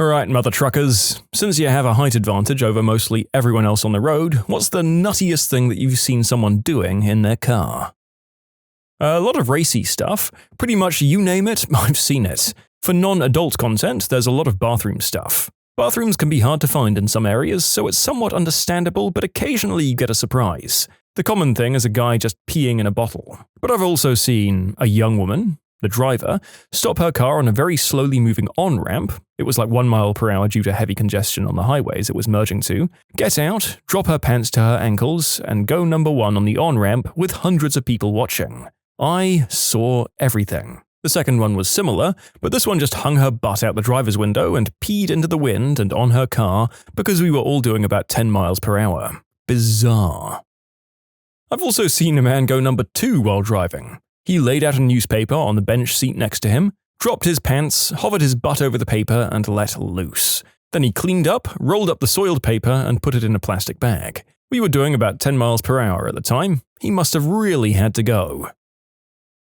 Alright, mother truckers, since you have a height advantage over mostly everyone else on the road, what's the nuttiest thing that you've seen someone doing in their car? A lot of racy stuff. Pretty much you name it, I've seen it. For non-adult content, there's a lot of bathroom stuff. Bathrooms can be hard to find in some areas, so it's somewhat understandable, but occasionally you get a surprise. The common thing is a guy just peeing in a bottle. But I've also seen a young woman, the driver, stop her car on a very slowly moving on-ramp, it was like 1 mile per hour due to heavy congestion on the highways it was merging to, get out, drop her pants to her ankles, and go number 1 on the on-ramp with hundreds of people watching. I saw everything. The second one was similar, but this one just hung her butt out the driver's window and peed into the wind and on her car because we were all doing about 10 miles per hour. Bizarre. I've also seen a man go number 2 while driving. He laid out a newspaper on the bench seat next to him, dropped his pants, hovered his butt over the paper, and let loose. Then he cleaned up, rolled up the soiled paper, and put it in a plastic bag. We were doing about 10 miles per hour at the time. He must have really had to go.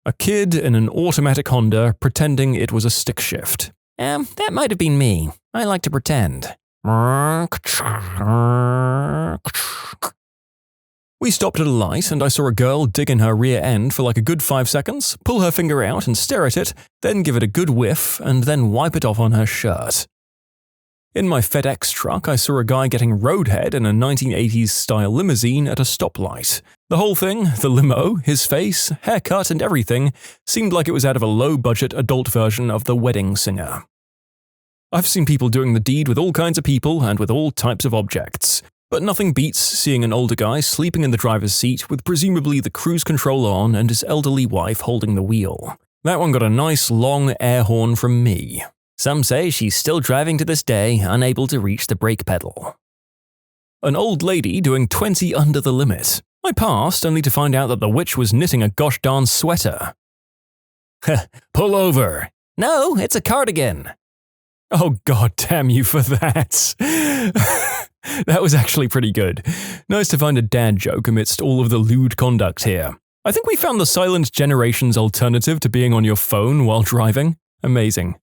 A kid in an automatic Honda pretending it was a stick shift. That might have been me. I like to pretend. We stopped at a light and I saw a girl dig in her rear end for like a good 5 seconds, pull her finger out and stare at it, then give it a good whiff and then wipe it off on her shirt. In my FedEx truck, I saw a guy getting roadhead in a 1980s style limousine at a stoplight. The whole thing, the limo, his face, haircut and everything, seemed like it was out of a low-budget adult version of The Wedding Singer. I've seen people doing the deed with all kinds of people and with all types of objects, but nothing beats seeing an older guy sleeping in the driver's seat with presumably the cruise control on and his elderly wife holding the wheel. That one got a nice long air horn from me. Some say she's still driving to this day, unable to reach the brake pedal. An old lady doing 20 under the limit. I passed only to find out that the witch was knitting a gosh darn sweater. Pull over. No, it's a cardigan. Oh god damn you for that. That was actually pretty good. Nice to find a dad joke amidst all of the lewd conduct here. I think we found the silent generation's alternative to being on your phone while driving. Amazing.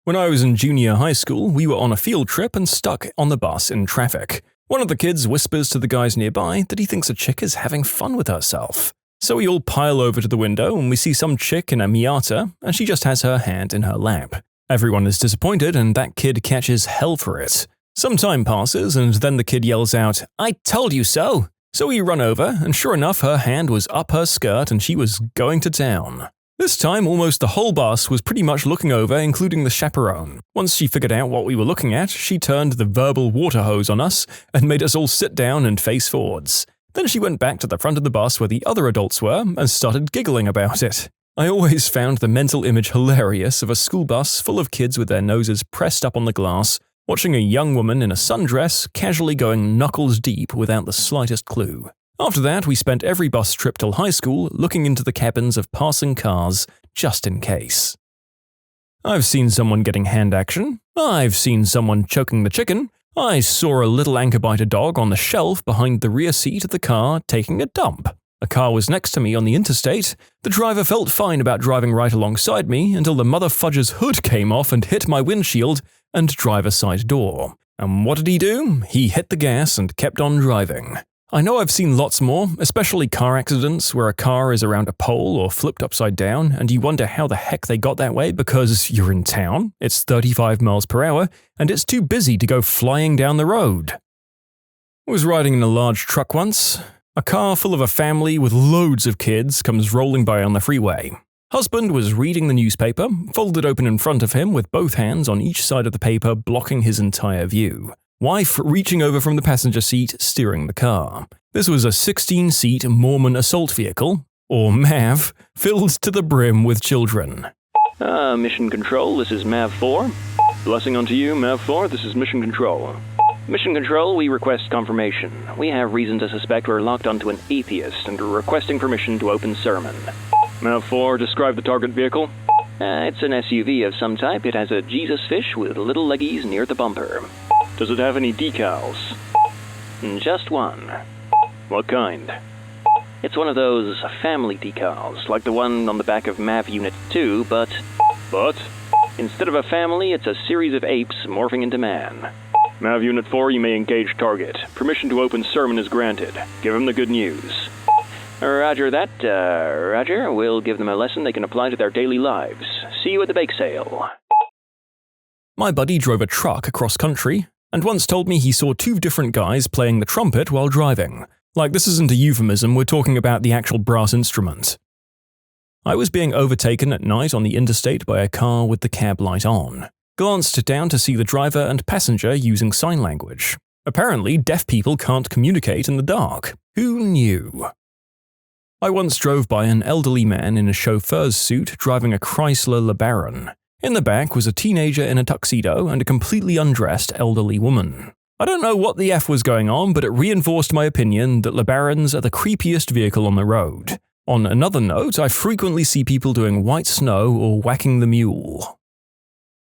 When I was in junior high school, we were on a field trip and stuck on the bus in traffic. One of the kids whispers to the guys nearby that he thinks a chick is having fun with herself. So we all pile over to the window and we see some chick in a Miata and she just has her hand in her lap. Everyone is disappointed and that kid catches hell for it. Some time passes and then the kid yells out, "I told you so!" So we run over and sure enough her hand was up her skirt and she was going to town. This time, almost the whole bus was pretty much looking over, including the chaperone. Once she figured out what we were looking at, she turned the verbal water hose on us and made us all sit down and face forwards. Then she went back to the front of the bus where the other adults were and started giggling about it. I always found the mental image hilarious of a school bus full of kids with their noses pressed up on the glass, watching a young woman in a sundress casually going knuckles deep without the slightest clue. After that, we spent every bus trip till high school looking into the cabins of passing cars, just in case. I've seen someone getting hand action. I've seen someone choking the chicken. I saw a little anchor-biter dog on the shelf behind the rear seat of the car taking a dump. A car was next to me on the interstate. The driver felt fine about driving right alongside me until the mother fudger's hood came off and hit my windshield and driver's side door. And what did he do? He hit the gas and kept on driving. I know I've seen lots more, especially car accidents where a car is around a pole or flipped upside down and you wonder how the heck they got that way because you're in town, it's 35 miles per hour, and it's too busy to go flying down the road. I was riding in a large truck once. A car full of a family with loads of kids comes rolling by on the freeway. Husband was reading the newspaper, folded open in front of him with both hands on each side of the paper blocking his entire view. Wife reaching over from the passenger seat, steering the car. This was a 16-seat Mormon assault vehicle, or MAV, filled to the brim with children. Mission Control, this is MAV-4. Blessing unto you, MAV-4, this is Mission Control. Mission Control, we request confirmation. We have reason to suspect we're locked onto an atheist and are requesting permission to open sermon. MAV-4, describe the target vehicle. It's an SUV of some type. It has a Jesus fish with little leggies near the bumper. Does it have any decals? Just one. What kind? It's one of those family decals, like the one on the back of MAV Unit 2, but Instead of a family, it's a series of apes morphing into man. Mav Unit 4, you may engage target. Permission to open sermon is granted. Give them the good news. Roger that, Roger. We'll give them a lesson they can apply to their daily lives. See you at the bake sale. My buddy drove a truck across country, and once told me he saw 2 different guys playing the trumpet while driving. Like, this isn't a euphemism, we're talking about the actual brass instrument. I was being overtaken at night on the interstate by a car with the cab light on. Glanced down to see the driver and passenger using sign language. Apparently, deaf people can't communicate in the dark. Who knew? I once drove by an elderly man in a chauffeur's suit driving a Chrysler LeBaron. In the back was a teenager in a tuxedo and a completely undressed elderly woman. I don't know what the F was going on, but it reinforced my opinion that LeBarons are the creepiest vehicle on the road. On another note, I frequently see people doing white snow or whacking the mule.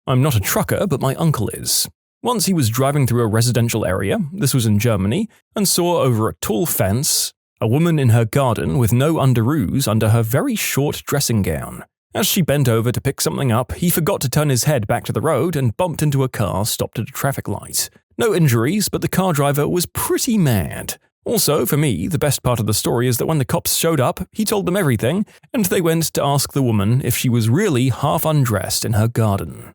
I'm not a trucker, but my uncle is. Once he was driving through a residential area, this was in Germany, and saw over a tall fence a woman in her garden with no underoos under her very short dressing gown. As she bent over to pick something up, he forgot to turn his head back to the road and bumped into a car stopped at a traffic light. No injuries, but the car driver was pretty mad. Also, for me, the best part of the story is that when the cops showed up, he told them everything, and they went to ask the woman if she was really half undressed in her garden.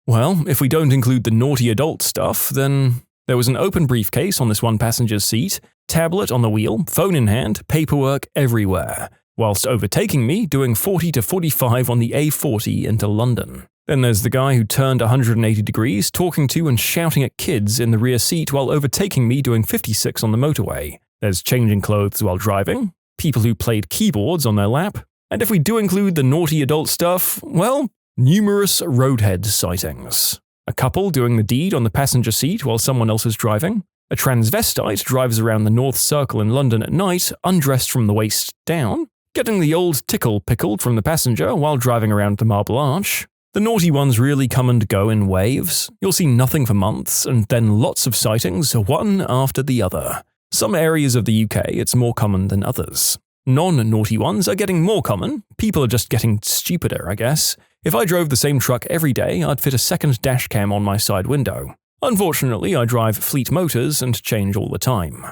Well, if we don't include the naughty adult stuff, then there was an open briefcase on this one passenger's seat, tablet on the wheel, phone in hand, paperwork everywhere, whilst overtaking me doing 40 to 45 on the A40 into London. Then there's the guy who turned 180 degrees, talking to and shouting at kids in the rear seat while overtaking me doing 56 on the motorway. There's changing clothes while driving, people who played keyboards on their lap, and if we do include the naughty adult stuff, well, numerous roadhead sightings. A couple doing the deed on the passenger seat while someone else is driving. A transvestite drives around the North Circle in London at night, undressed from the waist down, getting the old tickle pickled from the passenger while driving around the Marble Arch. The naughty ones really come and go in waves. You'll see nothing for months, and then lots of sightings, one after the other. Some areas of the UK it's more common than others. Non-naughty ones are getting more common. People are just getting stupider, I guess. If I drove the same truck every day, I'd fit a second dashcam on my side window. Unfortunately, I drive fleet motors and change all the time.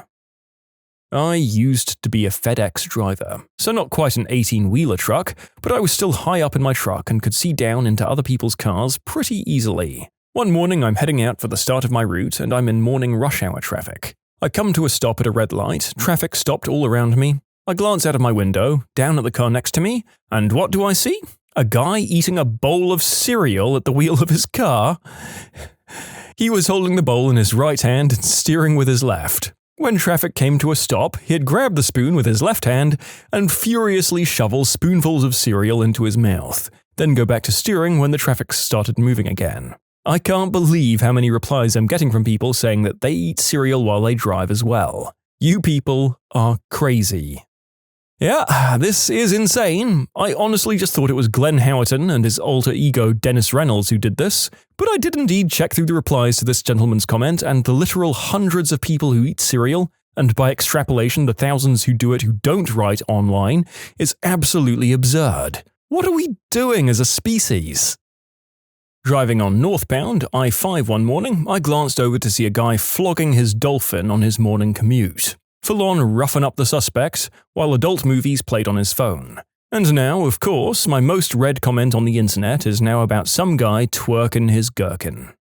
I used to be a FedEx driver, so not quite an 18-wheeler truck, but I was still high up in my truck and could see down into other people's cars pretty easily. One morning I'm heading out for the start of my route and I'm in morning rush hour traffic. I come to a stop at a red light, traffic stopped all around me. I glance out of my window, down at the car next to me, and what do I see? A guy eating a bowl of cereal at the wheel of his car. He was holding the bowl in his right hand and steering with his left. When traffic came to a stop, he'd grab the spoon with his left hand and furiously shovel spoonfuls of cereal into his mouth, then go back to steering when the traffic started moving again. I can't believe how many replies I'm getting from people saying that they eat cereal while they drive as well. You people are crazy. Yeah, this is insane. I honestly just thought it was Glenn Howerton and his alter ego Dennis Reynolds who did this, but I did indeed check through the replies to this gentleman's comment, and the literal hundreds of people who eat cereal, and by extrapolation the thousands who do it who don't write online, is absolutely absurd. What are we doing as a species? Driving on northbound I-5 one morning, I glanced over to see a guy flogging his dolphin on his morning commute. Full-on roughen up the suspect, while adult movies played on his phone. And now, of course, my most read comment on the internet is now about some guy twerking his gherkin.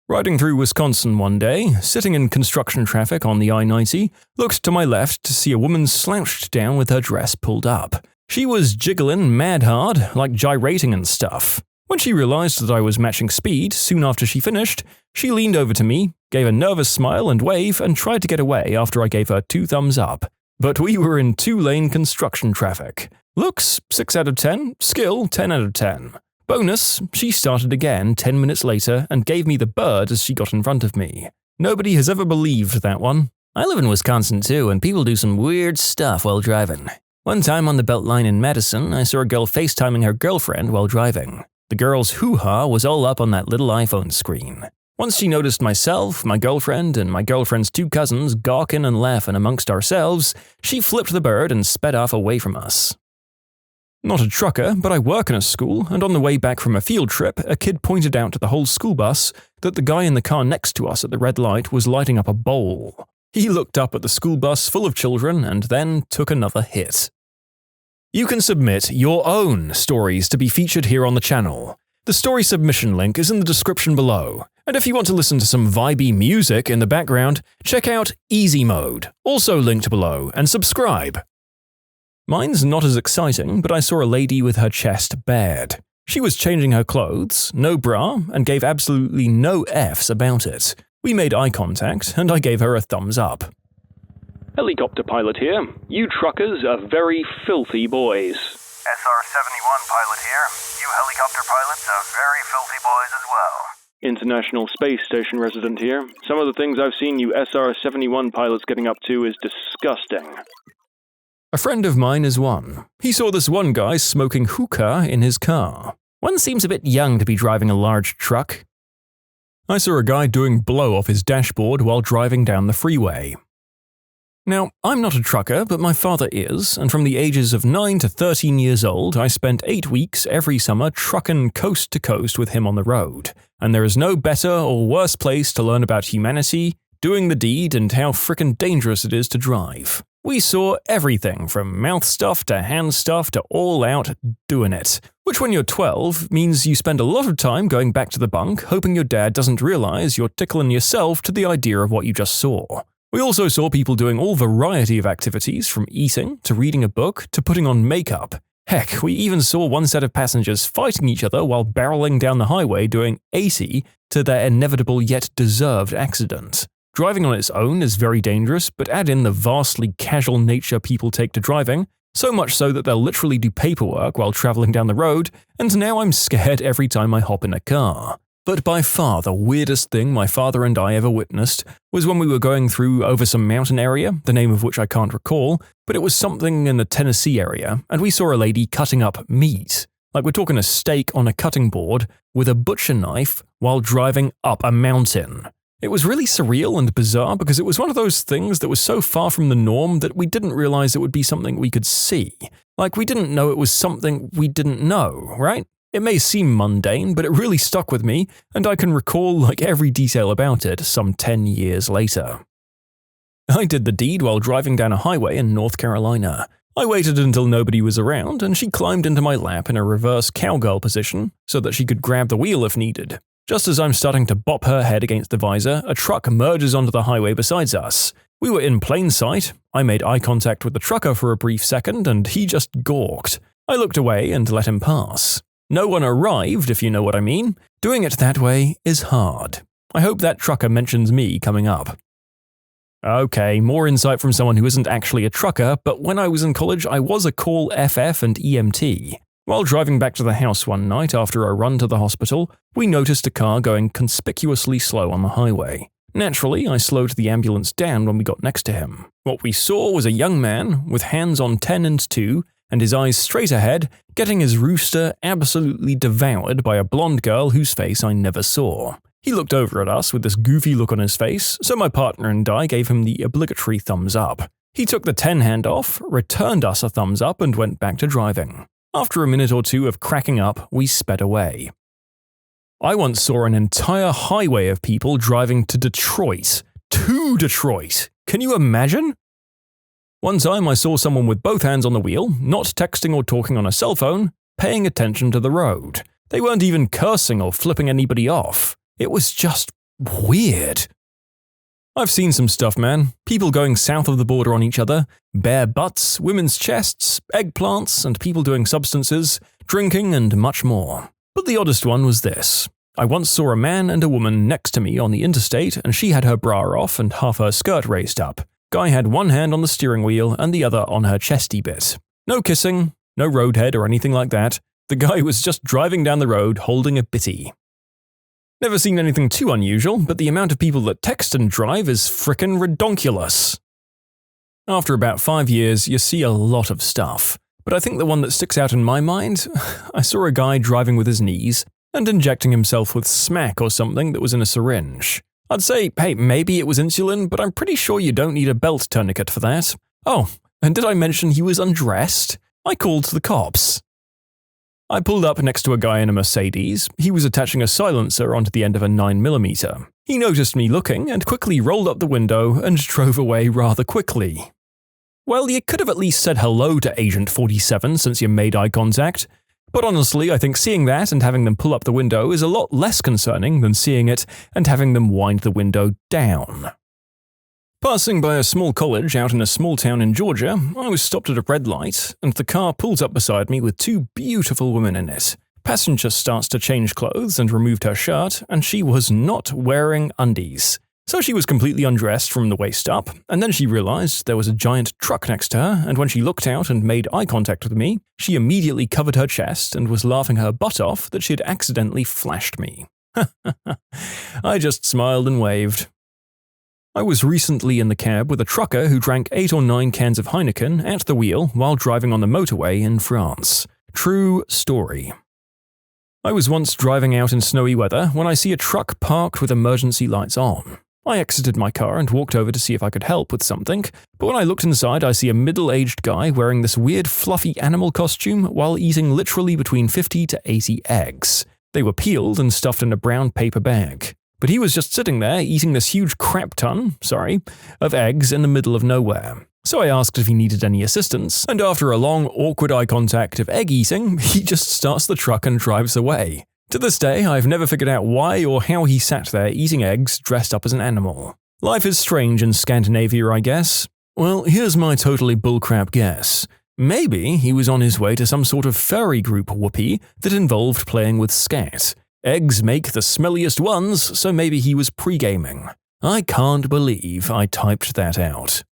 Riding through Wisconsin one day, sitting in construction traffic on the I-90, looked to my left to see a woman slouched down with her dress pulled up. She was jiggling mad hard, like gyrating and stuff. When she realized that I was matching speed soon after she finished, she leaned over to me, gave a nervous smile and wave, and tried to get away after I gave her 2 thumbs up. But we were in 2-lane construction traffic. Looks, 6 out of 10. Skill, 10 out of 10. Bonus, she started again 10 minutes later and gave me the bird as she got in front of me. Nobody has ever believed that one. I live in Wisconsin too, and people do some weird stuff while driving. One time on the Beltline in Madison, I saw a girl FaceTiming her girlfriend while driving. The girl's hoo-ha was all up on that little iPhone screen. Once she noticed myself, my girlfriend, and my girlfriend's 2 cousins gawking and laughing amongst ourselves, she flipped the bird and sped off away from us. Not a trucker, but I work in a school, and on the way back from a field trip, a kid pointed out to the whole school bus that the guy in the car next to us at the red light was lighting up a bowl. He looked up at the school bus full of children and then took another hit. You can submit your own stories to be featured here on the channel. The story submission link is in the description below, and if you want to listen to some vibey music in the background, check out easymode, also linked below, and subscribe. Mine's not as exciting, but I saw a lady with her chest bared. She was changing her clothes, no bra, and gave absolutely no Fs about it. We made eye contact, and I gave her a thumbs up. Helicopter pilot here. You truckers are very filthy boys. SR-71 pilot here. You helicopter pilots are very filthy boys as well. International Space Station resident here. Some of the things I've seen you SR-71 pilots getting up to is disgusting. A friend of mine is one. He saw this one guy smoking hookah in his car. One seems a bit young to be driving a large truck. I saw a guy doing blow off his dashboard while driving down the freeway. Now, I'm not a trucker, but my father is, and from the ages of 9 to 13 years old, I spent 8 weeks every summer trucking coast to coast with him on the road. And there is no better or worse place to learn about humanity, doing the deed, and how frickin' dangerous it is to drive. We saw everything from mouth stuff to hand stuff to all out doing it, which when you're 12 means you spend a lot of time going back to the bunk hoping your dad doesn't realize you're tickling yourself to the idea of what you just saw. We also saw people doing all variety of activities from eating to reading a book to putting on makeup. Heck, we even saw one set of passengers fighting each other while barreling down the highway doing 80 to their inevitable yet deserved accident. Driving on its own is very dangerous, but add in the vastly casual nature people take to driving, so much so that they'll literally do paperwork while traveling down the road, and now I'm scared every time I hop in a car. But by far the weirdest thing my father and I ever witnessed was when we were going through over some mountain area, the name of which I can't recall, but it was something in the Tennessee area, and we saw a lady cutting up meat. Like we're talking a steak on a cutting board with a butcher knife while driving up a mountain. It was really surreal and bizarre because it was one of those things that was so far from the norm that we didn't realize it would be something we could see. Like we didn't know it was something we didn't know, right? It may seem mundane, but it really stuck with me, and I can recall like every detail about it some 10 years later. I did the deed while driving down a highway in North Carolina. I waited until nobody was around, and she climbed into my lap in a reverse cowgirl position so that she could grab the wheel if needed. Just as I'm starting to bop her head against the visor, a truck merges onto the highway beside us. We were in plain sight. I made eye contact with the trucker for a brief second, and he just gawked. I looked away and let him pass. No one arrived, if you know what I mean. Doing it that way is hard. I hope that trucker mentions me coming up. Okay, more insight from someone who isn't actually a trucker, but when I was in college, I was a call FF and EMT. While driving back to the house one night after a run to the hospital, we noticed a car going conspicuously slow on the highway. Naturally, I slowed the ambulance down when we got next to him. What we saw was a young man with hands on 10 and 2 and his eyes straight ahead, getting his rooster absolutely devoured by a blonde girl whose face I never saw. He looked over at us with this goofy look on his face, so my partner and I gave him the obligatory thumbs up. He took the 10 hand off, returned us a thumbs up, and went back to driving. After a minute or two of cracking up, we sped away. I once saw an entire highway of people driving to Detroit. To Detroit! Can you imagine? One time I saw someone with both hands on the wheel, not texting or talking on a cell phone, paying attention to the road. They weren't even cursing or flipping anybody off. It was just weird. I've seen some stuff, man. People going south of the border on each other, bare butts, women's chests, eggplants, and people doing substances, drinking, and much more. But the oddest one was this. I once saw a man and a woman next to me on the interstate, and she had her bra off and half her skirt raised up. Guy had one hand on the steering wheel and the other on her chesty bit. No kissing, no roadhead or anything like that. The guy was just driving down the road holding a bitty. Never seen anything too unusual, but the amount of people that text and drive is frickin' redonkulous. After about 5 years, you see a lot of stuff. But I think the one that sticks out in my mind, I saw a guy driving with his knees and injecting himself with smack or something that was in a syringe. I'd say, hey, maybe it was insulin, but I'm pretty sure you don't need a belt tourniquet for that. Oh, and did I mention he was undressed? I called the cops. I pulled up next to a guy in a Mercedes. He was attaching a silencer onto the end of a 9mm. He noticed me looking and quickly rolled up the window and drove away rather quickly. Well, you could have at least said hello to Agent 47 since you made eye contact. But honestly, I think seeing that and having them pull up the window is a lot less concerning than seeing it and having them wind the window down. Passing by a small college out in a small town in Georgia, I was stopped at a red light, and the car pulls up beside me with two beautiful women in it. Passenger starts to change clothes and removed her shirt, and she was not wearing undies. So she was completely undressed from the waist up, and then she realized there was a giant truck next to her, and when she looked out and made eye contact with me, she immediately covered her chest and was laughing her butt off that she had accidentally flashed me. I just smiled and waved. I was recently in the cab with a trucker who drank 8 or 9 cans of Heineken at the wheel while driving on the motorway in France. True story. I was once driving out in snowy weather when I see a truck parked with emergency lights on. I exited my car and walked over to see if I could help with something, but when I looked inside I see a middle-aged guy wearing this weird fluffy animal costume while eating literally between 50 to 80 eggs. They were peeled and stuffed in a brown paper bag. But he was just sitting there eating this huge crap ton, of eggs in the middle of nowhere. So I asked if he needed any assistance, and after a long, awkward eye contact of egg eating, he just starts the truck and drives away. To this day, I've never figured out why or how he sat there eating eggs dressed up as an animal. Life is strange in Scandinavia, I guess. Well, here's my totally bullcrap guess. Maybe he was on his way to some sort of furry group whoopee that involved playing with scat. Eggs make the smelliest ones, so maybe he was pre-gaming. I can't believe I typed that out.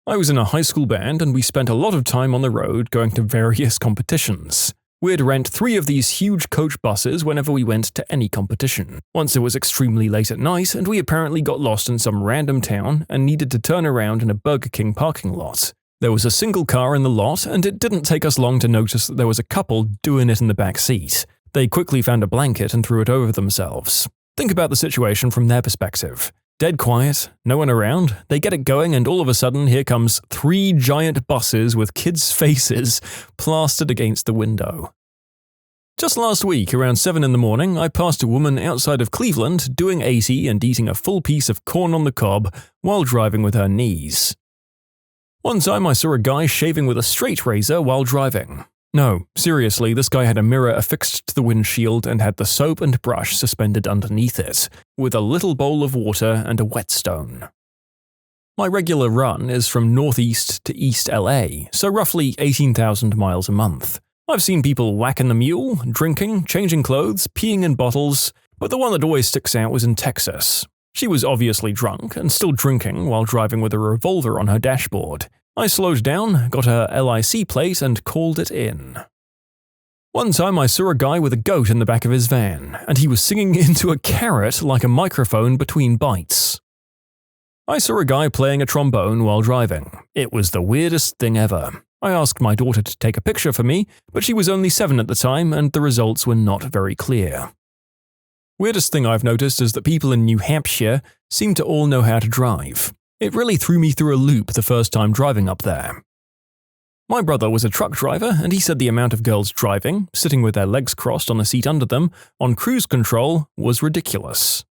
I was in a high school band and we spent a lot of time on the road going to various competitions. We'd rent 3 of these huge coach buses whenever we went to any competition. Once it was extremely late at night and we apparently got lost in some random town and needed to turn around in a Burger King parking lot. There was a single car in the lot and it didn't take us long to notice that there was a couple doing it in the back seat. They quickly found a blanket and threw it over themselves. Think about the situation from their perspective. Dead quiet, no one around, they get it going and all of a sudden here comes 3 giant buses with kids' faces plastered against the window. Just last week, around 7 in the morning, I passed a woman outside of Cleveland doing 80 and eating a full piece of corn on the cob while driving with her knees. One time I saw a guy shaving with a straight razor while driving. No, seriously, this guy had a mirror affixed to the windshield and had the soap and brush suspended underneath it, with a little bowl of water and a whetstone. My regular run is from northeast to east LA, so roughly 18,000 miles a month. I've seen people whacking the mule, drinking, changing clothes, peeing in bottles, but the one that always sticks out was in Texas. She was obviously drunk and still drinking while driving with a revolver on her dashboard. I slowed down, got her LIC plate, and called it in. One time I saw a guy with a goat in the back of his van, and he was singing into a carrot like a microphone between bites. I saw a guy playing a trombone while driving. It was the weirdest thing ever. I asked my daughter to take a picture for me, but she was only 7 at the time, and the results were not very clear. Weirdest thing I've noticed is that people in New Hampshire seem to all know how to drive. It really threw me through a loop the first time driving up there. My brother was a truck driver, and he said the amount of girls driving, sitting with their legs crossed on the seat under them, on cruise control, was ridiculous.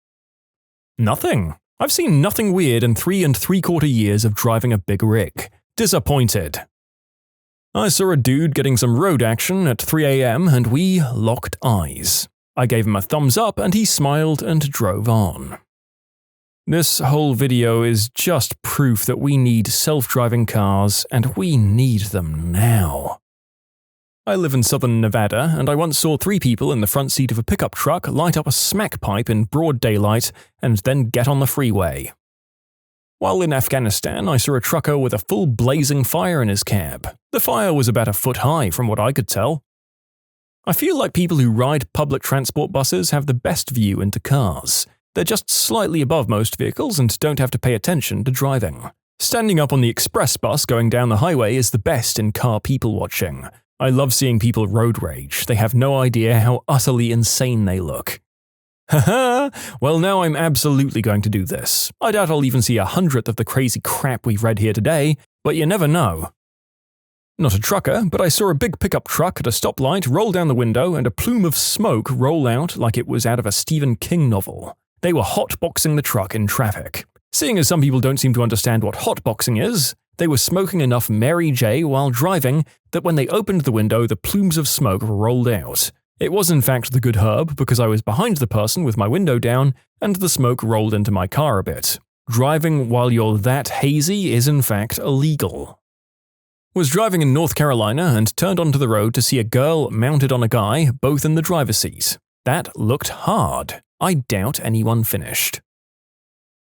Nothing. I've seen nothing weird in 3 3/4 years of driving a big rig. Disappointed. I saw a dude getting some road action at 3 a.m. and we locked eyes. I gave him a thumbs up and he smiled and drove on. This whole video is just proof that we need self-driving cars, and we need them now. I live in southern Nevada, and I once saw 3 people in the front seat of a pickup truck light up a smack pipe in broad daylight and then get on the freeway. While in Afghanistan, I saw a trucker with a full blazing fire in his cab. The fire was about a foot high from what I could tell. I feel like people who ride public transport buses have the best view into cars. They're just slightly above most vehicles and don't have to pay attention to driving. Standing up on the express bus going down the highway is the best in car people watching. I love seeing people road rage. They have no idea how utterly insane they look. Haha, well now I'm absolutely going to do this. I doubt I'll even see 100th of the crazy crap we've read here today, but you never know. Not a trucker, but I saw a big pickup truck at a stoplight roll down the window and a plume of smoke roll out like it was out of a Stephen King novel. They were hotboxing the truck in traffic. Seeing as some people don't seem to understand what hotboxing is, they were smoking enough Mary J while driving that when they opened the window, the plumes of smoke rolled out. It was in fact the good herb because I was behind the person with my window down and the smoke rolled into my car a bit. Driving while you're that hazy is in fact illegal. Was driving in North Carolina and turned onto the road to see a girl mounted on a guy, both in the driver's seat. That looked hard. I doubt anyone finished.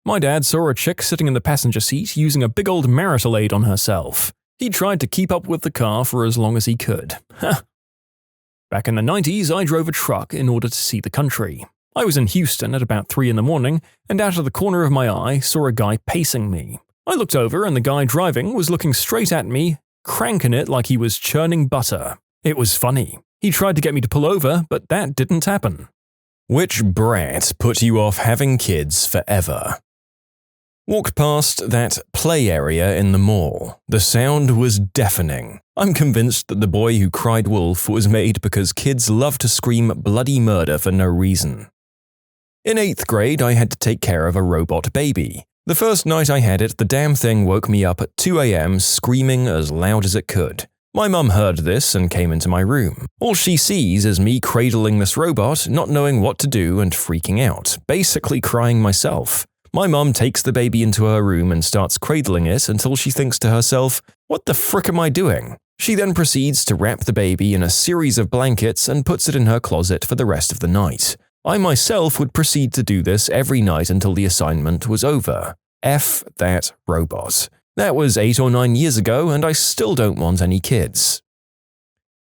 My dad saw a chick sitting in the passenger seat using a big old marital aid on herself. He tried to keep up with the car for as long as he could. Back in the 90s, I drove a truck in order to see the country. I was in Houston at about 3 in the morning, and out of the corner of my eye saw a guy pacing me. I looked over and the guy driving was looking straight at me, cranking it like he was churning butter. It was funny. He tried to get me to pull over, but that didn't happen. Which brat put you off having kids forever? Walked past that play area in the mall. The sound was deafening. I'm convinced that the boy who cried wolf was made because kids love to scream bloody murder for no reason. In 8th grade, I had to take care of a robot baby. The first night I had it, the damn thing woke me up at 2 a.m. screaming as loud as it could. My mum heard this and came into my room. All she sees is me cradling this robot, not knowing what to do and freaking out, basically crying myself. My mum takes the baby into her room and starts cradling it until she thinks to herself, "What the frick am I doing?" She then proceeds to wrap the baby in a series of blankets and puts it in her closet for the rest of the night. I myself would proceed to do this every night until the assignment was over. F that robot. That was 8 or 9 years ago and I still don't want any kids.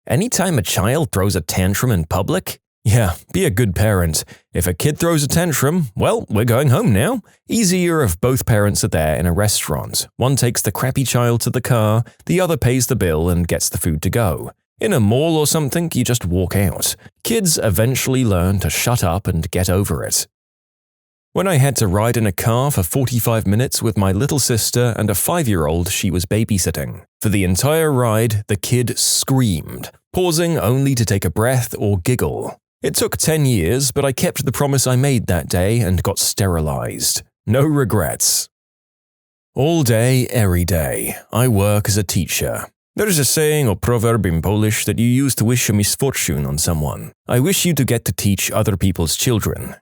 Anytime a child throws a tantrum in public? Yeah, be a good parent. If a kid throws a tantrum, well, we're going home now. Easier if both parents are there in a restaurant. One takes the crappy child to the car, the other pays the bill and gets the food to go. In a mall or something, you just walk out. Kids eventually learn to shut up and get over it. When I had to ride in a car for 45 minutes with my little sister and a 5-year-old she was babysitting. For the entire ride, the kid screamed, pausing only to take a breath or giggle. It took 10 years, but I kept the promise I made that day and got sterilized. No regrets. All day, every day, I work as a teacher. There is a saying or proverb in Polish that you use to wish a misfortune on someone. I wish you to get to teach other people's children.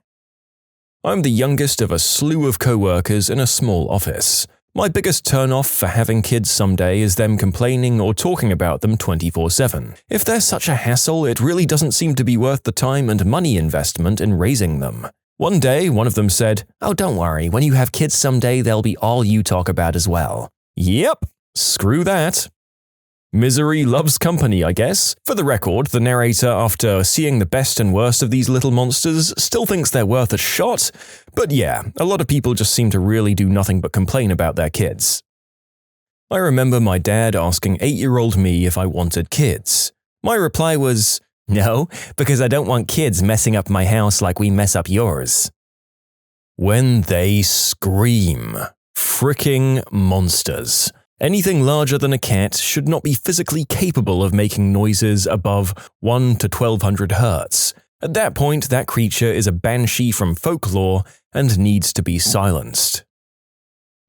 I'm the youngest of a slew of co-workers in a small office. My biggest turn-off for having kids someday is them complaining or talking about them 24/7. If they're such a hassle, it really doesn't seem to be worth the time and money investment in raising them. One day, one of them said, "Oh, don't worry, when you have kids someday, they'll be all you talk about as well." Yep, screw that. Misery loves company, I guess. For the record, the narrator, after seeing the best and worst of these little monsters, still thinks they're worth a shot. But yeah, a lot of people just seem to really do nothing but complain about their kids. I remember my dad asking 8-year-old me if I wanted kids. My reply was, "No, because I don't want kids messing up my house like we mess up yours." When they scream. Fricking monsters. Anything larger than a cat should not be physically capable of making noises above 1 to 1200 Hz. At that point, that creature is a banshee from folklore and needs to be silenced.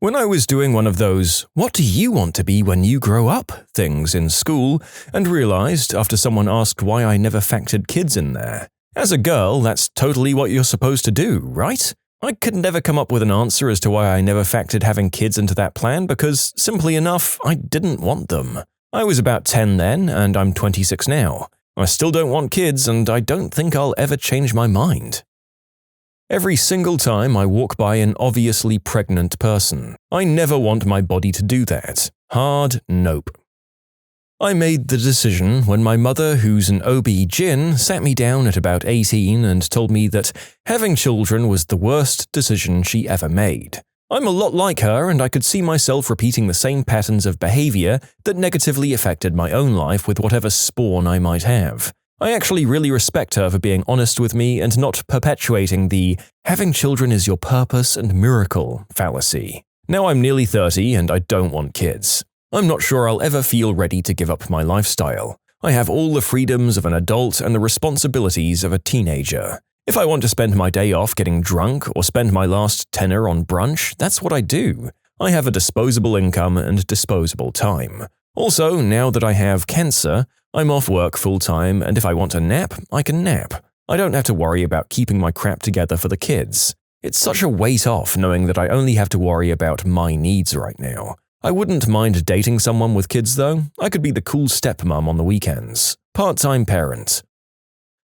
When I was doing one of those "what do you want to be when you grow up" things in school, and realized after someone asked why I never factored kids in there. As a girl, that's totally what you're supposed to do, right? I could never come up with an answer as to why I never factored having kids into that plan because, simply enough, I didn't want them. I was about 10 then, and I'm 26 now. I still don't want kids, and I don't think I'll ever change my mind. Every single time I walk by an obviously pregnant person, I never want my body to do that. Hard nope. I made the decision when my mother, who's an OB-GYN, sat me down at about 18 and told me that having children was the worst decision she ever made. I'm a lot like her, and I could see myself repeating the same patterns of behavior that negatively affected my own life with whatever spawn I might have. I actually really respect her for being honest with me and not perpetuating the "having children is your purpose and miracle" fallacy. Now I'm nearly 30 and I don't want kids. I'm not sure I'll ever feel ready to give up my lifestyle. I have all the freedoms of an adult and the responsibilities of a teenager. If I want to spend my day off getting drunk or spend my last tenner on brunch, that's what I do. I have a disposable income and disposable time. Also, now that I have cancer, I'm off work full-time, and if I want to nap, I can nap. I don't have to worry about keeping my crap together for the kids. It's such a weight off knowing that I only have to worry about my needs right now. I wouldn't mind dating someone with kids though. I could be the cool stepmom on the weekends. Part-time parent.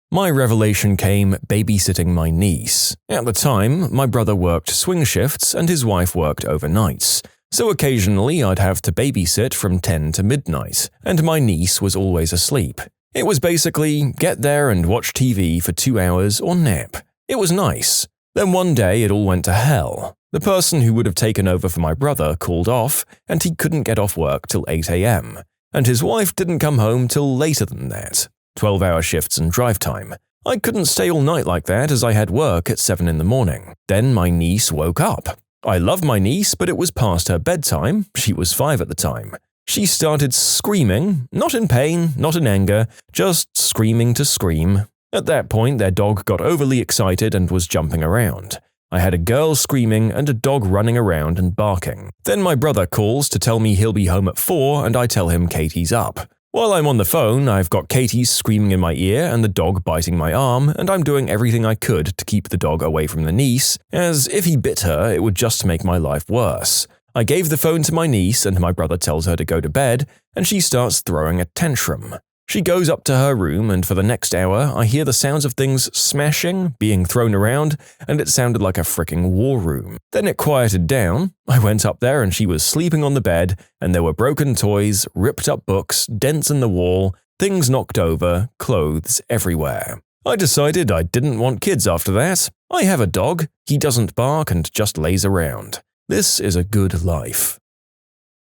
My revelation came babysitting my niece. At the time, my brother worked swing shifts and his wife worked overnights. So occasionally I'd have to babysit from 10 to midnight, and my niece was always asleep. It was basically get there and watch TV for 2 hours or nap. It was nice. Then one day it all went to hell. The person who would have taken over for my brother called off, and he couldn't get off work till 8 a.m. And his wife didn't come home till later than that. 12-hour shifts and drive time. I couldn't stay all night like that as I had work at 7 in the morning. Then my niece woke up. I love my niece, but it was past her bedtime. She was 5 at the time. She started screaming, not in pain, not in anger, just screaming to scream. At that point, their dog got overly excited and was jumping around. I had a girl screaming and a dog running around and barking. Then my brother calls to tell me he'll be home at 4 and I tell him Katie's up. While I'm on the phone, I've got Katie screaming in my ear and the dog biting my arm, and I'm doing everything I could to keep the dog away from the niece, as if he bit her, it would just make my life worse. I gave the phone to my niece and my brother tells her to go to bed, and she starts throwing a tantrum. She goes up to her room, and for the next hour, I hear the sounds of things smashing, being thrown around, and it sounded like a fricking war room. Then it quieted down. I went up there and she was sleeping on the bed, and there were broken toys, ripped up books, dents in the wall, things knocked over, clothes everywhere. I decided I didn't want kids after that. I have a dog. He doesn't bark and just lays around. This is a good life.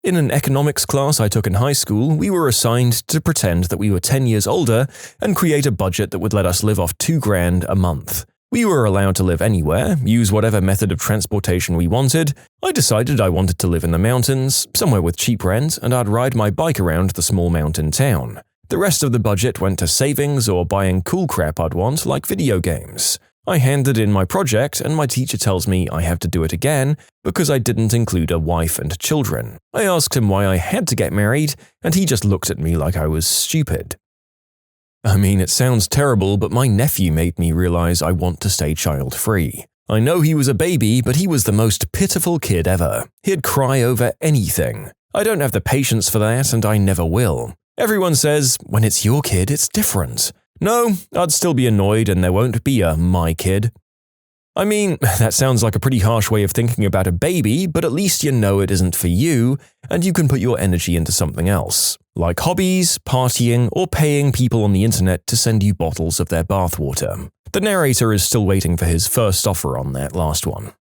In an economics class I took in high school, we were assigned to pretend that we were 10 years older and create a budget that would let us live off $2,000 a month. We were allowed to live anywhere, use whatever method of transportation we wanted. I decided I wanted to live in the mountains, somewhere with cheap rent, and I'd ride my bike around the small mountain town. The rest of the budget went to savings or buying cool crap I'd want, like video games. I handed in my project and my teacher tells me I have to do it again because I didn't include a wife and children. I asked him why I had to get married, and he just looked at me like I was stupid. I mean, it sounds terrible, but my nephew made me realize I want to stay child-free. I know he was a baby, but he was the most pitiful kid ever. He'd cry over anything. I don't have the patience for that, and I never will. Everyone says, when it's your kid, it's different. No, I'd still be annoyed and there won't be a my kid. I mean, that sounds like a pretty harsh way of thinking about a baby, but at least you know it isn't for you, and you can put your energy into something else, like hobbies, partying, or paying people on the internet to send you bottles of their bathwater. The narrator is still waiting for his first offer on that last one.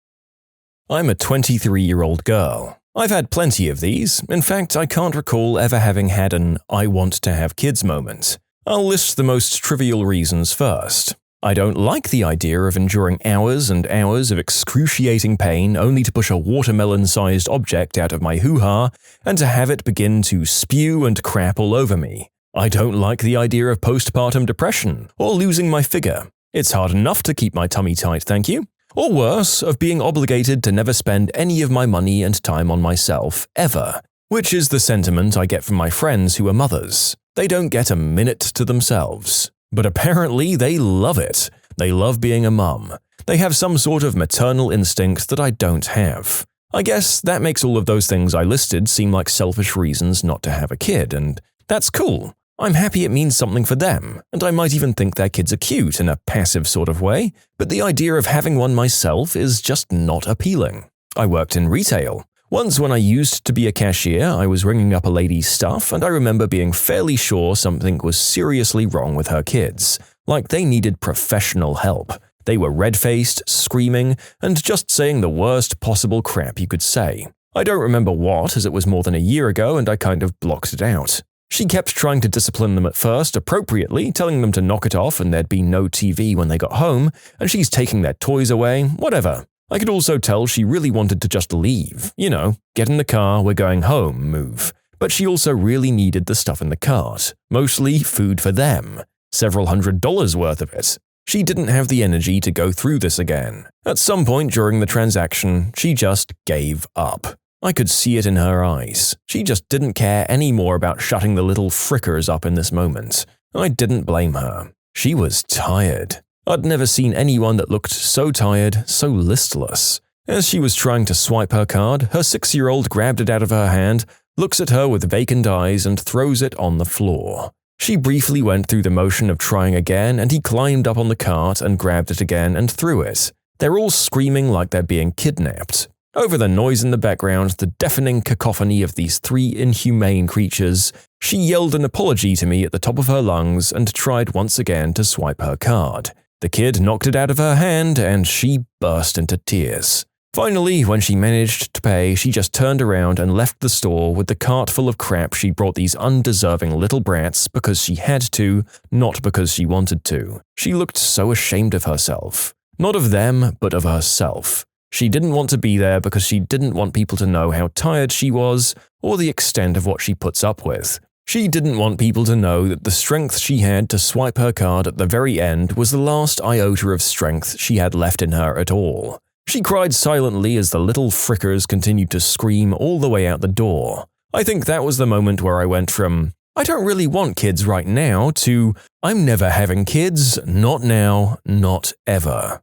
I'm a 23-year-old girl. I've had plenty of these. In fact, I can't recall ever having had an I want to have kids moment. I'll list the most trivial reasons first. I don't like the idea of enduring hours and hours of excruciating pain only to push a watermelon-sized object out of my hoo-ha and to have it begin to spew and crap all over me. I don't like the idea of postpartum depression or losing my figure. It's hard enough to keep my tummy tight, thank you. Or worse, of being obligated to never spend any of my money and time on myself, ever. Which is the sentiment I get from my friends who are mothers. They don't get a minute to themselves. But apparently they love it. They love being a mum. They have some sort of maternal instinct that I don't have. I guess that makes all of those things I listed seem like selfish reasons not to have a kid, and that's cool. I'm happy it means something for them, and I might even think their kids are cute in a passive sort of way, but the idea of having one myself is just not appealing. I worked in retail. Once when I used to be a cashier, I was ringing up a lady's stuff, and I remember being fairly sure something was seriously wrong with her kids, like they needed professional help. They were red-faced, screaming, and just saying the worst possible crap you could say. I don't remember what, as it was more than a year ago and I kind of blocked it out. She kept trying to discipline them at first, appropriately, telling them to knock it off and there'd be no TV when they got home, and she's taking their toys away, whatever. I could also tell she really wanted to just leave, get in the car, we're going home move. But she also really needed the stuff in the cart, mostly food for them, several $100s worth of it. She didn't have the energy to go through this again. At some point during the transaction, she just gave up. I could see it in her eyes. She just didn't care any more about shutting the little frickers up in this moment. I didn't blame her. She was tired. I'd never seen anyone that looked so tired, so listless. As she was trying to swipe her card, her 6-year-old grabbed it out of her hand, looks at her with vacant eyes, and throws it on the floor. She briefly went through the motion of trying again, and he climbed up on the cart and grabbed it again and threw it. They're all screaming like they're being kidnapped. Over the noise in the background, the deafening cacophony of these 3 inhumane creatures, she yelled an apology to me at the top of her lungs and tried once again to swipe her card. The kid knocked it out of her hand, and she burst into tears. Finally, when she managed to pay, she just turned around and left the store with the cart full of crap she brought these undeserving little brats because she had to, not because she wanted to. She looked so ashamed of herself. Not of them, but of herself. She didn't want to be there because she didn't want people to know how tired she was or the extent of what she puts up with. She didn't want people to know that the strength she had to swipe her card at the very end was the last iota of strength she had left in her at all. She cried silently as the little frickers continued to scream all the way out the door. I think that was the moment where I went from, I don't really want kids right now, to, I'm never having kids, not now, not ever.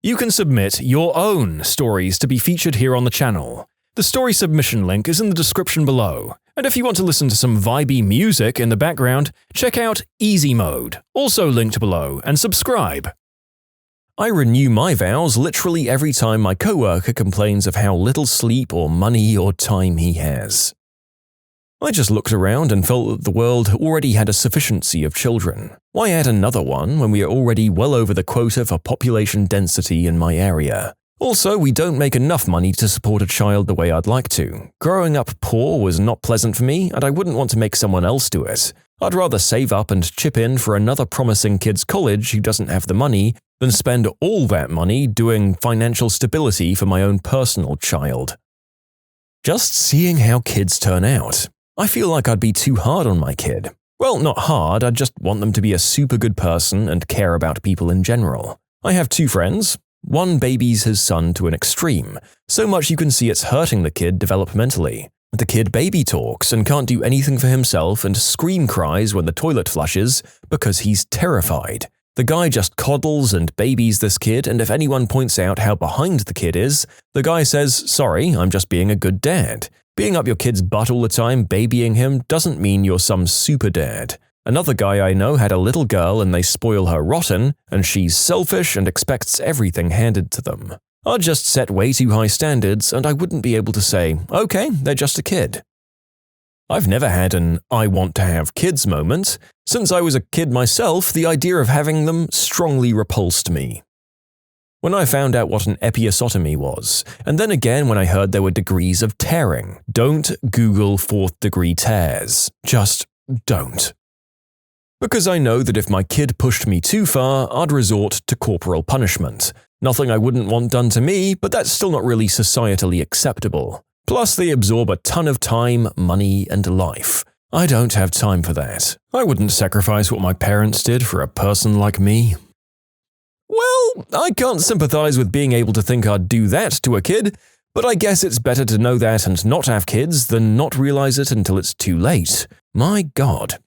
You can submit your own stories to be featured here on the channel. The story submission link is in the description below. And if you want to listen to some vibey music in the background, check out easymode, also linked below, and subscribe. I renew my vows literally every time my coworker complains of how little sleep or money or time he has. I just looked around and felt that the world already had a sufficiency of children. Why add another one when we are already well over the quota for population density in my area? Also, we don't make enough money to support a child the way I'd like to. Growing up poor was not pleasant for me, and I wouldn't want to make someone else do it. I'd rather save up and chip in for another promising kid's college who doesn't have the money than spend all that money doing financial stability for my own personal child. Just seeing how kids turn out. I feel like I'd be too hard on my kid. Well, not hard, I just want them to be a super good person and care about people in general. I have 2 friends. One babies his son to an extreme, so much you can see it's hurting the kid developmentally. The kid baby talks and can't do anything for himself and scream cries when the toilet flushes because he's terrified. The guy just coddles and babies this kid, and if anyone points out how behind the kid is, the guy says, "Sorry, I'm just being a good dad." Being up your kid's butt all the time babying him doesn't mean you're some super dad. Another guy I know had a little girl and they spoil her rotten, and she's selfish and expects everything handed to them. I'd just set way too high standards and I wouldn't be able to say, okay, they're just a kid. I've never had an I want to have kids moment. Since I was a kid myself, the idea of having them strongly repulsed me. When I found out what an episiotomy was, and then again when I heard there were degrees of tearing, don't Google 4th degree tears. Just don't. Because I know that if my kid pushed me too far, I'd resort to corporal punishment. Nothing I wouldn't want done to me, but that's still not really societally acceptable. Plus, they absorb a ton of time, money, and life. I don't have time for that. I wouldn't sacrifice what my parents did for a person like me. Well, I can't sympathize with being able to think I'd do that to a kid, but I guess it's better to know that and not have kids than not realize it until it's too late. My God.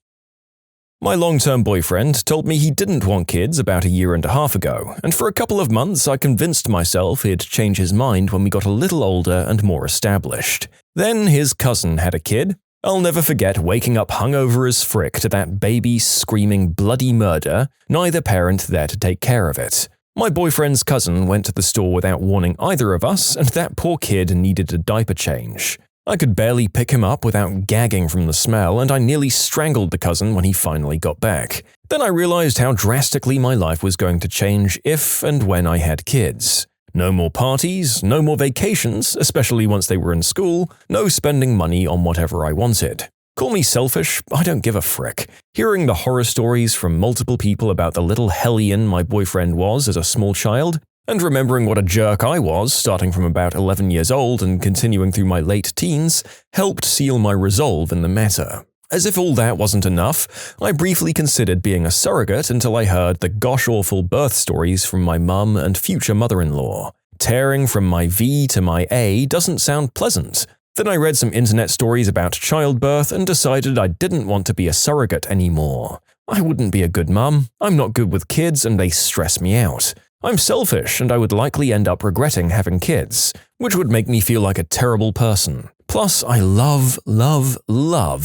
My long-term boyfriend told me he didn't want kids about 1.5 years ago, and for a couple of months I convinced myself he'd change his mind when we got a little older and more established. Then his cousin had a kid. I'll never forget waking up hungover as frick to that baby screaming bloody murder, neither parent there to take care of it. My boyfriend's cousin went to the store without warning either of us, and that poor kid needed a diaper change. I could barely pick him up without gagging from the smell, and I nearly strangled the cousin when he finally got back. Then I realized how drastically my life was going to change if and when I had kids. No more parties, no more vacations, especially once they were in school, no spending money on whatever I wanted. Call me selfish, I don't give a frick. Hearing the horror stories from multiple people about the little hellion my boyfriend was as a small child, And remembering what a jerk I was, starting from about 11 years old and continuing through my late teens, helped seal my resolve in the matter. As if all that wasn't enough, I briefly considered being a surrogate until I heard the gosh-awful birth stories from my mum and future mother-in-law. Tearing from my V to my A doesn't sound pleasant. Then I read some internet stories about childbirth and decided I didn't want to be a surrogate anymore. I wouldn't be a good mum, I'm not good with kids and they stress me out. I'm selfish and I would likely end up regretting having kids, which would make me feel like a terrible person. Plus, I love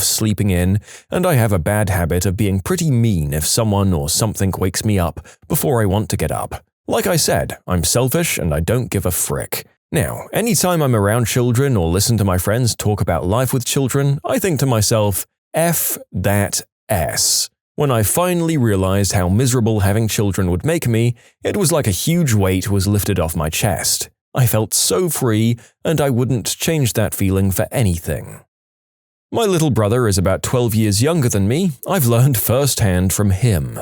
sleeping in, and I have a bad habit of being pretty mean if someone or something wakes me up before I want to get up. Like I said, I'm selfish and I don't give a frick. Now, anytime I'm around children or listen to my friends talk about life with children, I think to myself, F that S. When I finally realized how miserable having children would make me, it was like a huge weight was lifted off my chest. I felt so free, and I wouldn't change that feeling for anything. My little brother is about 12 years younger than me. I've learned firsthand from him.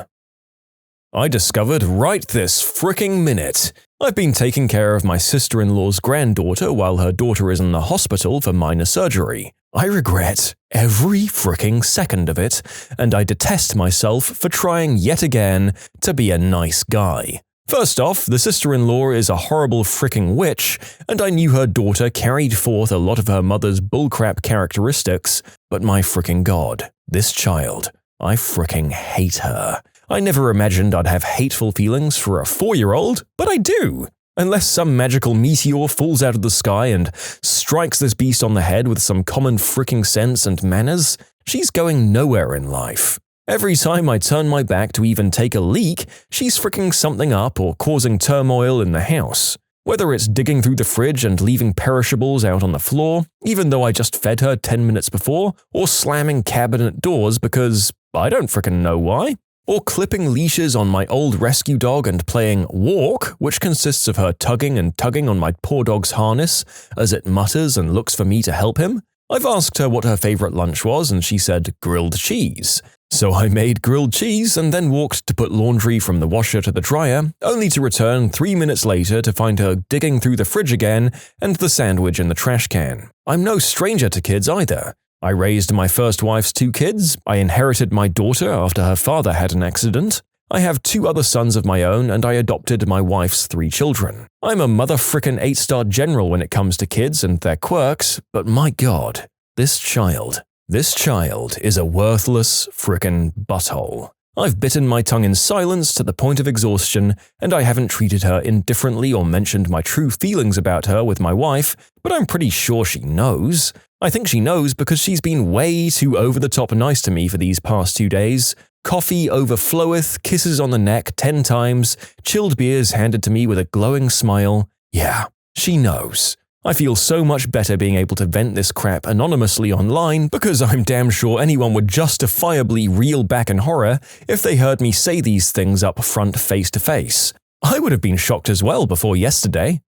I discovered right this fricking minute. I've been taking care of my sister-in-law's granddaughter while her daughter is in the hospital for minor surgery. I regret every fricking second of it, and I detest myself for trying yet again to be a nice guy. First off, the sister-in-law is a horrible fricking witch, and I knew her daughter carried forth a lot of her mother's bullcrap characteristics, but my fricking god, this child, I fricking hate her. I never imagined I'd have hateful feelings for a 4-year-old, but I do. Unless some magical meteor falls out of the sky and strikes this beast on the head with some common fricking sense and manners, she's going nowhere in life. Every time I turn my back to even take a leak, she's fricking something up or causing turmoil in the house. Whether it's digging through the fridge and leaving perishables out on the floor, even though I just fed her 10 minutes before, or slamming cabinet doors because I don't fricking know why. Or clipping leashes on my old rescue dog and playing Walk, which consists of her tugging and tugging on my poor dog's harness as it mutters and looks for me to help him. I've asked her what her favorite lunch was and she said grilled cheese. So I made grilled cheese and then walked to put laundry from the washer to the dryer, only to return 3 minutes later to find her digging through the fridge again and the sandwich in the trash can. I'm no stranger to kids either. I raised my first wife's 2 kids, I inherited my daughter after her father had an accident, I have 2 other sons of my own, and I adopted my wife's 3 children. I'm a mother-frickin' 8-star general when it comes to kids and their quirks, but my god, this child is a worthless frickin' butthole. I've bitten my tongue in silence to the point of exhaustion, and I haven't treated her indifferently or mentioned my true feelings about her with my wife, but I'm pretty sure she knows. I think she knows because she's been way too over-the-top nice to me for these past 2 days. Coffee overfloweth, kisses on the neck 10 times, chilled beers handed to me with a glowing smile. Yeah, she knows. I feel so much better being able to vent this crap anonymously online because I'm damn sure anyone would justifiably reel back in horror if they heard me say these things up front face to face. I would have been shocked as well before yesterday.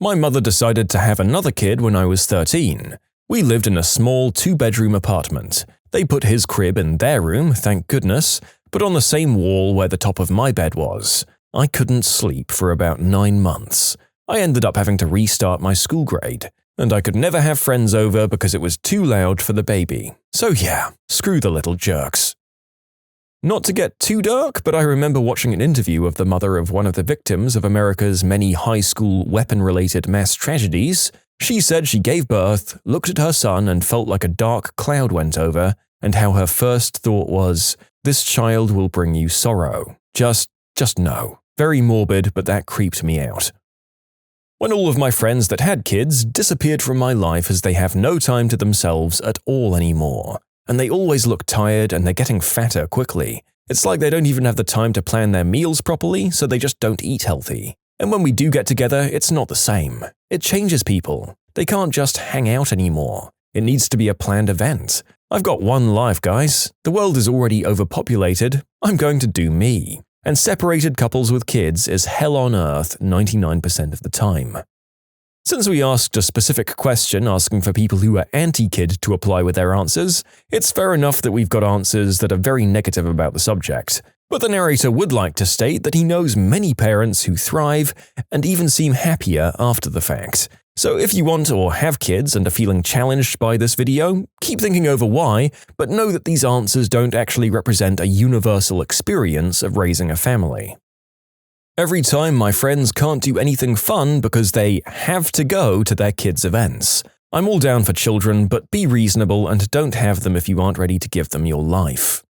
My mother decided to have another kid when I was 13. We lived in a small 2-bedroom apartment. They put his crib in their room, thank goodness, but on the same wall where the top of my bed was. I couldn't sleep for about 9 months. I ended up having to restart my school grade, and I could never have friends over because it was too loud for the baby. So yeah, screw the little jerks. Not to get too dark, but I remember watching an interview of the mother of one of the victims of America's many high school weapon-related mass tragedies. She said she gave birth, looked at her son and felt like a dark cloud went over, and how her first thought was, this child will bring you sorrow. Just no. Very morbid, but that creeped me out. When all of my friends that had kids disappeared from my life as they have no time to themselves at all anymore. And they always look tired and they're getting fatter quickly. It's like they don't even have the time to plan their meals properly, so they just don't eat healthy. And when we do get together, it's not the same. It changes people. They can't just hang out anymore. It needs to be a planned event. I've got one life, guys. The world is already overpopulated. I'm going to do me. And separated couples with kids is hell on earth 99% of the time. Since we asked a specific question asking for people who are anti-kid to apply with their answers, it's fair enough that we've got answers that are very negative about the subject. But the narrator would like to state that he knows many parents who thrive and even seem happier after the fact. So if you want or have kids and are feeling challenged by this video, keep thinking over why, but know that these answers don't actually represent a universal experience of raising a family. Every time my friends can't do anything fun because they have to go to their kids' events. I'm all down for children, but be reasonable and don't have them if you aren't ready to give them your life.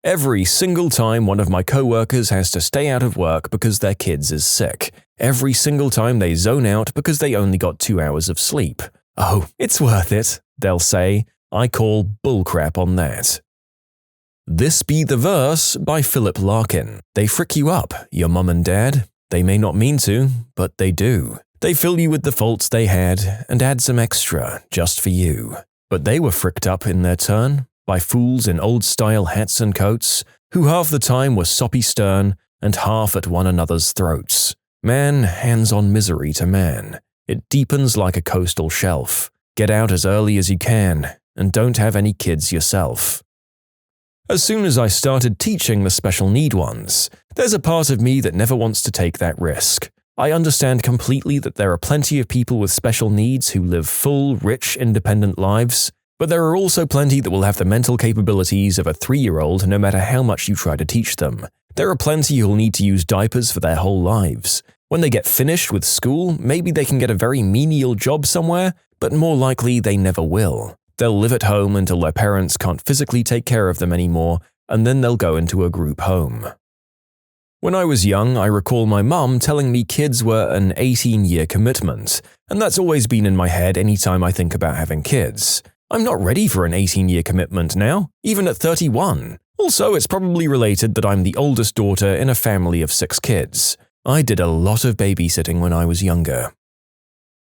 Every single time one of my coworkers has to stay out of work because their kids is sick. Every single time they zone out because they only got 2 hours of sleep. Oh, it's worth it, they'll say. I call bullcrap on that. This Be the Verse by Philip Larkin. They frick you up, your mum and dad. They may not mean to, but they do. They fill you with the faults they had and add some extra just for you. But they were fricked up in their turn by fools in old-style hats and coats who half the time were soppy stern and half at one another's throats. Man hands on misery to man. It deepens like a coastal shelf. Get out as early as you can, and don't have any kids yourself. As soon as I started teaching the special need ones, there's a part of me that never wants to take that risk. I understand completely that there are plenty of people with special needs who live full, rich, independent lives, but there are also plenty that will have the mental capabilities of a 3-year-old no matter how much you try to teach them. There are plenty who'll need to use diapers for their whole lives. When they get finished with school, maybe they can get a very menial job somewhere, but more likely they never will. They'll live at home until their parents can't physically take care of them anymore, and then they'll go into a group home. When I was young, I recall my mum telling me kids were an 18-year commitment, and that's always been in my head anytime I think about having kids. I'm not ready for an 18-year commitment now, even at 31. Also, it's probably related that I'm the oldest daughter in a family of 6 kids. I did a lot of babysitting when I was younger.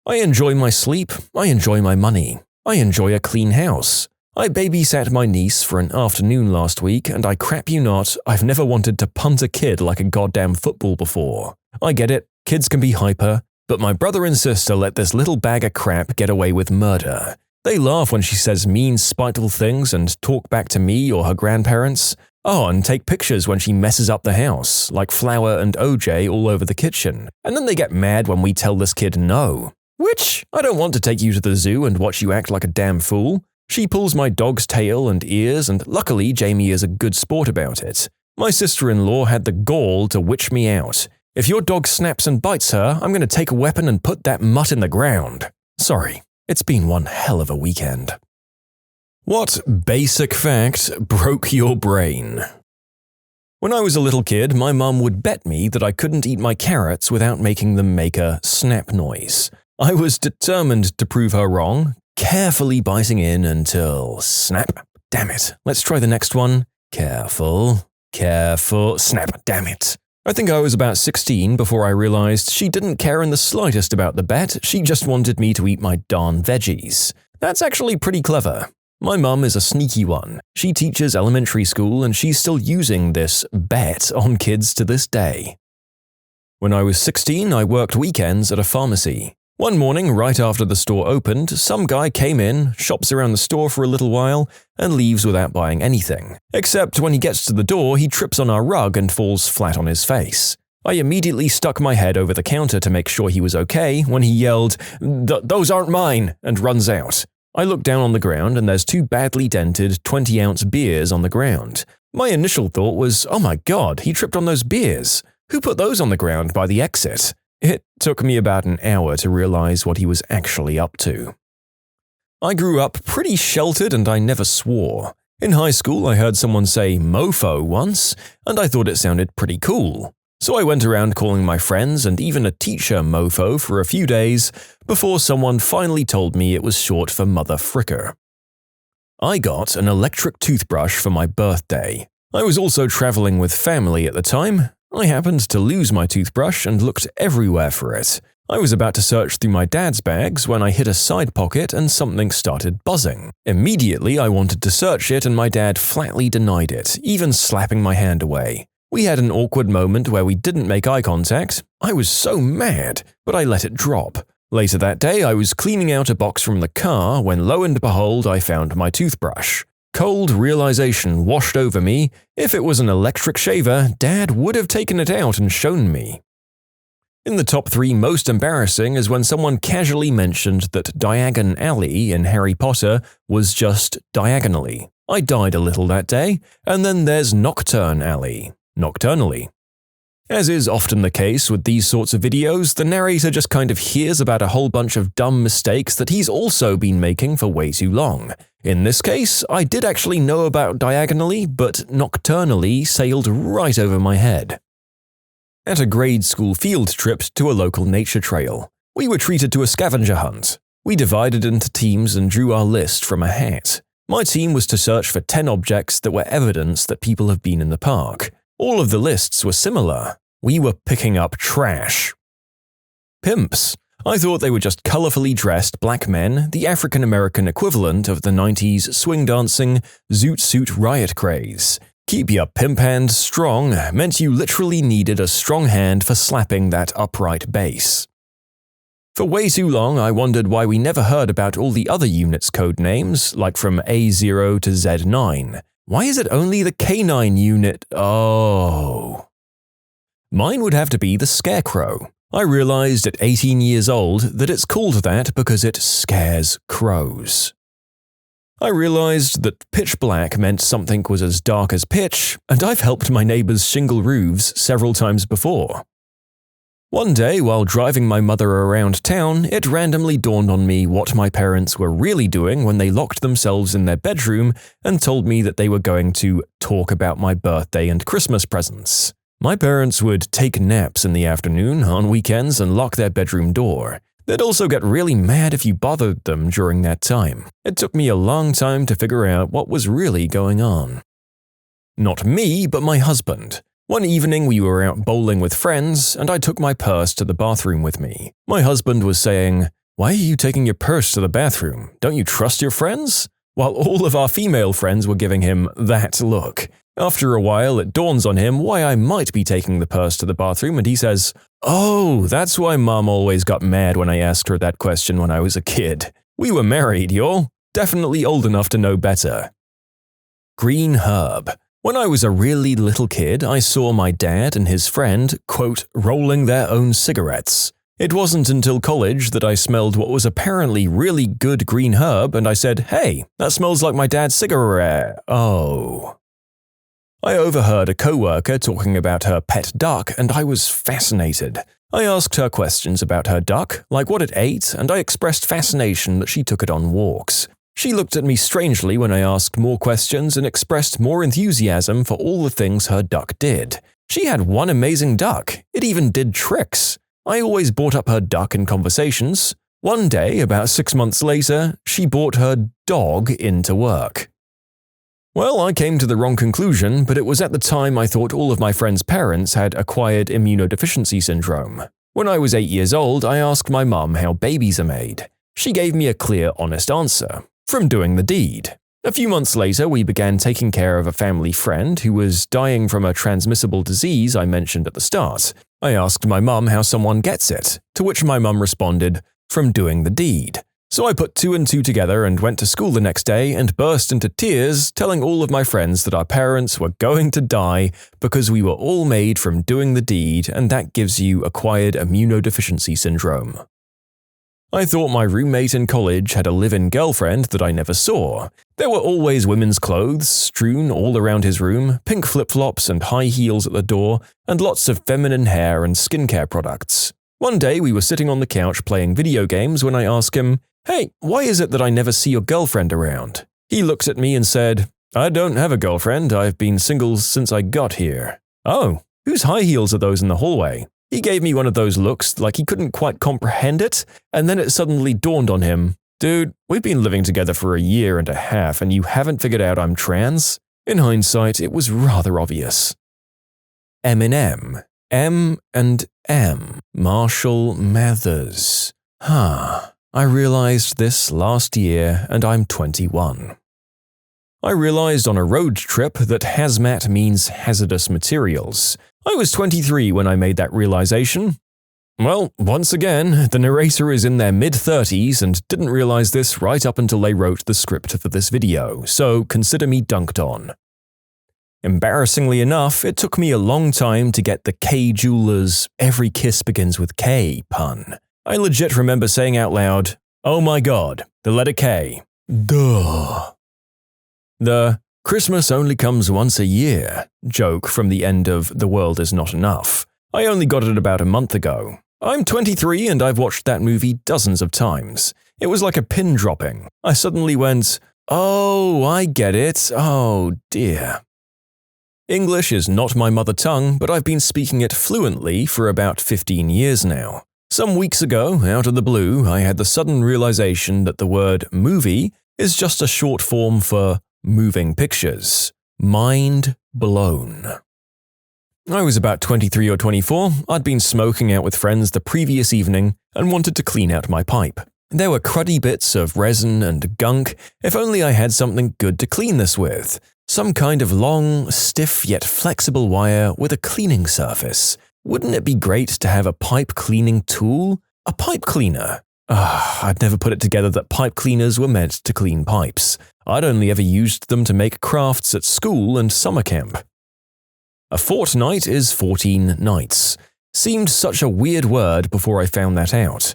I enjoy my sleep, I enjoy my money, I enjoy a clean house. I babysat my niece for an afternoon last week, and I crap you not, I've never wanted to punt a kid like a goddamn football before. I get it, kids can be hyper, but my brother and sister let this little bag of crap get away with murder. They laugh when she says mean, spiteful things and talk back to me or her grandparents. Oh, and take pictures when she messes up the house, like Flour and OJ all over the kitchen. And then they get mad when we tell this kid no. Which, I don't want to take you to the zoo and watch you act like a damn fool. She pulls my dog's tail and ears, and luckily Jamie is a good sport about it. My sister-in-law had the gall to witch me out. If your dog snaps and bites her, I'm going to take a weapon and put that mutt in the ground. Sorry. It's been one hell of a weekend. What basic fact broke your brain? When I was a little kid, my mum would bet me that I couldn't eat my carrots without making them make a snap noise. I was determined to prove her wrong, carefully biting in until snap. Damn it. Let's try the next one. Careful, snap. Damn it. I think I was about 16 before I realized she didn't care in the slightest about the bet, she just wanted me to eat my darn veggies. That's actually pretty clever. My mum is a sneaky one. She teaches elementary school and she's still using this bet on kids to this day. When I was 16, I worked weekends at a pharmacy. One morning, right after the store opened, some guy came in, shops around the store for a little while, and leaves without buying anything. Except when he gets to the door, he trips on our rug and falls flat on his face. I immediately stuck my head over the counter to make sure he was okay when he yelled, "Those aren't mine," and runs out. I look down on the ground and there's 2 badly dented 20-ounce beers on the ground. My initial thought was, oh my god, he tripped on those beers. Who put those on the ground by the exit? It took me about an hour to realize what he was actually up to. I grew up pretty sheltered and I never swore. In high school, I heard someone say mofo once, and I thought it sounded pretty cool. So I went around calling my friends and even a teacher mofo for a few days before someone finally told me it was short for mother fricker. I got an electric toothbrush for my birthday. I was also traveling with family at the time. I happened to lose my toothbrush and looked everywhere for it. I was about to search through my dad's bags when I hit a side pocket and something started buzzing. Immediately, I wanted to search it and my dad flatly denied it, even slapping my hand away. We had an awkward moment where we didn't make eye contact. I was so mad, but I let it drop. Later that day, I was cleaning out a box from the car when lo and behold, I found my toothbrush. Cold realization washed over me. If it was an electric shaver, Dad would have taken it out and shown me. In the top 3 most embarrassing is when someone casually mentioned that Diagon Alley in Harry Potter was just diagonally. I died a little that day. And then there's Nocturne Alley, nocturnally. As is often the case with these sorts of videos, the narrator just kind of hears about a whole bunch of dumb mistakes that he's also been making for way too long. In this case, I did actually know about diagonally, but nocturnally sailed right over my head. At a grade school field trip to a local nature trail, we were treated to a scavenger hunt. We divided into teams and drew our list from a hat. My team was to search for 10 objects that were evidence that people have been in the park. All of the lists were similar. We were picking up trash. Pimps. I thought they were just colorfully dressed black men, the African-American equivalent of the 90s swing-dancing, zoot-suit riot craze. Keep your pimp hand strong meant you literally needed a strong hand for slapping that upright bass. For way too long, I wondered why we never heard about all the other units' code names, like from A0 to Z9. Why is it only the K9 unit? Oh. Mine would have to be the Scarecrow. I realized at 18 years old that it's called that because it scares crows. I realized that pitch black meant something was as dark as pitch, and I've helped my neighbors shingle roofs several times before. One day, while driving my mother around town, it randomly dawned on me what my parents were really doing when they locked themselves in their bedroom and told me that they were going to talk about my birthday and Christmas presents. My parents would take naps in the afternoon, on weekends, and lock their bedroom door. They'd also get really mad if you bothered them during that time. It took me a long time to figure out what was really going on. Not me, but my husband. One evening we were out bowling with friends, and I took my purse to the bathroom with me. My husband was saying, "Why are you taking your purse to the bathroom? Don't you trust your friends?" While all of our female friends were giving him that look. After a while, it dawns on him why I might be taking the purse to the bathroom, and he says, "Oh, that's why Mom always got mad when I asked her that question when I was a kid. We were married, y'all. Definitely old enough to know better." Green herb. When I was a really little kid, I saw my dad and his friend, quote, rolling their own cigarettes. It wasn't until college that I smelled what was apparently really good green herb, and I said, "Hey, that smells like my dad's cigarette." Oh. I overheard a coworker talking about her pet duck, and I was fascinated. I asked her questions about her duck, like what it ate, and I expressed fascination that she took it on walks. She looked at me strangely when I asked more questions and expressed more enthusiasm for all the things her duck did. She had one amazing duck. It even did tricks. I always brought up her duck in conversations. One day, about 6 months later, she brought her dog into work. Well, I came to the wrong conclusion, but it was at the time I thought all of my friends' parents had acquired immunodeficiency syndrome. When I was 8 years old, I asked my mum how babies are made. She gave me a clear, honest answer. From doing the deed. A few months later, we began taking care of a family friend who was dying from a transmissible disease I mentioned at the start. I asked my mum how someone gets it, to which my mum responded, "From doing the deed." So I put 2 and 2 together and went to school the next day and burst into tears, telling all of my friends that our parents were going to die because we were all made from doing the deed, and that gives you acquired immunodeficiency syndrome. I thought my roommate in college had a live-in girlfriend that I never saw. There were always women's clothes strewn all around his room, pink flip-flops and high heels at the door, and lots of feminine hair and skincare products. One day we were sitting on the couch playing video games when I asked him, "Hey, why is it that I never see your girlfriend around?" He looked at me and said, "I don't have a girlfriend. I've been single since I got here." "Oh, whose high heels are those in the hallway?" He gave me one of those looks like he couldn't quite comprehend it, and then it suddenly dawned on him, "Dude, we've been living together for a year and a half and you haven't figured out I'm trans?" In hindsight, it was rather obvious. Eminem. M and M. Marshall Mathers. I realized this last year and I'm 21. I realized on a road trip that hazmat means hazardous materials. I was 23 when I made that realization. Well, once again, the narrator is in their mid-30s and didn't realize this right up until they wrote the script for this video, so consider me dunked on. Embarrassingly enough, it took me a long time to get the K Jeweler's "every kiss begins with K" pun. I legit remember saying out loud, "Oh my god, the letter K. Duh." The "Christmas only comes once a year" joke from the end of The World Is Not Enough. I only got it about a month ago. I'm 23 and I've watched that movie dozens of times. It was like a pin dropping. I suddenly went, "Oh, I get it. Oh dear." English is not my mother tongue, but I've been speaking it fluently for about 15 years now. Some weeks ago, out of the blue, I had the sudden realization that the word movie is just a short form for moving pictures. Mind blown. I was about 23 or 24, I'd been smoking out with friends the previous evening and wanted to clean out my pipe. There were cruddy bits of resin and gunk, if only I had something good to clean this with. Some kind of long, stiff yet flexible wire with a cleaning surface. Wouldn't it be great to have a pipe cleaning tool? A pipe cleaner? I'd never put it together that pipe cleaners were meant to clean pipes. I'd only ever used them to make crafts at school and summer camp. A fortnight is 14 nights. Seemed such a weird word before I found that out.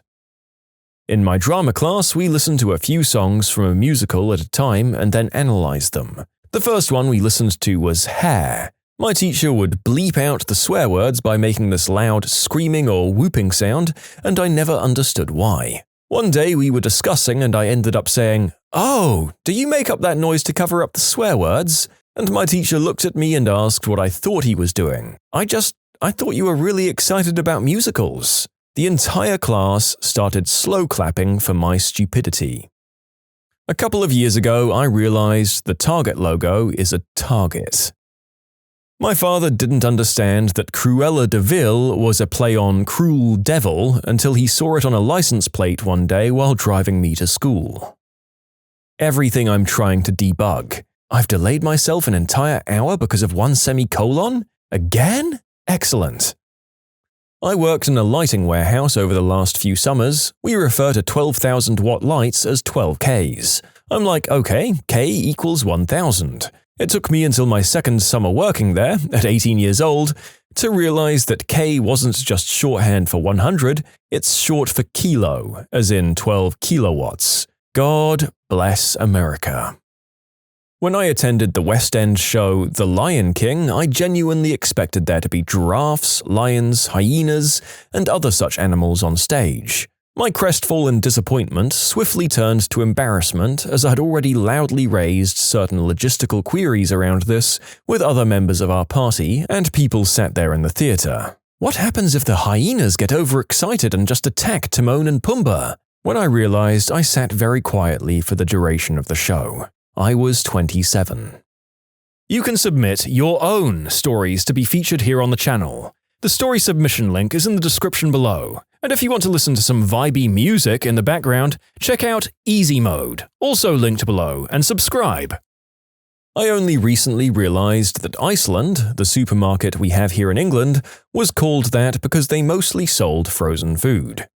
In my drama class, we listened to a few songs from a musical at a time and then analyzed them. The first one we listened to was Hair. My teacher would bleep out the swear words by making this loud screaming or whooping sound, and I never understood why. One day we were discussing and I ended up saying, "Oh, do you make up that noise to cover up the swear words?" And my teacher looked at me and asked what I thought he was doing. I thought you were really excited about musicals. The entire class started slow clapping for my stupidity. A couple of years ago, I realized the Target logo is a target. My father didn't understand that Cruella de Vil was a play on Cruel Devil until he saw it on a license plate one day while driving me to school. Everything I'm trying to debug. I've delayed myself an entire hour because of one semicolon? Again? Excellent. I worked in a lighting warehouse over the last few summers. We refer to 12,000 watt lights as 12Ks. I'm like, okay, K equals 1,000. It took me until my second summer working there, at 18 years old, to realize that K wasn't just shorthand for 100, it's short for kilo, as in 12 kilowatts. God bless America. When I attended the West End show The Lion King, I genuinely expected there to be giraffes, lions, hyenas, and other such animals on stage. My crestfallen disappointment swiftly turned to embarrassment as I'd already loudly raised certain logistical queries around this with other members of our party and people sat there in the theater. What happens if the hyenas get overexcited and just attack Timon and Pumbaa? When I realized, I sat very quietly for the duration of the show. I was 27. You can submit your own stories to be featured here on the channel. The story submission link is in the description below, and if you want to listen to some vibey music in the background, check out easymode, also linked below, and subscribe. I only recently realized that Iceland, the supermarket we have here in England, was called that because they mostly sold frozen food.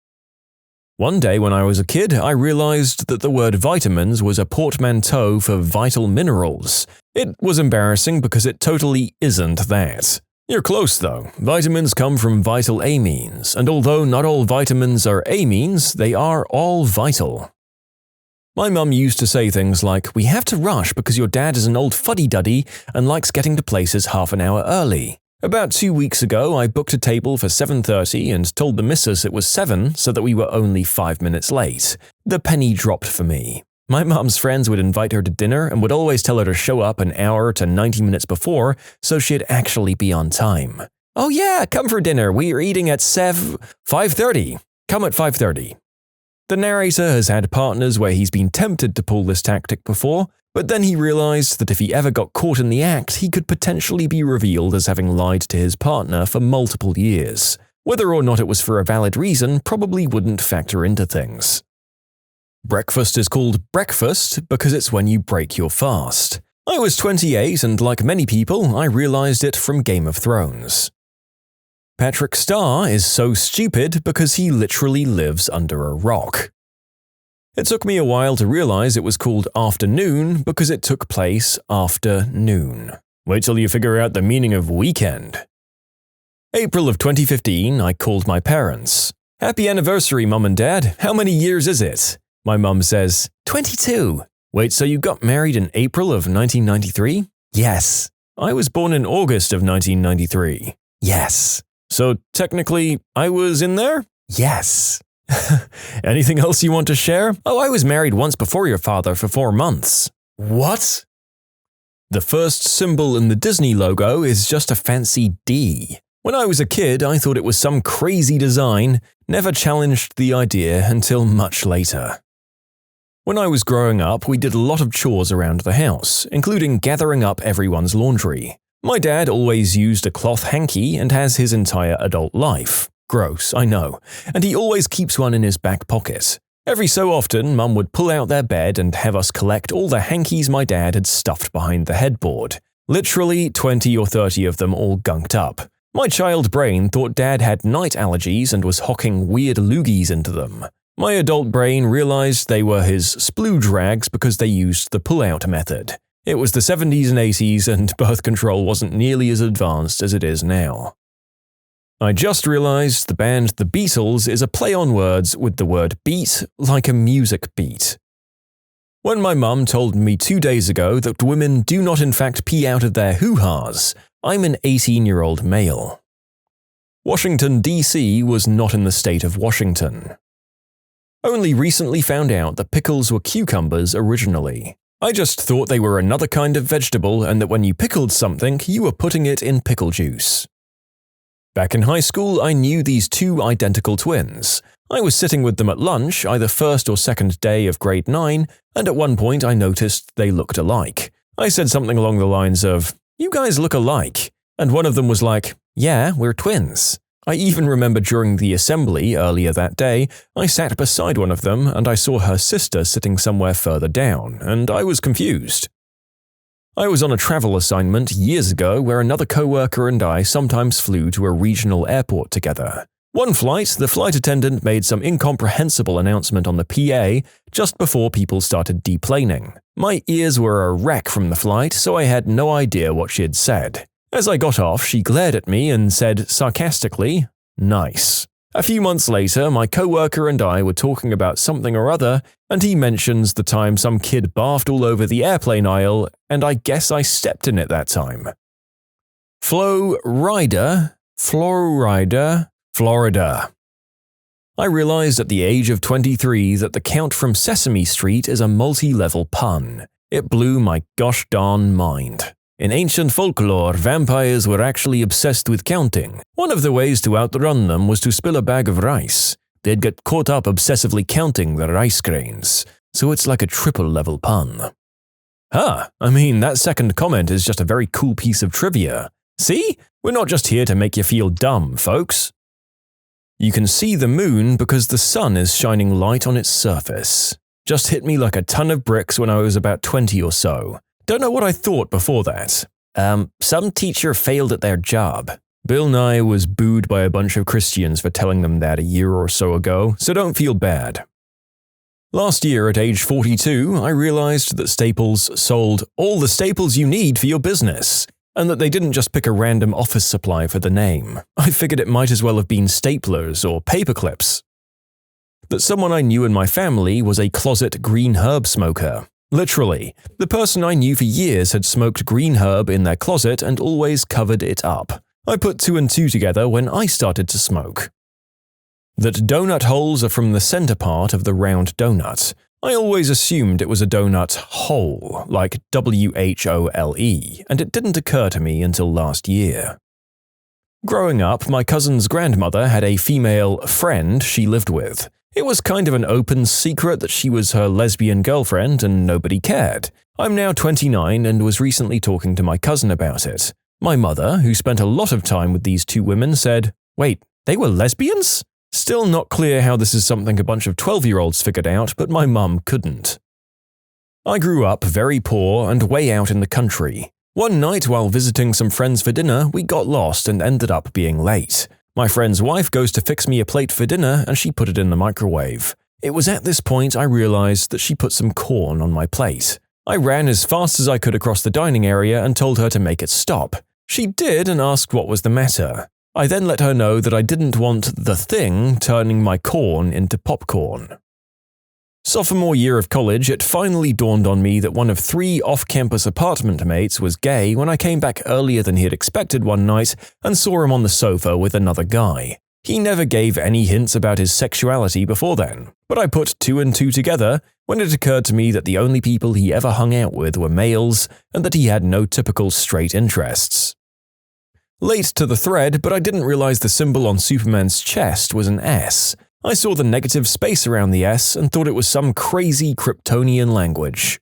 One day when I was a kid, I realized that the word vitamins was a portmanteau for vital minerals. It was embarrassing because it totally isn't that. You're close though. Vitamins come from vital amines, and although not all vitamins are amines, they are all vital. My mum used to say things like, "We have to rush because your dad is an old fuddy-duddy and likes getting to places half an hour early." About 2 weeks ago, I booked a table for 7:30 and told the missus it was 7 so that we were only 5 minutes late. The penny dropped for me. My mum's friends would invite her to dinner and would always tell her to show up an hour to 90 minutes before so she'd actually be on time. "Oh yeah, come for dinner. We are eating at 5:30. Come at 5:30. The narrator has had partners where he's been tempted to pull this tactic before, but then he realized that if he ever got caught in the act, he could potentially be revealed as having lied to his partner for multiple years. Whether or not it was for a valid reason probably wouldn't factor into things. Breakfast is called breakfast because it's when you break your fast. I was 28 and like many people, I realized it from Game of Thrones. Patrick Starr is so stupid because he literally lives under a rock. It took me a while to realize it was called afternoon because it took place after noon. Wait till you figure out the meaning of weekend. April of 2015, I called my parents. Happy anniversary, Mum and Dad. How many years is it? My mum says, 22. Wait, so you got married in April of 1993? Yes. I was born in August of 1993. Yes. So technically, I was in there? Yes. Anything else you want to share? Oh, I was married once before your father for 4 months. What? The first symbol in the Disney logo is just a fancy D. When I was a kid, I thought it was some crazy design, never challenged the idea until much later. When I was growing up, we did a lot of chores around the house, including gathering up everyone's laundry. My dad always used a cloth hanky and has his entire adult life. Gross, I know. And he always keeps one in his back pocket. Every so often, Mum would pull out their bed and have us collect all the hankies my dad had stuffed behind the headboard. Literally 20 or 30 of them all gunked up. My child brain thought Dad had night allergies and was hocking weird loogies into them. My adult brain realized they were his splooge rags because they used the pull-out method. It was the 70s and 80s and birth control wasn't nearly as advanced as it is now. I just realized the band The Beatles is a play on words with the word beat, like a music beat. When my mum told me 2 days ago that women do not in fact pee out of their hoo-has, I'm an 18-year-old male. Washington, D.C. was not in the state of Washington. Only recently found out that pickles were cucumbers originally. I just thought they were another kind of vegetable and that when you pickled something, you were putting it in pickle juice. Back in high school, I knew these 2 identical twins. I was sitting with them at lunch, either first or second day of grade 9, and at one point I noticed they looked alike. I said something along the lines of, "You guys look alike," and one of them was like, "Yeah, we're twins." I even remember during the assembly earlier that day, I sat beside one of them and I saw her sister sitting somewhere further down, and I was confused. I was on a travel assignment years ago where another coworker and I sometimes flew to a regional airport together. One flight, the flight attendant made some incomprehensible announcement on the PA just before people started deplaning. My ears were a wreck from the flight, so I had no idea what she had said. As I got off, she glared at me and said sarcastically, "Nice." A few months later, my coworker and I were talking about something or other, and he mentions the time some kid barfed all over the airplane aisle, and I guess I stepped in it that time. Florida. I realized at the age of 23 that the Count from Sesame Street is a multi-level pun. It blew my gosh darn mind. In ancient folklore, vampires were actually obsessed with counting. One of the ways to outrun them was to spill a bag of rice. They'd get caught up obsessively counting the rice grains, so it's like a triple-level pun. I mean, that second comment is just a very cool piece of trivia. See? We're not just here to make you feel dumb, folks. You can see the moon because the sun is shining light on its surface. Just hit me like a ton of bricks when I was about 20 or so. Don't know what I thought before that. Some teacher failed at their job. Bill Nye was booed by a bunch of Christians for telling them that a year or so ago, so don't feel bad. Last year at age 42, I realized that Staples sold all the staples you need for your business, and that they didn't just pick a random office supply for the name. I figured it might as well have been staplers or paper clips. That someone I knew in my family was a closet green herb smoker. Literally, the person I knew for years had smoked green herb in their closet and always covered it up. I put 2 and 2 together when I started to smoke. That donut holes are from the center part of the round donut. I always assumed it was a donut hole, like W-H-O-L-E, and it didn't occur to me until last year. Growing up, my cousin's grandmother had a female friend she lived with. It was kind of an open secret that she was her lesbian girlfriend and nobody cared. I'm now 29 and was recently talking to my cousin about it. My mother, who spent a lot of time with these 2 women, said, "Wait, they were lesbians?" Still not clear how this is something a bunch of 12-year-olds figured out, but my mum couldn't. I grew up very poor and way out in the country. One night while visiting some friends for dinner, we got lost and ended up being late. My friend's wife goes to fix me a plate for dinner and she put it in the microwave. It was at this point I realized that she put some corn on my plate. I ran as fast as I could across the dining area and told her to make it stop. She did and asked what was the matter. I then let her know that I didn't want the thing turning my corn into popcorn. Sophomore year of college, it finally dawned on me that one of 3 off-campus apartment mates was gay when I came back earlier than he had expected one night and saw him on the sofa with another guy. He never gave any hints about his sexuality before then, but I put 2 and 2 together when it occurred to me that the only people he ever hung out with were males and that he had no typical straight interests. Late to the thread, but I didn't realize the symbol on Superman's chest was an S. I saw the negative space around the S and thought it was some crazy Kryptonian language.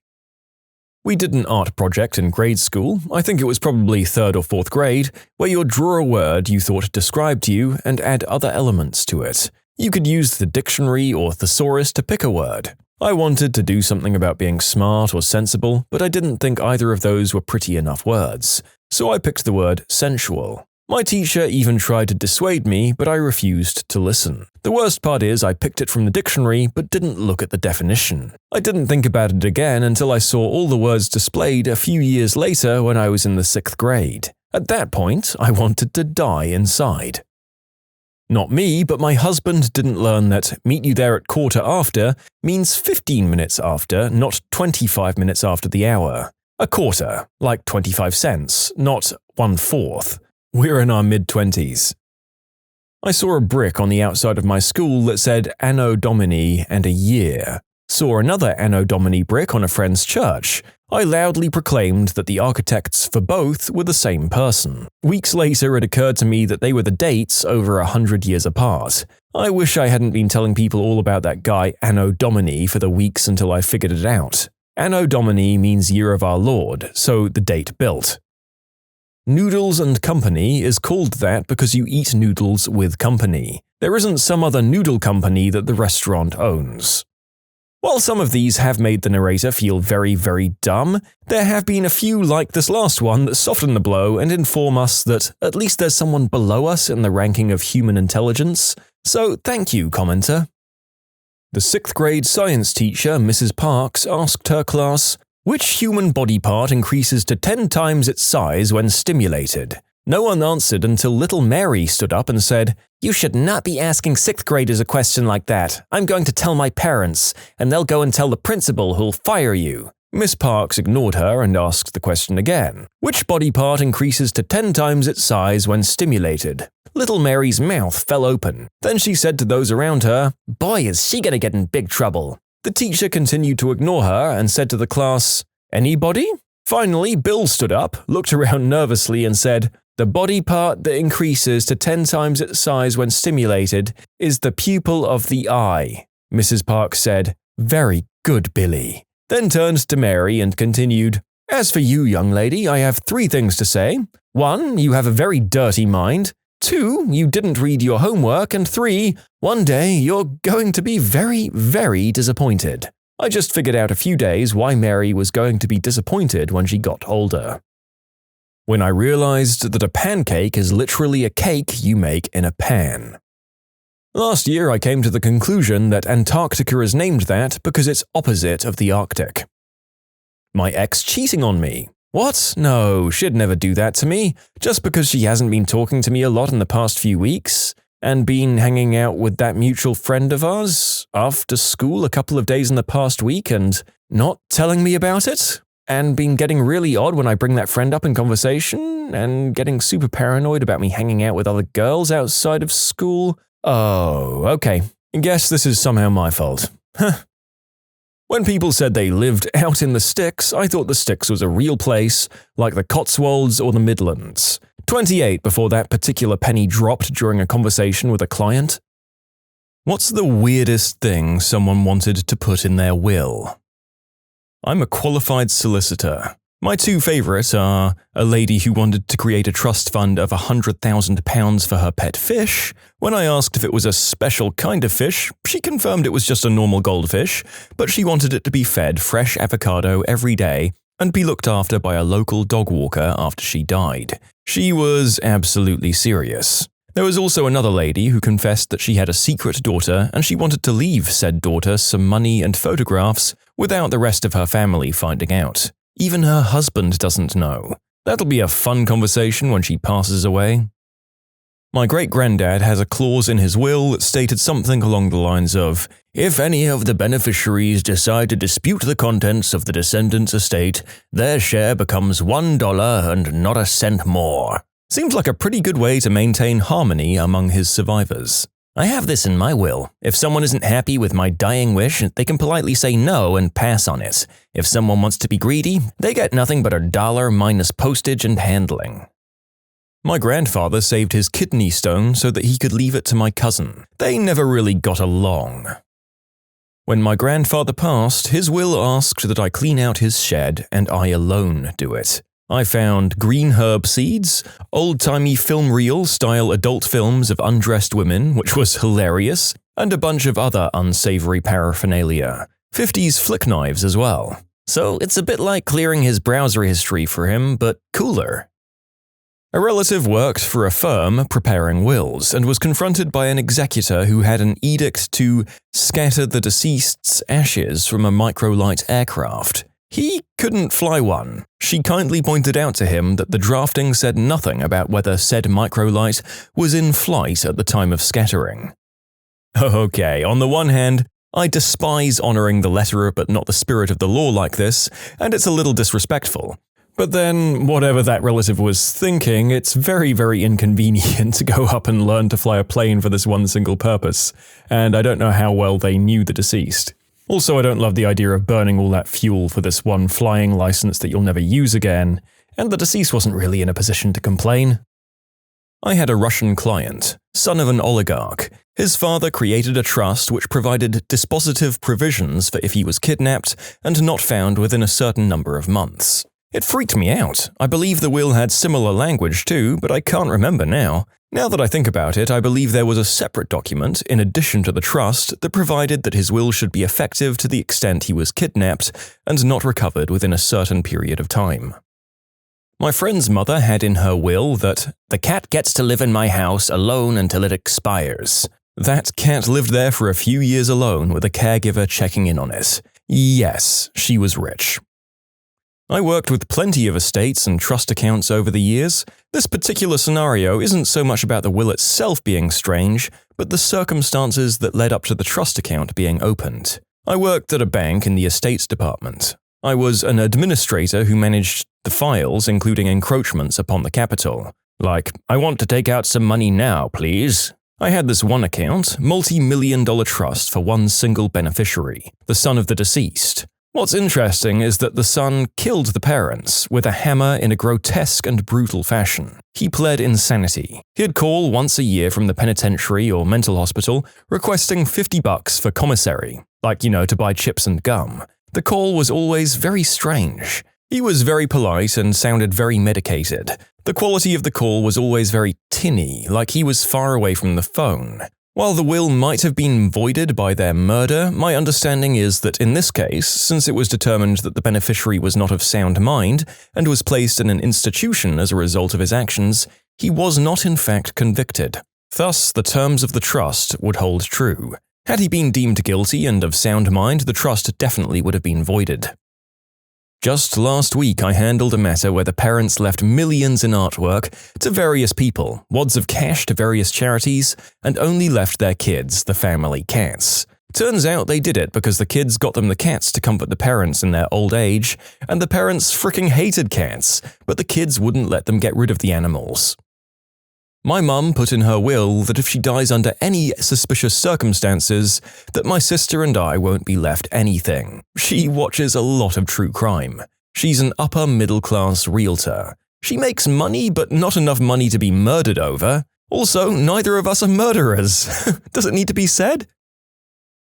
We did an art project in grade school, I think it was probably 3rd or 4th grade, where you'd draw a word you thought described you and add other elements to it. You could use the dictionary or thesaurus to pick a word. I wanted to do something about being smart or sensible, but I didn't think either of those were pretty enough words. So I picked the word sensual. My teacher even tried to dissuade me, but I refused to listen. The worst part is I picked it from the dictionary but didn't look at the definition. I didn't think about it again until I saw all the words displayed a few years later when I was in the 6th grade. At that point, I wanted to die inside. Not me, but my husband didn't learn that "meet you there at quarter after" means 15 minutes after, not 25 minutes after the hour. A quarter, like 25 cents, not 1/4. We're in our mid-20s. I saw a brick on the outside of my school that said Anno Domini and a year. Saw another Anno Domini brick on a friend's church. I loudly proclaimed that the architects for both were the same person. Weeks later, it occurred to me that they were the dates over 100 years apart. I wish I hadn't been telling people all about that guy Anno Domini for the weeks until I figured it out. Anno Domini means Year of Our Lord, so the date built. Noodles and Company is called that because you eat noodles with company. There isn't some other noodle company that the restaurant owns. While some of these have made the narrator feel very, very dumb, there have been a few like this last one that soften the blow and inform us that at least there's someone below us in the ranking of human intelligence. So thank you, commenter. The 6th grade science teacher, Mrs. Parks, asked her class, "Which human body part increases to 10 times its size when stimulated?" No one answered until little Mary stood up and said, "You should not be asking 6th graders a question like that. I'm going to tell my parents, and they'll go and tell the principal who'll fire you." Miss Parks ignored her and asked the question again. "Which body part increases to 10 times its size when stimulated?" Little Mary's mouth fell open. Then she said to those around her, "Boy, is she going to get in big trouble." The teacher continued to ignore her and said to the class, "Anybody?" Finally, Bill stood up, looked around nervously and said, "The body part that increases to 10 times its size when stimulated is the pupil of the eye." Mrs. Parks said, "Very good, Billy." Then turned to Mary and continued, "As for you, young lady, I have 3 things to say. 1, you have a very dirty mind. 2, you didn't read your homework. And 3, one day you're going to be very, very disappointed." I just figured out a few days why Mary was going to be disappointed when she got older. When I realized that a pancake is literally a cake you make in a pan. Last year I came to the conclusion that Antarctica is named that because it's opposite of the Arctic. My ex cheating on me. What? No, she'd never do that to me, just because she hasn't been talking to me a lot in the past few weeks, and been hanging out with that mutual friend of ours after school a couple of days in the past week and not telling me about it, and been getting really odd when I bring that friend up in conversation, and getting super paranoid about me hanging out with other girls outside of school. Oh, okay. Guess this is somehow my fault. Huh. When people said they lived out in the sticks, I thought the sticks was a real place, like the Cotswolds or the Midlands. 28 before that particular penny dropped during a conversation with a client. What's the weirdest thing someone wanted to put in their will? I'm a qualified solicitor. My 2 favorites are a lady who wanted to create a trust fund of £100,000 for her pet fish. When I asked if it was a special kind of fish, she confirmed it was just a normal goldfish, but she wanted it to be fed fresh avocado every day and be looked after by a local dog walker after she died. She was absolutely serious. There was also another lady who confessed that she had a secret daughter and she wanted to leave said daughter some money and photographs without the rest of her family finding out. Even her husband doesn't know. That'll be a fun conversation when she passes away. My great-granddad has a clause in his will that stated something along the lines of, "If any of the beneficiaries decide to dispute the contents of the descendant's estate, their share becomes $1 and not a cent more." Seems like a pretty good way to maintain harmony among his survivors. I have this in my will. If someone isn't happy with my dying wish, they can politely say no and pass on it. If someone wants to be greedy, they get nothing but $1 minus postage and handling. My grandfather saved his kidney stone so that he could leave it to my cousin. They never really got along. When my grandfather passed, his will asked that I clean out his shed and I alone do it. I found green herb seeds, old-timey film reel-style adult films of undressed women, which was hilarious, and a bunch of other unsavory paraphernalia. 50s flick knives as well. So it's a bit like clearing his browser history for him, but cooler. A relative worked for a firm preparing wills and was confronted by an executor who had an edict to scatter the deceased's ashes from a microlight aircraft. He couldn't fly one. She kindly pointed out to him that the drafting said nothing about whether said microlight was in flight at the time of scattering. Okay, on the one hand, I despise honoring the letter but not the spirit of the law like this, and it's a little disrespectful. But then, whatever that relative was thinking, it's very, very inconvenient to go up and learn to fly a plane for this one single purpose, and I don't know how well they knew the deceased. Also, I don't love the idea of burning all that fuel for this one flying license that you'll never use again, and the deceased wasn't really in a position to complain. I had a Russian client, son of an oligarch. His father created a trust which provided dispositive provisions for if he was kidnapped and not found within a certain number of months. It freaked me out. I believe the will had similar language too, but I can't remember now. Now that I think about it, I believe there was a separate document, in addition to the trust, that provided that his will should be effective to the extent he was kidnapped and not recovered within a certain period of time. My friend's mother had in her will that the cat gets to live in my house alone until it expires. That cat lived there for a few years alone with a caregiver checking in on it. Yes, she was rich. I worked with plenty of estates and trust accounts over the years. This particular scenario isn't so much about the will itself being strange, but the circumstances that led up to the trust account being opened. I worked at a bank in the estates department. I was an administrator who managed the files, including encroachments upon the capital. Like, I want to take out some money now, please. I had this one account, multi-million-dollar trust for one single beneficiary, the son of the deceased. What's interesting is that the son killed the parents with a hammer in a grotesque and brutal fashion. He pled insanity. He'd call once a year from the penitentiary or mental hospital requesting $50 for commissary, like, to buy chips and gum. The call was always very strange. He was very polite and sounded very medicated. The quality of the call was always very tinny, like he was far away from the phone. While the will might have been voided by their murder, my understanding is that in this case, since it was determined that the beneficiary was not of sound mind and was placed in an institution as a result of his actions, he was not in fact convicted. Thus, the terms of the trust would hold true. Had he been deemed guilty and of sound mind, the trust definitely would have been voided. Just last week, I handled a matter where the parents left millions in artwork to various people, wads of cash to various charities, and only left their kids, the family cats. Turns out they did it because the kids got them the cats to comfort the parents in their old age, and the parents fricking hated cats, but the kids wouldn't let them get rid of the animals. My mum put in her will that if she dies under any suspicious circumstances, that my sister and I won't be left anything. She watches a lot of true crime. She's an upper-middle-class realtor. She makes money, but not enough money to be murdered over. Also, neither of us are murderers. Does it need to be said?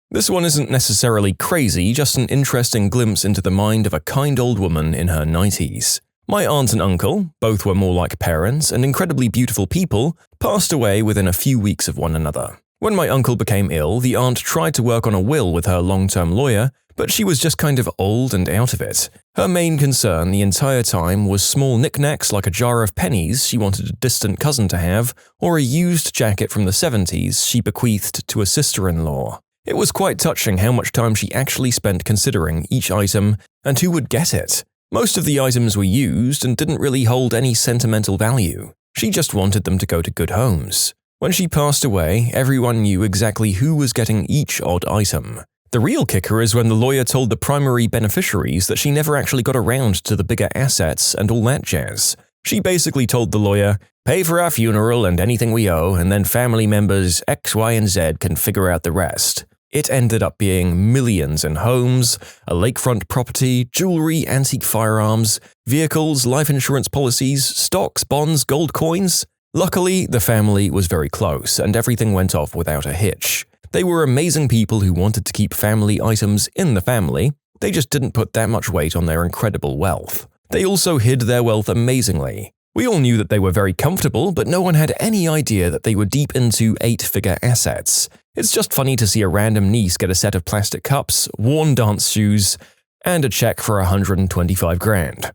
This one isn't necessarily crazy, just an interesting glimpse into the mind of a kind old woman in her 90s. My aunt and uncle, both were more like parents and incredibly beautiful people, passed away within a few weeks of one another. When my uncle became ill, the aunt tried to work on a will with her long-term lawyer, but she was just kind of old and out of it. Her main concern the entire time was small knickknacks like a jar of pennies she wanted a distant cousin to have, or a used jacket from the 70s she bequeathed to a sister-in-law. It was quite touching how much time she actually spent considering each item and who would get it. Most of the items were used and didn't really hold any sentimental value. She just wanted them to go to good homes. When she passed away, everyone knew exactly who was getting each odd item. The real kicker is when the lawyer told the primary beneficiaries that she never actually got around to the bigger assets and all that jazz. She basically told the lawyer, "Pay for our funeral and anything we owe, and then family members X, Y, and Z can figure out the rest." It ended up being millions in homes, a lakefront property, jewelry, antique firearms, vehicles, life insurance policies, stocks, bonds, gold coins. Luckily, the family was very close and everything went off without a hitch. They were amazing people who wanted to keep family items in the family. They just didn't put that much weight on their incredible wealth. They also hid their wealth amazingly. We all knew that they were very comfortable, but no one had any idea that they were deep into 8-figure assets. It's just funny to see a random niece get a set of plastic cups, worn dance shoes, and a check for $125,000.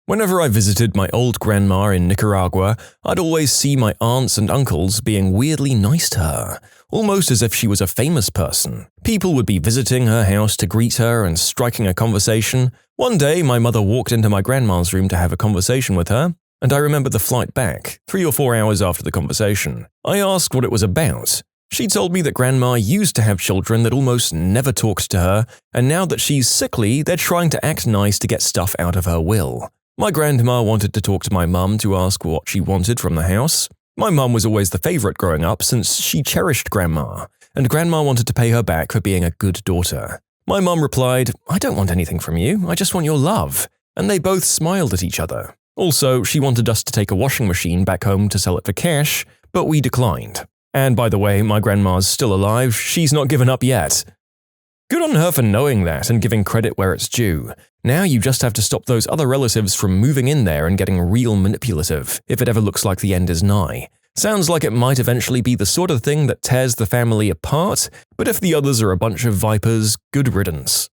Whenever I visited my old grandma in Nicaragua, I'd always see my aunts and uncles being weirdly nice to her, almost as if she was a famous person. People would be visiting her house to greet her and striking a conversation. One day, my mother walked into my grandma's room to have a conversation with her, and I remember the flight back, 3 or 4 hours after the conversation. I asked what it was about. She told me that grandma used to have children that almost never talked to her, and now that she's sickly, they're trying to act nice to get stuff out of her will. My grandma wanted to talk to my mum to ask what she wanted from the house. My mum was always the favorite growing up since she cherished grandma, and grandma wanted to pay her back for being a good daughter. My mum replied, "I don't want anything from you, I just want your love." And they both smiled at each other. Also, she wanted us to take a washing machine back home to sell it for cash, but we declined. And by the way, my grandma's still alive, she's not given up yet. Good on her for knowing that and giving credit where it's due. Now you just have to stop those other relatives from moving in there and getting real manipulative if it ever looks like the end is nigh. Sounds like it might eventually be the sort of thing that tears the family apart, but if the others are a bunch of vipers, good riddance.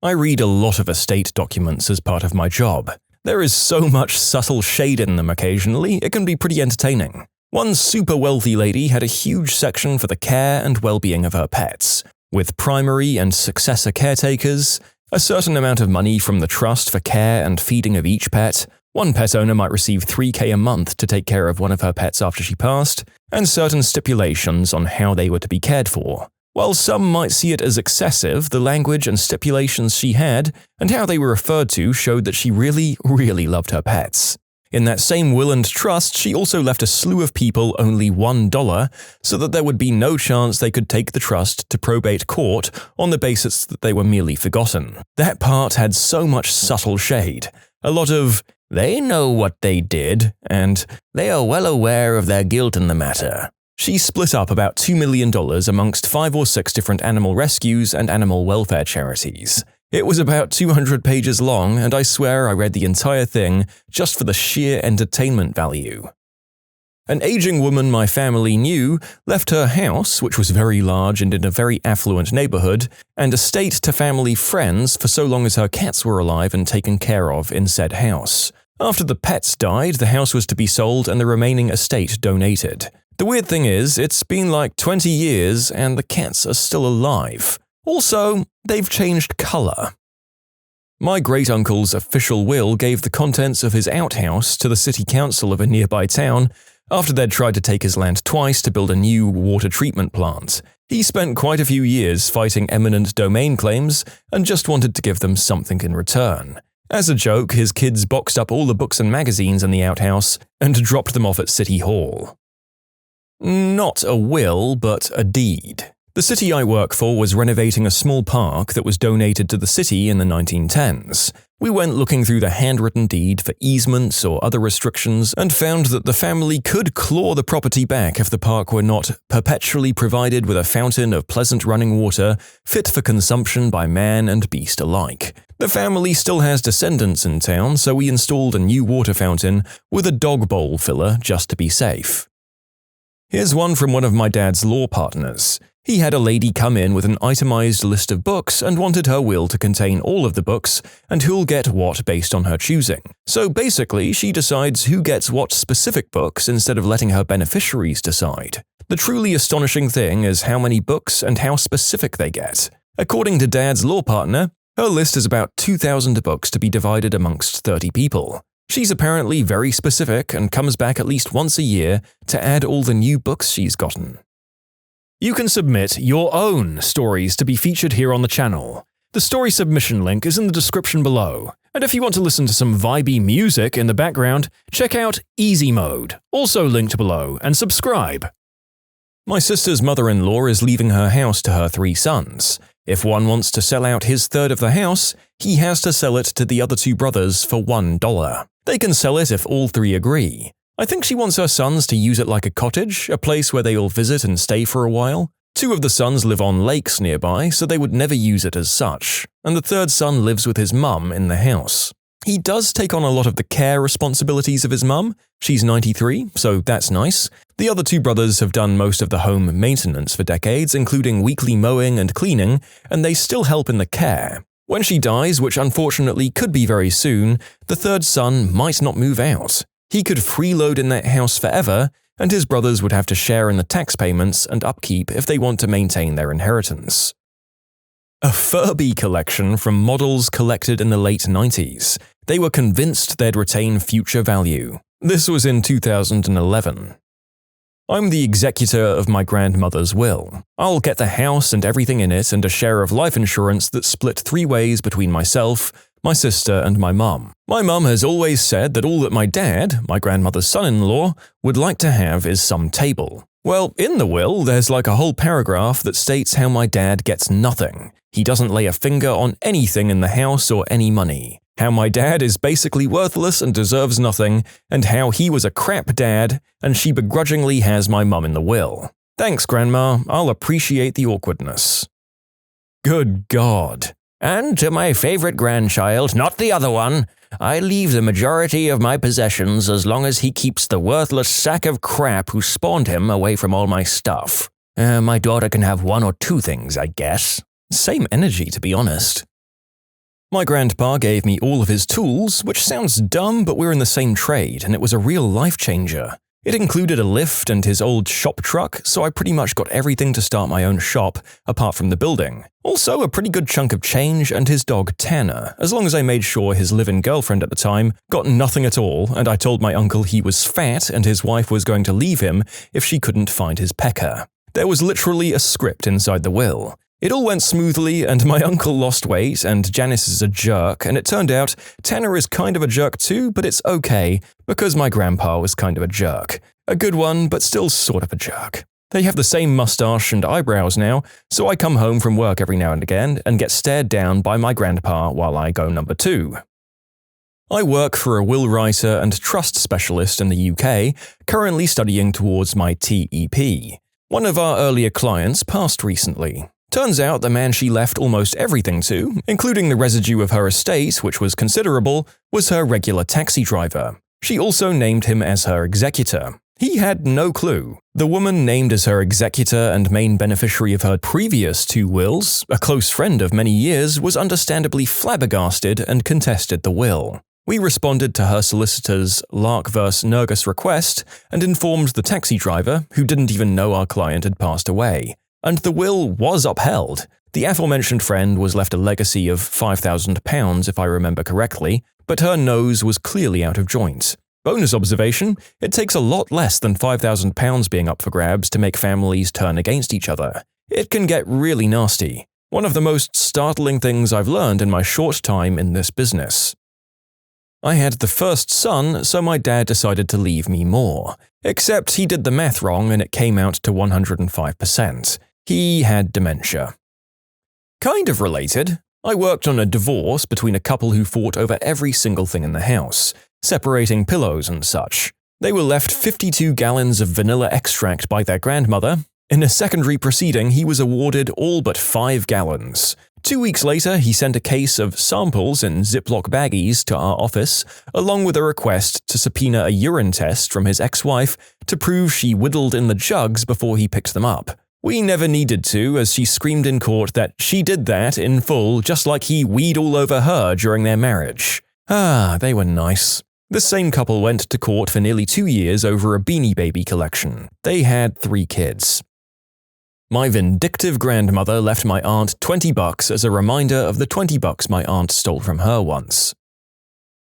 I read a lot of estate documents as part of my job. There is so much subtle shade in them occasionally, it can be pretty entertaining. One super wealthy lady had a huge section for the care and well-being of her pets, with primary and successor caretakers, a certain amount of money from the trust for care and feeding of each pet. One pet owner might receive $3,000 a month to take care of one of her pets after she passed, and certain stipulations on how they were to be cared for. While some might see it as excessive, the language and stipulations she had and how they were referred to showed that she really, really loved her pets. In that same will and trust, she also left a slew of people only $1 so that there would be no chance they could take the trust to probate court on the basis that they were merely forgotten. That part had so much subtle shade. A lot of, "They know what they did," and "They are well aware of their guilt in the matter." She split up about $2 million amongst 5 or 6 different animal rescues and animal welfare charities. It was about 200 pages long, and I swear I read the entire thing just for the sheer entertainment value. An aging woman my family knew left her house, which was very large and in a very affluent neighborhood, and estate to family friends for so long as her cats were alive and taken care of in said house. After the pets died, the house was to be sold and the remaining estate donated. The weird thing is, it's been like 20 years and the cats are still alive. Also, they've changed color. My great-uncle's official will gave the contents of his outhouse to the city council of a nearby town after they'd tried to take his land twice to build a new water treatment plant. He spent quite a few years fighting eminent domain claims and just wanted to give them something in return. As a joke, his kids boxed up all the books and magazines in the outhouse and dropped them off at City Hall. Not a will, but a deed. The city I work for was renovating a small park that was donated to the city in the 1910s. We went looking through the handwritten deed for easements or other restrictions and found that the family could claw the property back if the park were not perpetually provided with a fountain of pleasant running water fit for consumption by man and beast alike. The family still has descendants in town, so we installed a new water fountain with a dog bowl filler just to be safe. Here's one from one of my dad's law partners. He had a lady come in with an itemized list of books and wanted her will to contain all of the books and who'll get what based on her choosing. So basically, she decides who gets what specific books instead of letting her beneficiaries decide. The truly astonishing thing is how many books and how specific they get. According to Dad's law partner, her list is about 2,000 books to be divided amongst 30 people. She's apparently very specific and comes back at least once a year to add all the new books she's gotten. You can submit your own stories to be featured here on the channel. The story submission link is in the description below, and if you want to listen to some vibey music in the background, check out easymode, also linked below, and subscribe. My sister's mother-in-law is leaving her house to her 3 sons. If one wants to sell out his third of the house, he has to sell it to the other 2 brothers for $1. They can sell it if all 3 agree. I think she wants her sons to use it like a cottage, a place where they all visit and stay for a while. 2 of the sons live on lakes nearby, so they would never use it as such, and the 3rd son lives with his mum in the house. He does take on a lot of the care responsibilities of his mum. She's 93, so that's nice. The other 2 brothers have done most of the home maintenance for decades, including weekly mowing and cleaning, and they still help in the care. When she dies, which unfortunately could be very soon, the 3rd son might not move out. He could freeload in that house forever, and his brothers would have to share in the tax payments and upkeep if they want to maintain their inheritance. A Furby collection from models collected in the late 90s. They were convinced they'd retain future value. This was in 2011. I'm the executor of my grandmother's will. I'll get the house and everything in it and a share of life insurance that's split 3 ways between myself, my sister, and my mum. My mum has always said that all that my dad, my grandmother's son-in-law, would like to have is some table. Well, in the will, there's like a whole paragraph that states how my dad gets nothing. He doesn't lay a finger on anything in the house or any money. How my dad is basically worthless and deserves nothing, and how he was a crap dad, and she begrudgingly has my mum in the will. Thanks, Grandma. I'll appreciate the awkwardness. Good God. And to my favorite grandchild, not the other one, I leave the majority of my possessions as long as he keeps the worthless sack of crap who spawned him away from all my stuff. My daughter can have 1 or 2 things, I guess. Same energy, to be honest. My grandpa gave me all of his tools, which sounds dumb, but we're in the same trade, and it was a real life changer. It included a lift and his old shop truck, so I pretty much got everything to start my own shop, apart from the building. Also, a pretty good chunk of change and his dog Tanner, as long as I made sure his live-in girlfriend at the time got nothing at all, and I told my uncle he was fat and his wife was going to leave him if she couldn't find his pecker. There was literally a script inside the will. It all went smoothly, and my uncle lost weight, and Janice is a jerk, and it turned out Tanner is kind of a jerk too, but it's okay, because my grandpa was kind of a jerk. A good one, but still sort of a jerk. They have the same mustache and eyebrows now, so I come home from work every now and again and get stared down by my grandpa while I go number 2. I work for a will writer and trust specialist in the UK, currently studying towards my TEP. One of our earlier clients passed recently. Turns out the man she left almost everything to, including the residue of her estate, which was considerable, was her regular taxi driver. She also named him as her executor. He had no clue. The woman named as her executor and main beneficiary of her previous 2 wills, a close friend of many years, was understandably flabbergasted and contested the will. We responded to her solicitor's Lark vs. Nergus request and informed the taxi driver, who didn't even know our client had passed away. And the will was upheld. The aforementioned friend was left a legacy of £5,000 if I remember correctly, but her nose was clearly out of joint. Bonus observation, it takes a lot less than £5,000 being up for grabs to make families turn against each other. It can get really nasty. One of the most startling things I've learned in my short time in this business. I had the first son, so my dad decided to leave me more. Except he did the math wrong and it came out to 105%. He had dementia. Kind of related. I worked on a divorce between a couple who fought over every single thing in the house, separating pillows and such. They were left 52 gallons of vanilla extract by their grandmother. In a secondary proceeding, he was awarded all but 5 gallons. 2 weeks later, he sent a case of samples in Ziploc baggies to our office, along with a request to subpoena a urine test from his ex-wife to prove she whittled in the jugs before he picked them up. We never needed to, as she screamed in court that she did that in full just like he weed all over her during their marriage. They were nice. This same couple went to court for nearly 2 years over a Beanie Baby collection. They had 3 kids. My vindictive grandmother left my aunt $20 as a reminder of the $20 my aunt stole from her once.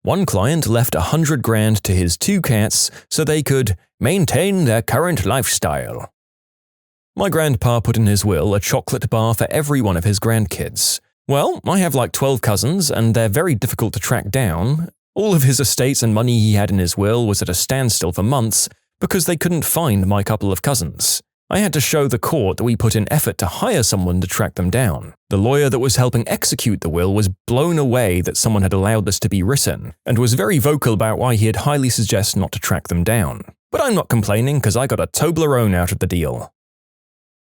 One client left $100,000 to his 2 cats so they could maintain their current lifestyle. My grandpa put in his will a chocolate bar for every one of his grandkids. Well, I have like 12 cousins and they're very difficult to track down. All of his estates and money he had in his will was at a standstill for months because they couldn't find my couple of cousins. I had to show the court that we put in effort to hire someone to track them down. The lawyer that was helping execute the will was blown away that someone had allowed this to be written, and was very vocal about why he'd highly suggest not to track them down. But I'm not complaining because I got a Toblerone out of the deal.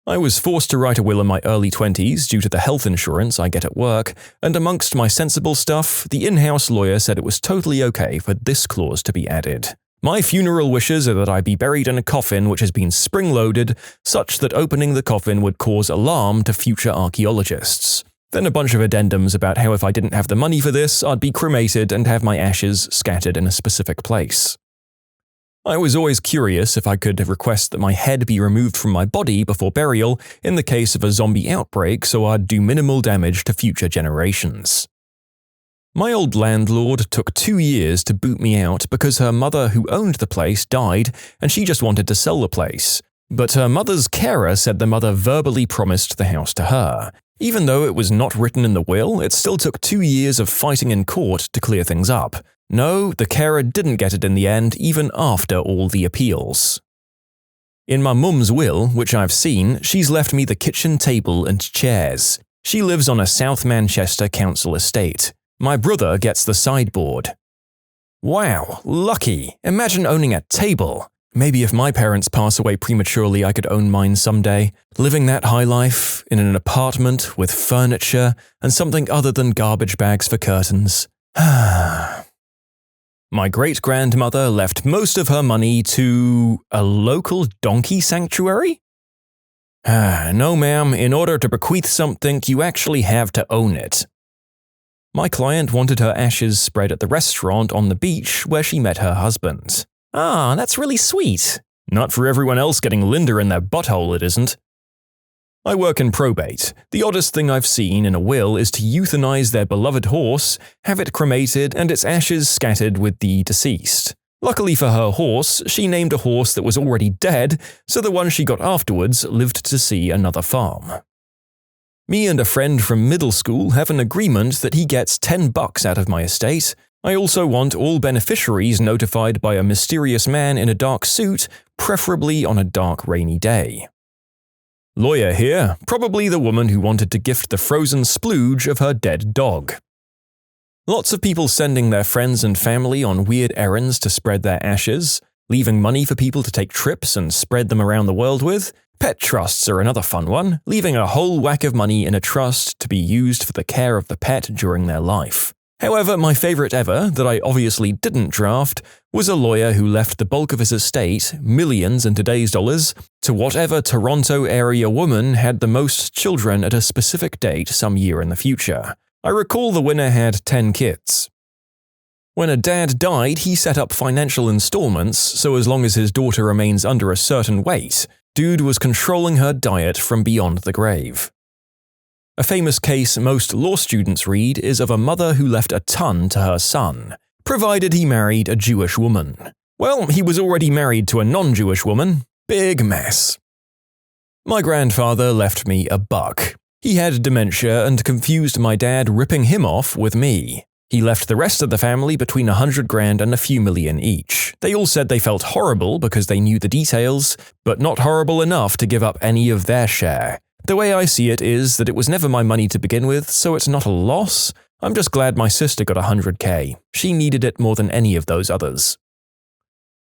I was forced to write a will in my early 20s due to the health insurance I get at work, and amongst my sensible stuff, the in-house lawyer said it was totally okay for this clause to be added. My funeral wishes are that I be buried in a coffin which has been spring-loaded, such that opening the coffin would cause alarm to future archaeologists. Then a bunch of addendums about how if I didn't have the money for this, I'd be cremated and have my ashes scattered in a specific place. I was always curious if I could request that my head be removed from my body before burial in the case of a zombie outbreak so I'd do minimal damage to future generations. My old landlord took 2 years to boot me out because her mother who owned the place died and she just wanted to sell the place. But her mother's carer said the mother verbally promised the house to her. Even though it was not written in the will, it still took 2 years of fighting in court to clear things up. No, the carer didn't get it in the end, even after all the appeals. In my mum's will, which I've seen, she's left me the kitchen table and chairs. She lives on a South Manchester council estate. My brother gets the sideboard. Wow, lucky! Imagine owning a table. Maybe if my parents pass away prematurely, I could own mine someday. Living that high life, in an apartment, with furniture, and something other than garbage bags for curtains. My great-grandmother left most of her money to a local donkey sanctuary? No ma'am, in order to bequeath something, you actually have to own it. My client wanted her ashes spread at the restaurant on the beach where she met her husband. That's really sweet. Not for everyone else getting Linda in their butthole, it isn't. I work in probate. The oddest thing I've seen in a will is to euthanize their beloved horse, have it cremated, and its ashes scattered with the deceased. Luckily for her horse, she named a horse that was already dead, so the one she got afterwards lived to see another farm. Me and a friend from middle school have an agreement that he gets $10 out of my estate. I also want all beneficiaries notified by a mysterious man in a dark suit, preferably on a dark rainy day. Lawyer here, probably the woman who wanted to gift the frozen splooge of her dead dog. Lots of people sending their friends and family on weird errands to spread their ashes, leaving money for people to take trips and spread them around the world with. Pet trusts are another fun one, leaving a whole whack of money in a trust to be used for the care of the pet during their life. However, my favorite ever, that I obviously didn't draft, was a lawyer who left the bulk of his estate, millions in today's dollars, to whatever Toronto area woman had the most children at a specific date some year in the future. I recall the winner had 10 kids. When a dad died, he set up financial installments, so as long as his daughter remains under a certain weight, dude was controlling her diet from beyond the grave. A famous case most law students read is of a mother who left a ton to her son, provided he married a Jewish woman. Well, he was already married to a non-Jewish woman. Big mess. My grandfather left me a buck. He had dementia and confused my dad ripping him off with me. He left the rest of the family between $100,000 and a few million each. They all said they felt horrible because they knew the details, but not horrible enough to give up any of their share. The way I see it is that it was never my money to begin with, so it's not a loss. I'm just glad my sister got $100K. She needed it more than any of those others.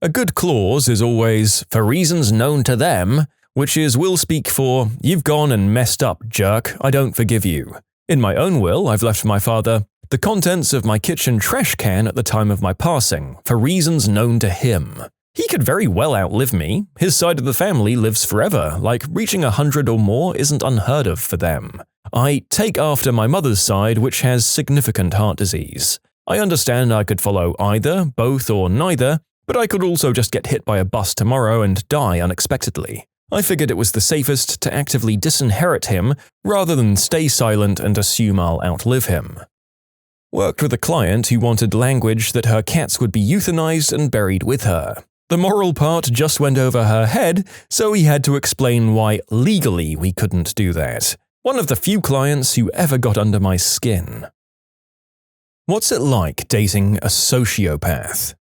A good clause is always, for reasons known to them, which is will speak for, you've gone and messed up, jerk, I don't forgive you. In my own will, I've left my father the contents of my kitchen trash can at the time of my passing, for reasons known to him. He could very well outlive me. His side of the family lives forever, like reaching 100 or more isn't unheard of for them. I take after my mother's side, which has significant heart disease. I understand I could follow either, both, or neither, but I could also just get hit by a bus tomorrow and die unexpectedly. I figured it was the safest to actively disinherit him rather than stay silent and assume I'll outlive him. Worked with a client who wanted language that her cats would be euthanized and buried with her. The moral part just went over her head, so he had to explain why legally we couldn't do that. One of the few clients who ever got under my skin. What's it like dating a sociopath?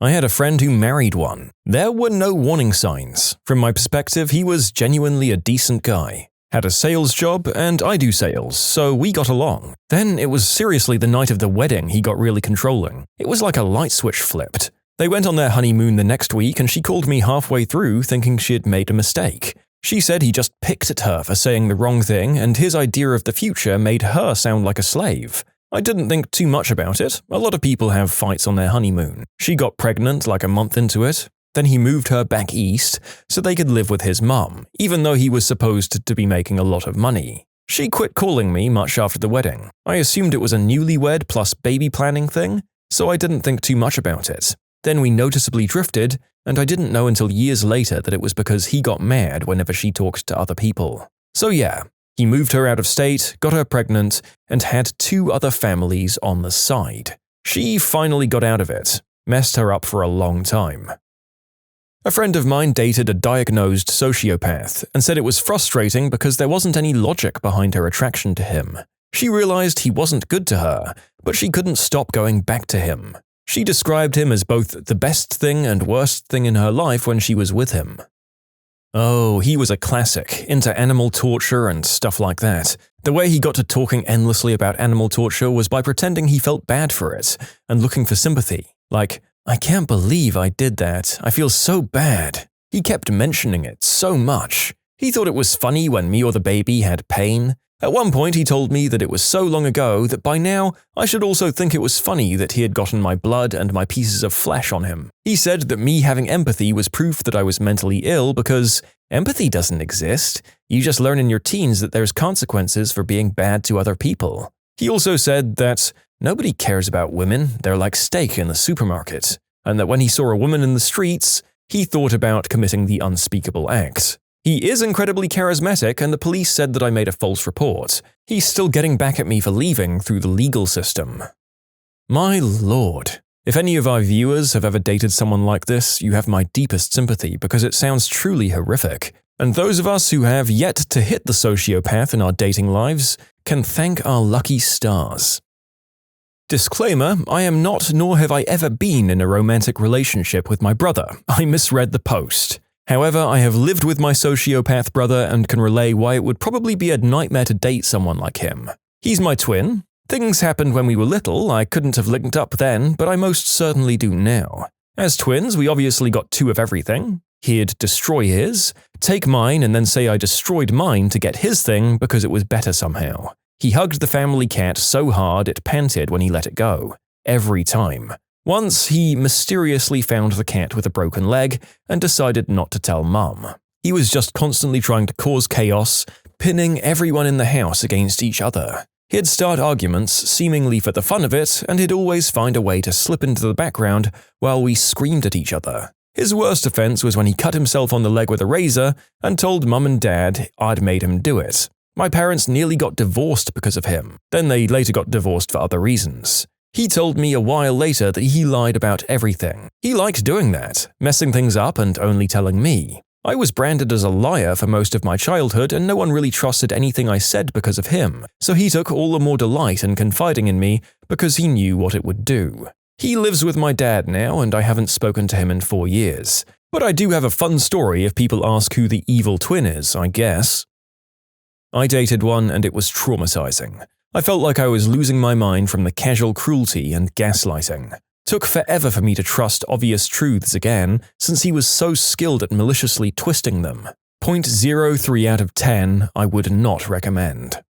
I had a friend who married one. There were no warning signs. From my perspective, he was genuinely a decent guy. Had a sales job, and I do sales, so we got along. Then it was seriously the night of the wedding he got really controlling. It was like a light switch flipped. They went on their honeymoon the next week, and she called me halfway through thinking she had made a mistake. She said he just picked at her for saying the wrong thing, and his idea of the future made her sound like a slave. I didn't think too much about it. A lot of people have fights on their honeymoon. She got pregnant like a month into it. Then he moved her back east so they could live with his mum, even though he was supposed to be making a lot of money. She quit calling me much after the wedding. I assumed it was a newlywed plus baby planning thing, so I didn't think too much about it. Then we noticeably drifted, and I didn't know until years later that it was because he got mad whenever she talked to other people. So yeah, he moved her out of state, got her pregnant, and had 2 other families on the side. She finally got out of it, messed her up for a long time. A friend of mine dated a diagnosed sociopath and said it was frustrating because there wasn't any logic behind her attraction to him. She realized he wasn't good to her, but she couldn't stop going back to him. She described him as both the best thing and worst thing in her life when she was with him. Oh, he was a classic, into animal torture and stuff like that. The way he got to talking endlessly about animal torture was by pretending he felt bad for it and looking for sympathy. Like, I can't believe I did that. I feel so bad. He kept mentioning it so much. He thought it was funny when me or the baby had pain. At one point, he told me that it was so long ago that by now, I should also think it was funny that he had gotten my blood and my pieces of flesh on him. He said that me having empathy was proof that I was mentally ill because empathy doesn't exist. You just learn in your teens that there's consequences for being bad to other people. He also said that nobody cares about women, they're like steak in the supermarket, and that when he saw a woman in the streets, he thought about committing the unspeakable act. He is incredibly charismatic, and the police said that I made a false report. He's still getting back at me for leaving through the legal system. My lord. If any of our viewers have ever dated someone like this, you have my deepest sympathy because it sounds truly horrific. And those of us who have yet to hit the sociopath in our dating lives can thank our lucky stars. Disclaimer, I am not nor have I ever been in a romantic relationship with my brother. I misread the post. However, I have lived with my sociopath brother and can relay why it would probably be a nightmare to date someone like him. He's my twin. Things happened when we were little, I couldn't have linked up then, but I most certainly do now. As twins, we obviously got 2 of everything. He'd destroy his, take mine and then say I destroyed mine to get his thing because it was better somehow. He hugged the family cat so hard it panted when he let it go. Every time. Once, he mysteriously found the cat with a broken leg and decided not to tell Mum. He was just constantly trying to cause chaos, pinning everyone in the house against each other. He'd start arguments, seemingly for the fun of it, and he'd always find a way to slip into the background while we screamed at each other. His worst offense was when he cut himself on the leg with a razor and told Mum and Dad I'd made him do it. My parents nearly got divorced because of him. Then they later got divorced for other reasons. He told me a while later that he lied about everything. He liked doing that, messing things up and only telling me. I was branded as a liar for most of my childhood and no one really trusted anything I said because of him, so he took all the more delight in confiding in me because he knew what it would do. He lives with my dad now and I haven't spoken to him in 4 years. But I do have a fun story if people ask who the evil twin is, I guess. I dated one and it was traumatizing. I felt like I was losing my mind from the casual cruelty and gaslighting. Took forever for me to trust obvious truths again, since he was so skilled at maliciously twisting them. 0.03 out of 10 I would not recommend.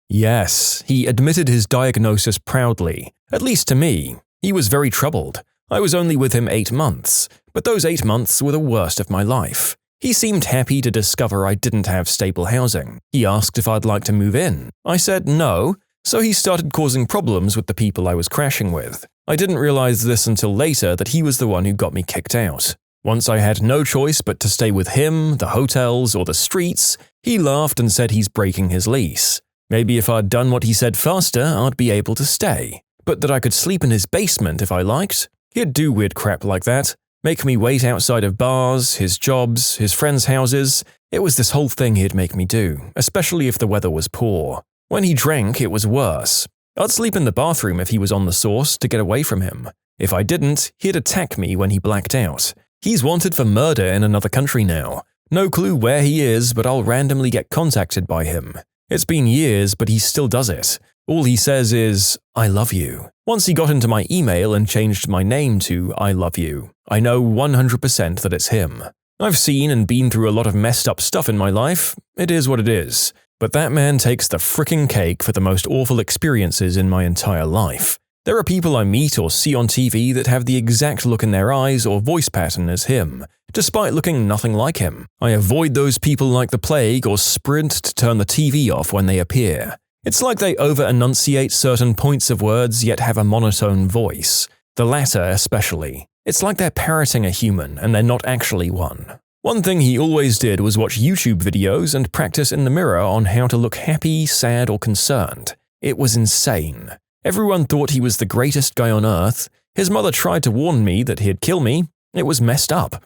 Yes, he admitted his diagnosis proudly, at least to me. He was very troubled. I was only with him 8 months, but those 8 months were the worst of my life. He seemed happy to discover I didn't have stable housing. He asked if I'd like to move in. I said no, so he started causing problems with the people I was crashing with. I didn't realize this until later that he was the one who got me kicked out. Once I had no choice but to stay with him, the hotels, or the streets, he laughed and said he's breaking his lease. Maybe if I'd done what he said faster, I'd be able to stay. But that I could sleep in his basement if I liked? He'd do weird crap like that. Make me wait outside of bars, his jobs, his friends' houses. It was this whole thing he'd make me do, especially if the weather was poor. When he drank, it was worse. I'd sleep in the bathroom if he was on the sauce to get away from him. If I didn't, he'd attack me when he blacked out. He's wanted for murder in another country now. No clue where he is, but I'll randomly get contacted by him. It's been years, but he still does it. All he says is, "I love you." Once he got into my email and changed my name to I love you. I know 100% that it's him. I've seen and been through a lot of messed up stuff in my life. It is what it is. But that man takes the frickin' cake for the most awful experiences in my entire life. There are people I meet or see on TV that have the exact look in their eyes or voice pattern as him, despite looking nothing like him. I avoid those people like the plague or sprint to turn the TV off when they appear. It's like they over-enunciate certain points of words yet have a monotone voice. The latter especially. It's like they're parroting a human and they're not actually one. One thing he always did was watch YouTube videos and practice in the mirror on how to look happy, sad, or concerned. It was insane. Everyone thought he was the greatest guy on earth. His mother tried to warn me that he'd kill me. It was messed up.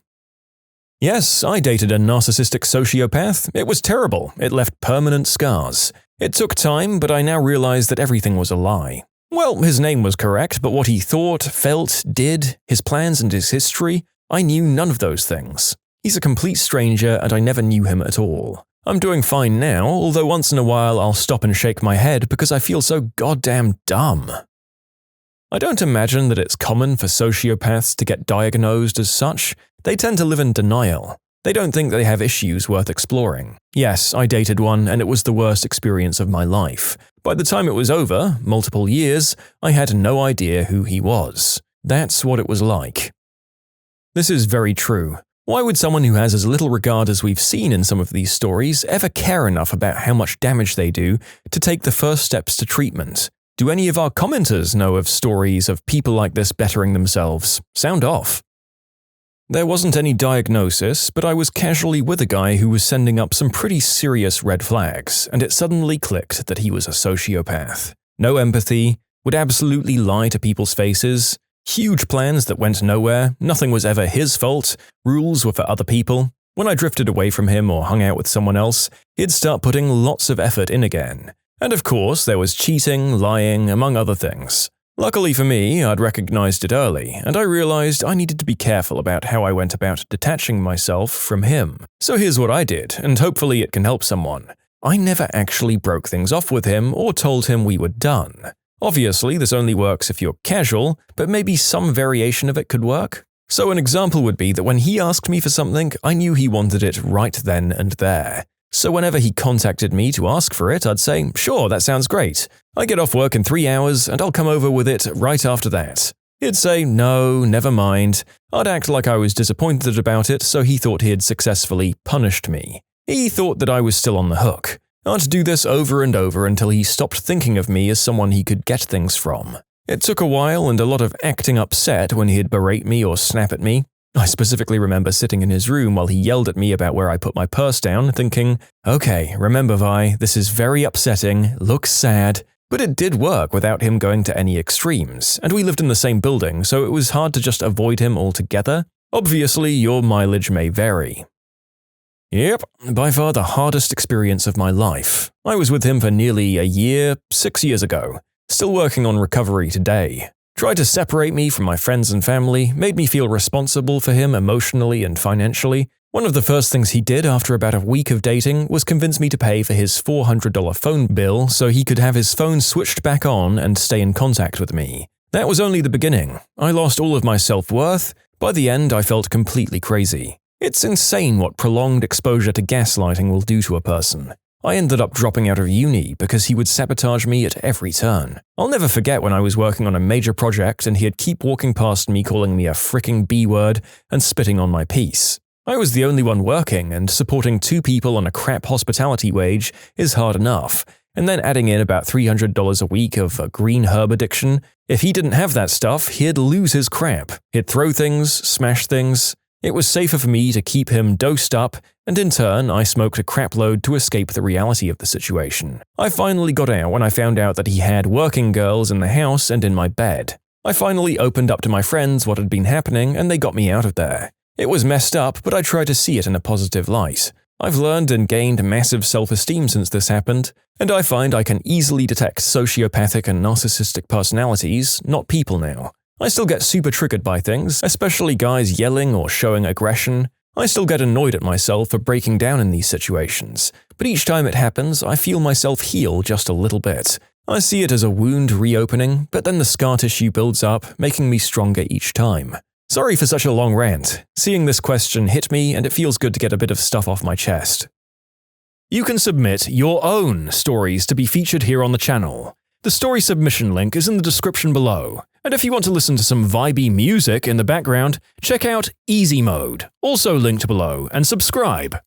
Yes, I dated a narcissistic sociopath. It was terrible. It left permanent scars. It took time, but I now realize that everything was a lie. Well, his name was correct, but what he thought, felt, did, his plans and his history, I knew none of those things. He's a complete stranger and I never knew him at all. I'm doing fine now, although once in a while I'll stop and shake my head because I feel so goddamn dumb. I don't imagine that it's common for sociopaths to get diagnosed as such. They tend to live in denial. They don't think they have issues worth exploring. Yes, I dated one and it was the worst experience of my life. By the time it was over, multiple years, I had no idea who he was. That's what it was like. This is very true. Why would someone who has as little regard as we've seen in some of these stories ever care enough about how much damage they do to take the first steps to treatment? Do any of our commenters know of stories of people like this bettering themselves? Sound off. There wasn't any diagnosis, but I was casually with a guy who was sending up some pretty serious red flags, and it suddenly clicked that he was a sociopath. No empathy, would absolutely lie to people's faces, huge plans that went nowhere, nothing was ever his fault, rules were for other people. When I drifted away from him or hung out with someone else, he'd start putting lots of effort in again. And of course, there was cheating, lying, among other things. Luckily for me, I'd recognized it early, and I realized I needed to be careful about how I went about detaching myself from him. So here's what I did, and hopefully it can help someone. I never actually broke things off with him or told him we were done. Obviously, this only works if you're casual, but maybe some variation of it could work. So an example would be that when he asked me for something, I knew he wanted it right then and there. So whenever he contacted me to ask for it, I'd say, "Sure, that sounds great. I get off work in 3 hours and I'll come over with it right after that." He'd say, "No, never mind." I'd act like I was disappointed about it, so he thought he had successfully punished me. He thought that I was still on the hook. I'd do this over and over until he stopped thinking of me as someone he could get things from. It took a while and a lot of acting upset when he'd berate me or snap at me. I specifically remember sitting in his room while he yelled at me about where I put my purse down, thinking, "Okay, remember Vi, this is very upsetting, looks sad." But it did work without him going to any extremes, and we lived in the same building, so it was hard to just avoid him altogether. Obviously, your mileage may vary. Yep, by far the hardest experience of my life. I was with him for nearly a year, 6 years ago. Still working on recovery today. Tried to separate me from my friends and family, made me feel responsible for him emotionally and financially. One of the first things he did after about a week of dating was convince me to pay for his $400 phone bill so he could have his phone switched back on and stay in contact with me. That was only the beginning. I lost all of my self-worth. By the end, I felt completely crazy. It's insane what prolonged exposure to gaslighting will do to a person. I ended up dropping out of uni because he would sabotage me at every turn. I'll never forget when I was working on a major project and he'd keep walking past me calling me a fricking B-word and spitting on my piece. I was the only one working, and supporting 2 people on a crap hospitality wage is hard enough, and then adding in about $300 a week of a green herb addiction. If he didn't have that stuff, he'd lose his crap. He'd throw things, smash things. It was safer for me to keep him dosed up, and in turn, I smoked a crap load to escape the reality of the situation. I finally got out when I found out that he had working girls in the house and in my bed. I finally opened up to my friends what had been happening, and they got me out of there. It was messed up, but I tried to see it in a positive light. I've learned and gained massive self-esteem since this happened, and I find I can easily detect sociopathic and narcissistic personalities, not people now. I still get super triggered by things, especially guys yelling or showing aggression. I still get annoyed at myself for breaking down in these situations, but each time it happens, I feel myself heal just a little bit. I see it as a wound reopening, but then the scar tissue builds up, making me stronger each time. Sorry for such a long rant. Seeing this question hit me, and it feels good to get a bit of stuff off my chest. You can submit your own stories to be featured here on the channel. The story submission link is in the description below, and if you want to listen to some vibey music in the background, check out easymode, also linked below, and subscribe.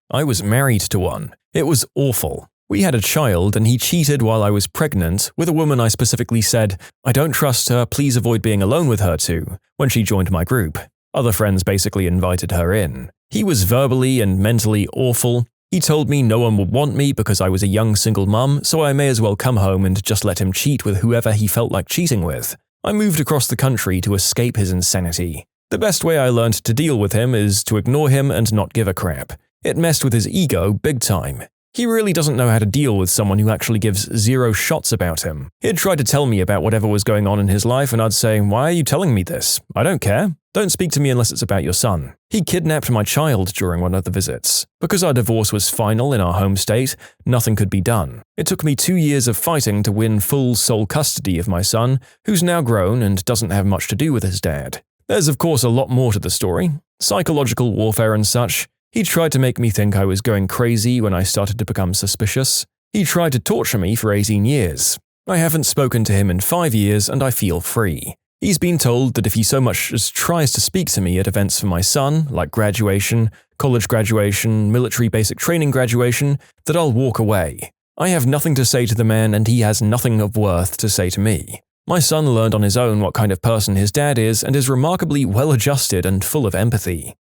I was married to one. It was awful. We had a child, and he cheated while I was pregnant with a woman I specifically said, "I don't trust her, please avoid being alone with her too," when she joined my group. Other friends basically invited her in. He was verbally and mentally awful. He told me no one would want me because I was a young single mum, so I may as well come home and just let him cheat with whoever he felt like cheating with. I moved across the country to escape his insanity. The best way I learned to deal with him is to ignore him and not give a crap. It messed with his ego big time. He really doesn't know how to deal with someone who actually gives 0 shots about him. He'd try to tell me about whatever was going on in his life, and I'd say, "Why are you telling me this? I don't care. Don't speak to me unless it's about your son." He kidnapped my child during one of the visits. Because our divorce was final in our home state, nothing could be done. It took me 2 years of fighting to win full sole custody of my son, who's now grown and doesn't have much to do with his dad. There's of course a lot more to the story. Psychological warfare and such. He tried to make me think I was going crazy when I started to become suspicious. He tried to torture me for 18 years. I haven't spoken to him in 5 years, and I feel free. He's been told that if he so much as tries to speak to me at events for my son, like graduation, college graduation, military basic training graduation, that I'll walk away. I have nothing to say to the man, and he has nothing of worth to say to me. My son learned on his own what kind of person his dad is and is remarkably well-adjusted and full of empathy.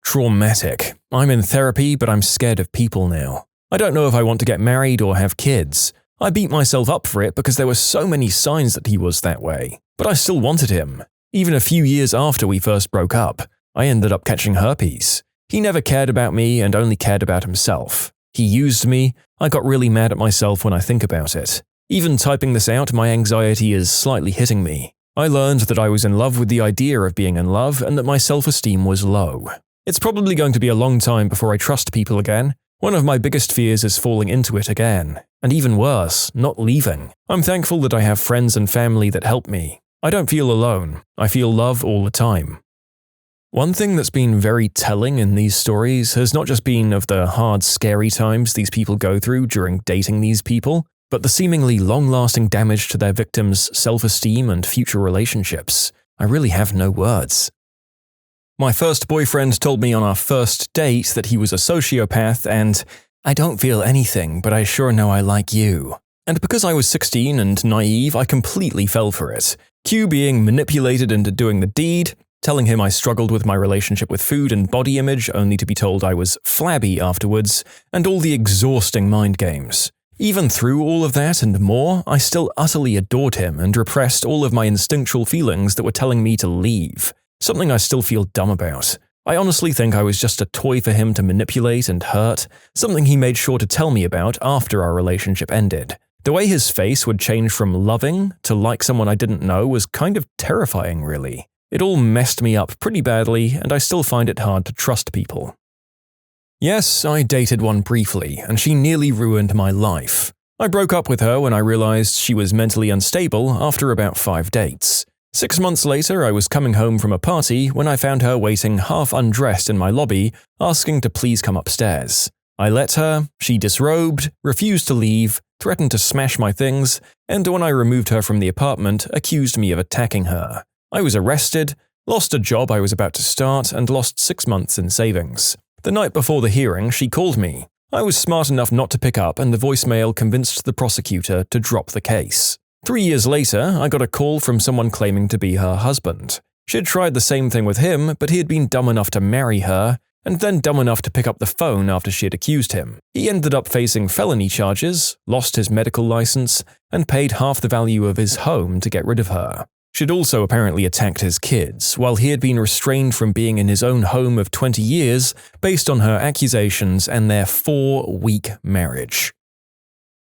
Traumatic. I'm in therapy, but I'm scared of people now. I don't know if I want to get married or have kids. I beat myself up for it because there were so many signs that he was that way. But I still wanted him. Even a few years after we first broke up, I ended up catching herpes. He never cared about me and only cared about himself. He used me. I got really mad at myself when I think about it. Even typing this out, my anxiety is slightly hitting me. I learned that I was in love with the idea of being in love and that my self-esteem was low. It's probably going to be a long time before I trust people again. One of my biggest fears is falling into it again. And even worse, not leaving. I'm thankful that I have friends and family that help me. I don't feel alone. I feel love all the time. One thing that's been very telling in these stories has not just been of the hard, scary times these people go through during dating these people, but the seemingly long-lasting damage to their victims' self-esteem and future relationships. I really have no words. My first boyfriend told me on our first date that he was a sociopath and, "I don't feel anything, but I sure know I like you." And because I was 16 and naive, I completely fell for it. Q being manipulated into doing the deed, telling him I struggled with my relationship with food and body image only to be told I was flabby afterwards, and all the exhausting mind games. Even through all of that and more, I still utterly adored him and repressed all of my instinctual feelings that were telling me to leave. Something I still feel dumb about. I honestly think I was just a toy for him to manipulate and hurt, something he made sure to tell me about after our relationship ended. The way his face would change from loving to like someone I didn't know was kind of terrifying, really. It all messed me up pretty badly, and I still find it hard to trust people. Yes, I dated one briefly, and she nearly ruined my life. I broke up with her when I realized she was mentally unstable after about 5 dates. 6 months later, I was coming home from a party when I found her waiting half undressed in my lobby, asking to please come upstairs. I let her, she disrobed, refused to leave, threatened to smash my things, and when I removed her from the apartment, accused me of attacking her. I was arrested, lost a job I was about to start, and lost 6 months in savings. The night before the hearing, she called me. I was smart enough not to pick up, and the voicemail convinced the prosecutor to drop the case. 3 years later, I got a call from someone claiming to be her husband. She had tried the same thing with him, but he had been dumb enough to marry her, and then dumb enough to pick up the phone after she had accused him. He ended up facing felony charges, lost his medical license, and paid half the value of his home to get rid of her. She'd also apparently attacked his kids, while he had been restrained from being in his own home of 20 years based on her accusations and their 4-week marriage.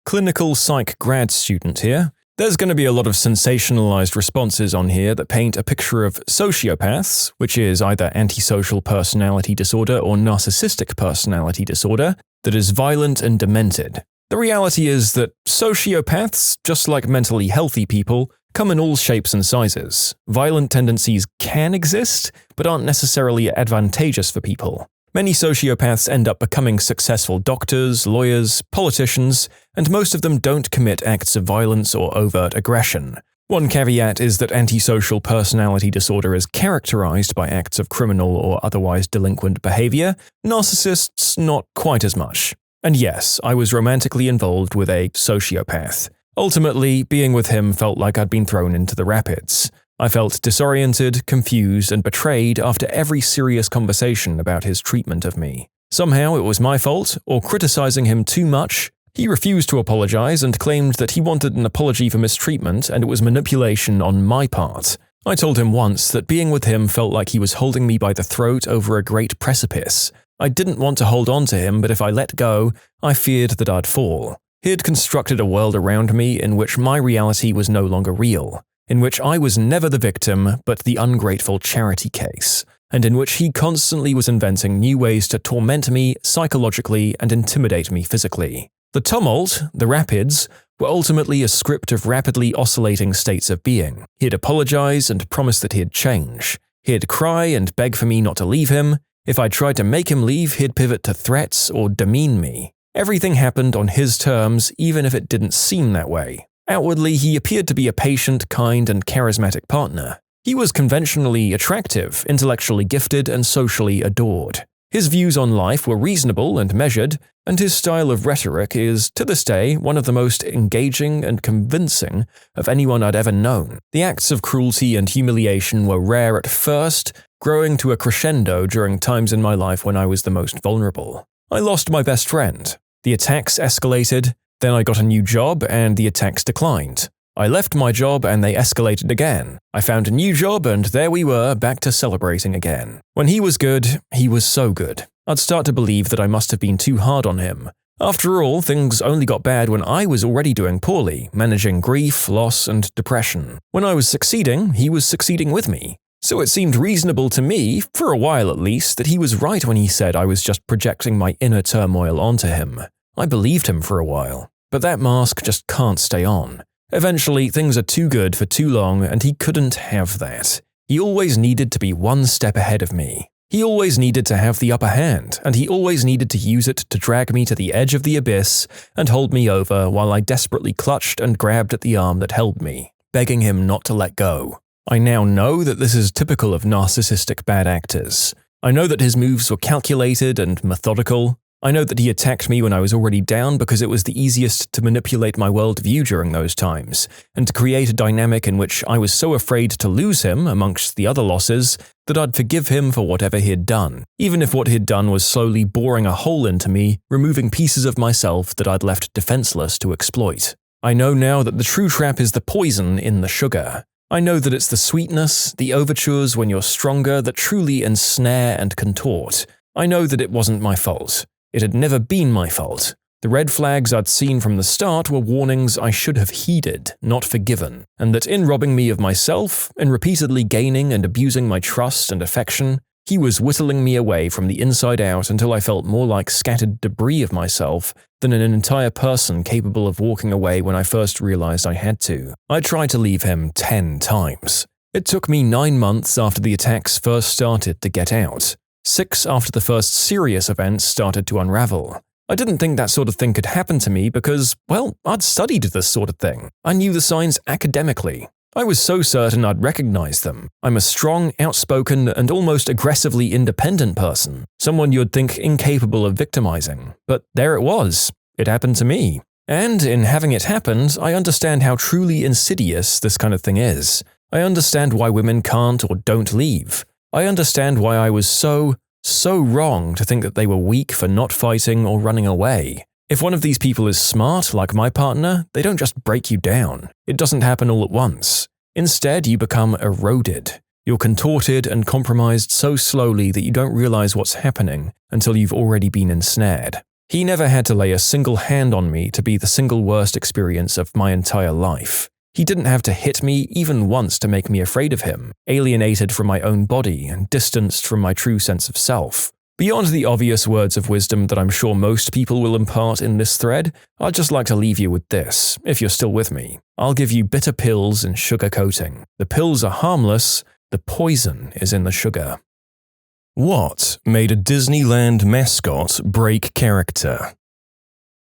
Clinical psych grad student here. There's going to be a lot of sensationalized responses on here that paint a picture of sociopaths, which is either antisocial personality disorder or narcissistic personality disorder, that is violent and demented. The reality is that sociopaths, just like mentally healthy people, come in all shapes and sizes. Violent tendencies can exist, but aren't necessarily advantageous for people. Many sociopaths end up becoming successful doctors, lawyers, politicians, and most of them don't commit acts of violence or overt aggression. One caveat is that antisocial personality disorder is characterized by acts of criminal or otherwise delinquent behavior, narcissists not quite as much. And yes, I was romantically involved with a sociopath. Ultimately, being with him felt like I'd been thrown into the rapids. I felt disoriented, confused, and betrayed after every serious conversation about his treatment of me. Somehow it was my fault, or criticizing him too much. He refused to apologize and claimed that he wanted an apology for mistreatment and it was manipulation on my part. I told him once that being with him felt like he was holding me by the throat over a great precipice. I didn't want to hold on to him, but if I let go, I feared that I'd fall. He had constructed a world around me in which my reality was no longer real, in which I was never the victim but the ungrateful charity case, and in which he constantly was inventing new ways to torment me psychologically and intimidate me physically. The tumult, the rapids, were ultimately a script of rapidly oscillating states of being. He'd apologize and promise that he'd change. He'd cry and beg for me not to leave him. If I tried to make him leave, he'd pivot to threats or demean me. Everything happened on his terms, even if it didn't seem that way. Outwardly, he appeared to be a patient, kind, and charismatic partner. He was conventionally attractive, intellectually gifted, and socially adored. His views on life were reasonable and measured, and his style of rhetoric is, to this day, one of the most engaging and convincing of anyone I'd ever known. The acts of cruelty and humiliation were rare at first, growing to a crescendo during times in my life when I was the most vulnerable. I lost my best friend. The attacks escalated, then I got a new job and the attacks declined. I left my job and they escalated again. I found a new job and there we were, back to celebrating again. When he was good, he was so good. I'd start to believe that I must have been too hard on him. After all, things only got bad when I was already doing poorly, managing grief, loss, and depression. When I was succeeding, he was succeeding with me. So it seemed reasonable to me, for a while at least, that he was right when he said I was just projecting my inner turmoil onto him. I believed him for a while, but that mask just can't stay on. Eventually, things are too good for too long and he couldn't have that. He always needed to be one step ahead of me. He always needed to have the upper hand, and he always needed to use it to drag me to the edge of the abyss and hold me over while I desperately clutched and grabbed at the arm that held me, begging him not to let go. I now know that this is typical of narcissistic bad actors. I know that his moves were calculated and methodical. I know that he attacked me when I was already down because it was the easiest to manipulate my worldview during those times, and to create a dynamic in which I was so afraid to lose him amongst the other losses that I'd forgive him for whatever he'd done, even if what he'd done was slowly boring a hole into me, removing pieces of myself that I'd left defenseless to exploit. I know now that the true trap is the poison in the sugar. I know that it's the sweetness, the overtures when you're stronger that truly ensnare and contort. I know that it wasn't my fault. It had never been my fault. The red flags I'd seen from the start were warnings I should have heeded, not forgiven, and that in robbing me of myself, in repeatedly gaining and abusing my trust and affection, he was whittling me away from the inside out until I felt more like scattered debris of myself than an entire person capable of walking away when I first realized I had to. I tried to leave him 10 times. It took me 9 months after the attacks first started to get out. 6 after the first serious events started to unravel. I didn't think that sort of thing could happen to me because, well, I'd studied this sort of thing. I knew the signs academically. I was so certain I'd recognize them. I'm a strong, outspoken, and almost aggressively independent person, someone you'd think incapable of victimizing. But there it was. It happened to me. And in having it happen, I understand how truly insidious this kind of thing is. I understand why women can't or don't leave. I understand why I was so wrong to think that they were weak for not fighting or running away. If one of these people is smart, like my partner, they don't just break you down. It doesn't happen all at once. Instead, you become eroded. You're contorted and compromised so slowly that you don't realize what's happening until you've already been ensnared. He never had to lay a single hand on me to be the single worst experience of my entire life. He didn't have to hit me even once to make me afraid of him, alienated from my own body and distanced from my true sense of self. Beyond the obvious words of wisdom that I'm sure most people will impart in this thread, I'd just like to leave you with this, if you're still with me. I'll give you bitter pills and sugar coating. The pills are harmless, the poison is in the sugar. What made a Disneyland mascot break character?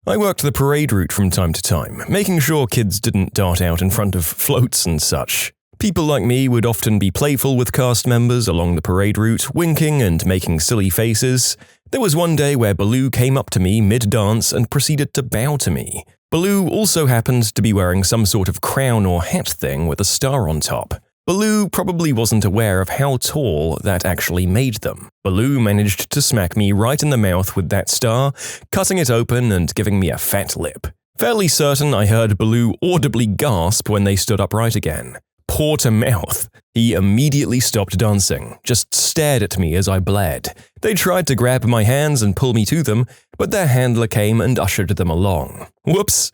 I worked the parade route from time to time, making sure kids didn't dart out in front of floats and such. People like me would often be playful with cast members along the parade route, winking and making silly faces. There was one day where Baloo came up to me mid-dance and proceeded to bow to me. Baloo also happened to be wearing some sort of crown or hat thing with a star on top. Baloo probably wasn't aware of how tall that actually made them. Baloo managed to smack me right in the mouth with that star, cutting it open and giving me a fat lip. Fairly certain I heard Baloo audibly gasp when they stood upright again. Paw to mouth. He immediately stopped dancing, just stared at me as I bled. They tried to grab my hands and pull me to them, but their handler came and ushered them along. Whoops!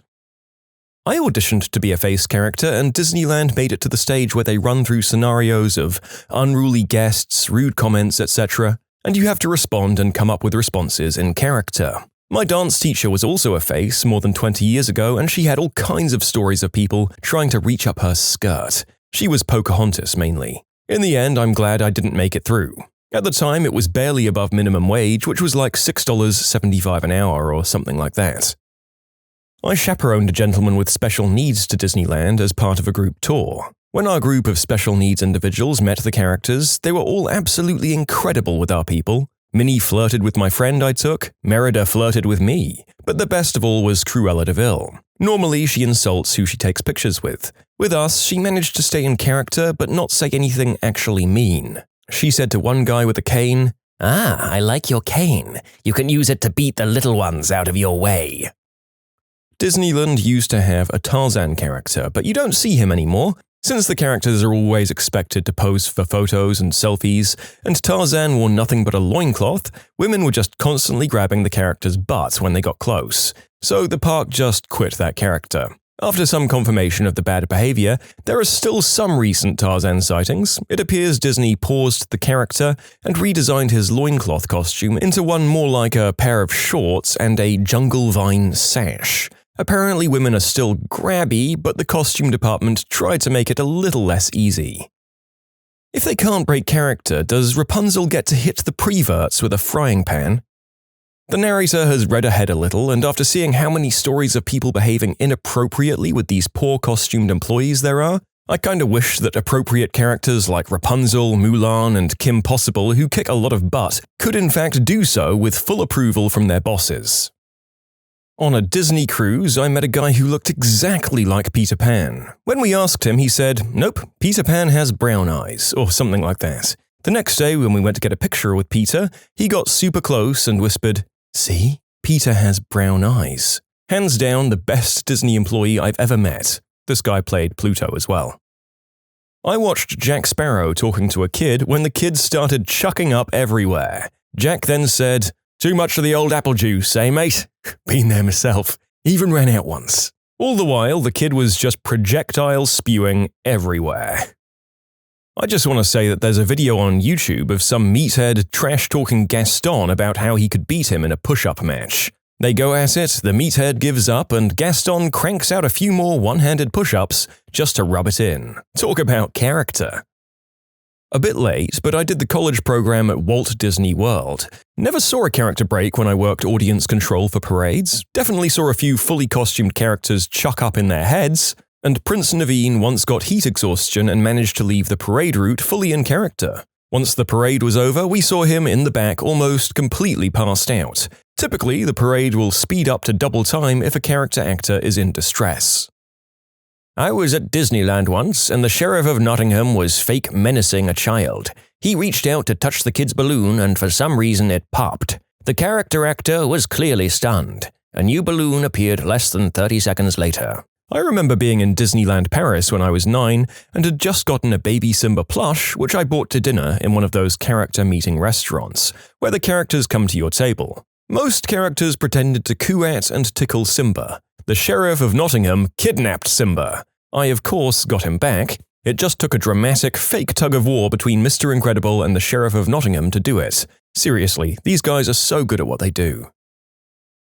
I auditioned to be a face character, and Disneyland made it to the stage where they run through scenarios of unruly guests, rude comments, etc., and you have to respond and come up with responses in character. My dance teacher was also a face more than 20 years ago, and she had all kinds of stories of people trying to reach up her skirt. She was Pocahontas mainly. In the end, I'm glad I didn't make it through. At the time, it was barely above minimum wage, which was like $6.75 an hour or something like that. I chaperoned a gentleman with special needs to Disneyland as part of a group tour. When our group of special needs individuals met the characters, they were all absolutely incredible with our people. Minnie flirted with my friend I took, Merida flirted with me, but the best of all was Cruella de Vil. Normally, she insults who she takes pictures with. With us, she managed to stay in character but not say anything actually mean. She said to one guy with a cane, "Ah, I like your cane. You can use it to beat the little ones out of your way." Disneyland used to have a Tarzan character, but you don't see him anymore. Since the characters are always expected to pose for photos and selfies, and Tarzan wore nothing but a loincloth, women were just constantly grabbing the character's butt when they got close. So the park just quit that character. After some confirmation of the bad behavior, there are still some recent Tarzan sightings. It appears Disney paused the character and redesigned his loincloth costume into one more like a pair of shorts and a jungle vine sash. Apparently women are still grabby, but the costume department tried to make it a little less easy. If they can't break character, does Rapunzel get to hit the preverts with a frying pan? The narrator has read ahead a little, and after seeing how many stories of people behaving inappropriately with these poor costumed employees there are, I kinda wish that appropriate characters like Rapunzel, Mulan, and Kim Possible, who kick a lot of butt, could in fact do so with full approval from their bosses. On a Disney cruise, I met a guy who looked exactly like Peter Pan. When we asked him, he said, "Nope, Peter Pan has brown eyes," or something like that. The next day, when we went to get a picture with Peter, he got super close and whispered, "See? Peter has brown eyes." Hands down, the best Disney employee I've ever met. This guy played Pluto as well. I watched Jack Sparrow talking to a kid when the kids started chucking up everywhere. Jack then said, "Too much of the old apple juice, eh, mate?" Been there myself. Even ran out once. All the while, the kid was just projectile spewing everywhere. I just want to say that there's a video on YouTube of some meathead trash-talking Gaston about how he could beat him in a push-up match. They go at it, the meathead gives up, and Gaston cranks out a few more one-handed push-ups just to rub it in. Talk about character. A bit late, but I did the college program at Walt Disney World. Never saw a character break when I worked audience control for parades. Definitely saw a few fully costumed characters chuck up in their heads. And Prince Naveen once got heat exhaustion and managed to leave the parade route fully in character. Once the parade was over, we saw him in the back almost completely passed out. Typically, the parade will speed up to double time if a character actor is in distress. I was at Disneyland once, and the Sheriff of Nottingham was fake menacing a child. He reached out to touch the kid's balloon, and for some reason it popped. The character actor was clearly stunned. A new balloon appeared less than 30 seconds later. I remember being in Disneyland Paris when I was 9 and had just gotten a baby Simba plush, which I bought to dinner in one of those character meeting restaurants, where the characters come to your table. Most characters pretended to coo at and tickle Simba. The Sheriff of Nottingham kidnapped Simba. I, of course, got him back. It just took a dramatic fake tug-of-war between Mr. Incredible and the Sheriff of Nottingham to do it. Seriously, these guys are so good at what they do.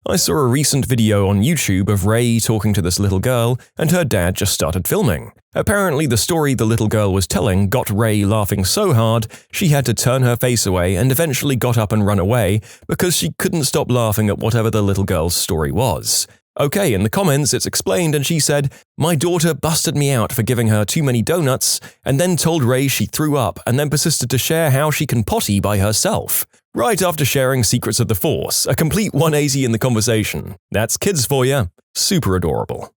I saw a recent video on YouTube of Ray talking to this little girl, and her dad just started filming. Apparently, the story the little girl was telling got Ray laughing so hard she had to turn her face away and eventually got up and run away because she couldn't stop laughing at whatever the little girl's story was. Okay, in the comments it's explained and she said, "My daughter busted me out for giving her too many donuts and then told Ray she threw up and then persisted to share how she can potty by herself. Right after sharing Secrets of the Force, a complete 180 in the conversation. That's kids for ya. Super adorable."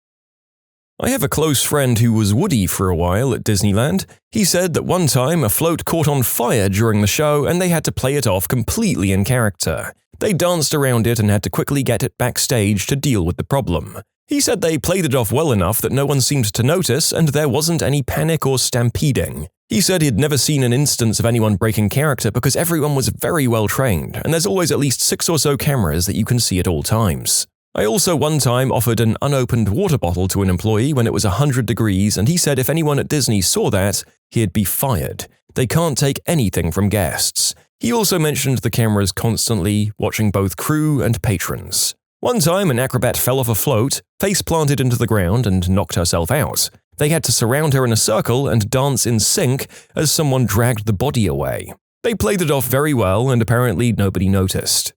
I have a close friend who was Woody for a while at Disneyland. He said that one time a float caught on fire during the show and they had to play it off completely in character. They danced around it and had to quickly get it backstage to deal with the problem. He said they played it off well enough that no one seemed to notice and there wasn't any panic or stampeding. He said he'd never seen an instance of anyone breaking character because everyone was very well trained and there's always at least 6 or so cameras that you can see at all times. I also one time offered an unopened water bottle to an employee when it was 100 degrees and he said if anyone at Disney saw that, he'd be fired. They can't take anything from guests. He also mentioned the cameras constantly, watching both crew and patrons. One time, an acrobat fell off a float, face-planted into the ground, and knocked herself out. They had to surround her in a circle and dance in sync as someone dragged the body away. They played it off very well, and apparently nobody noticed.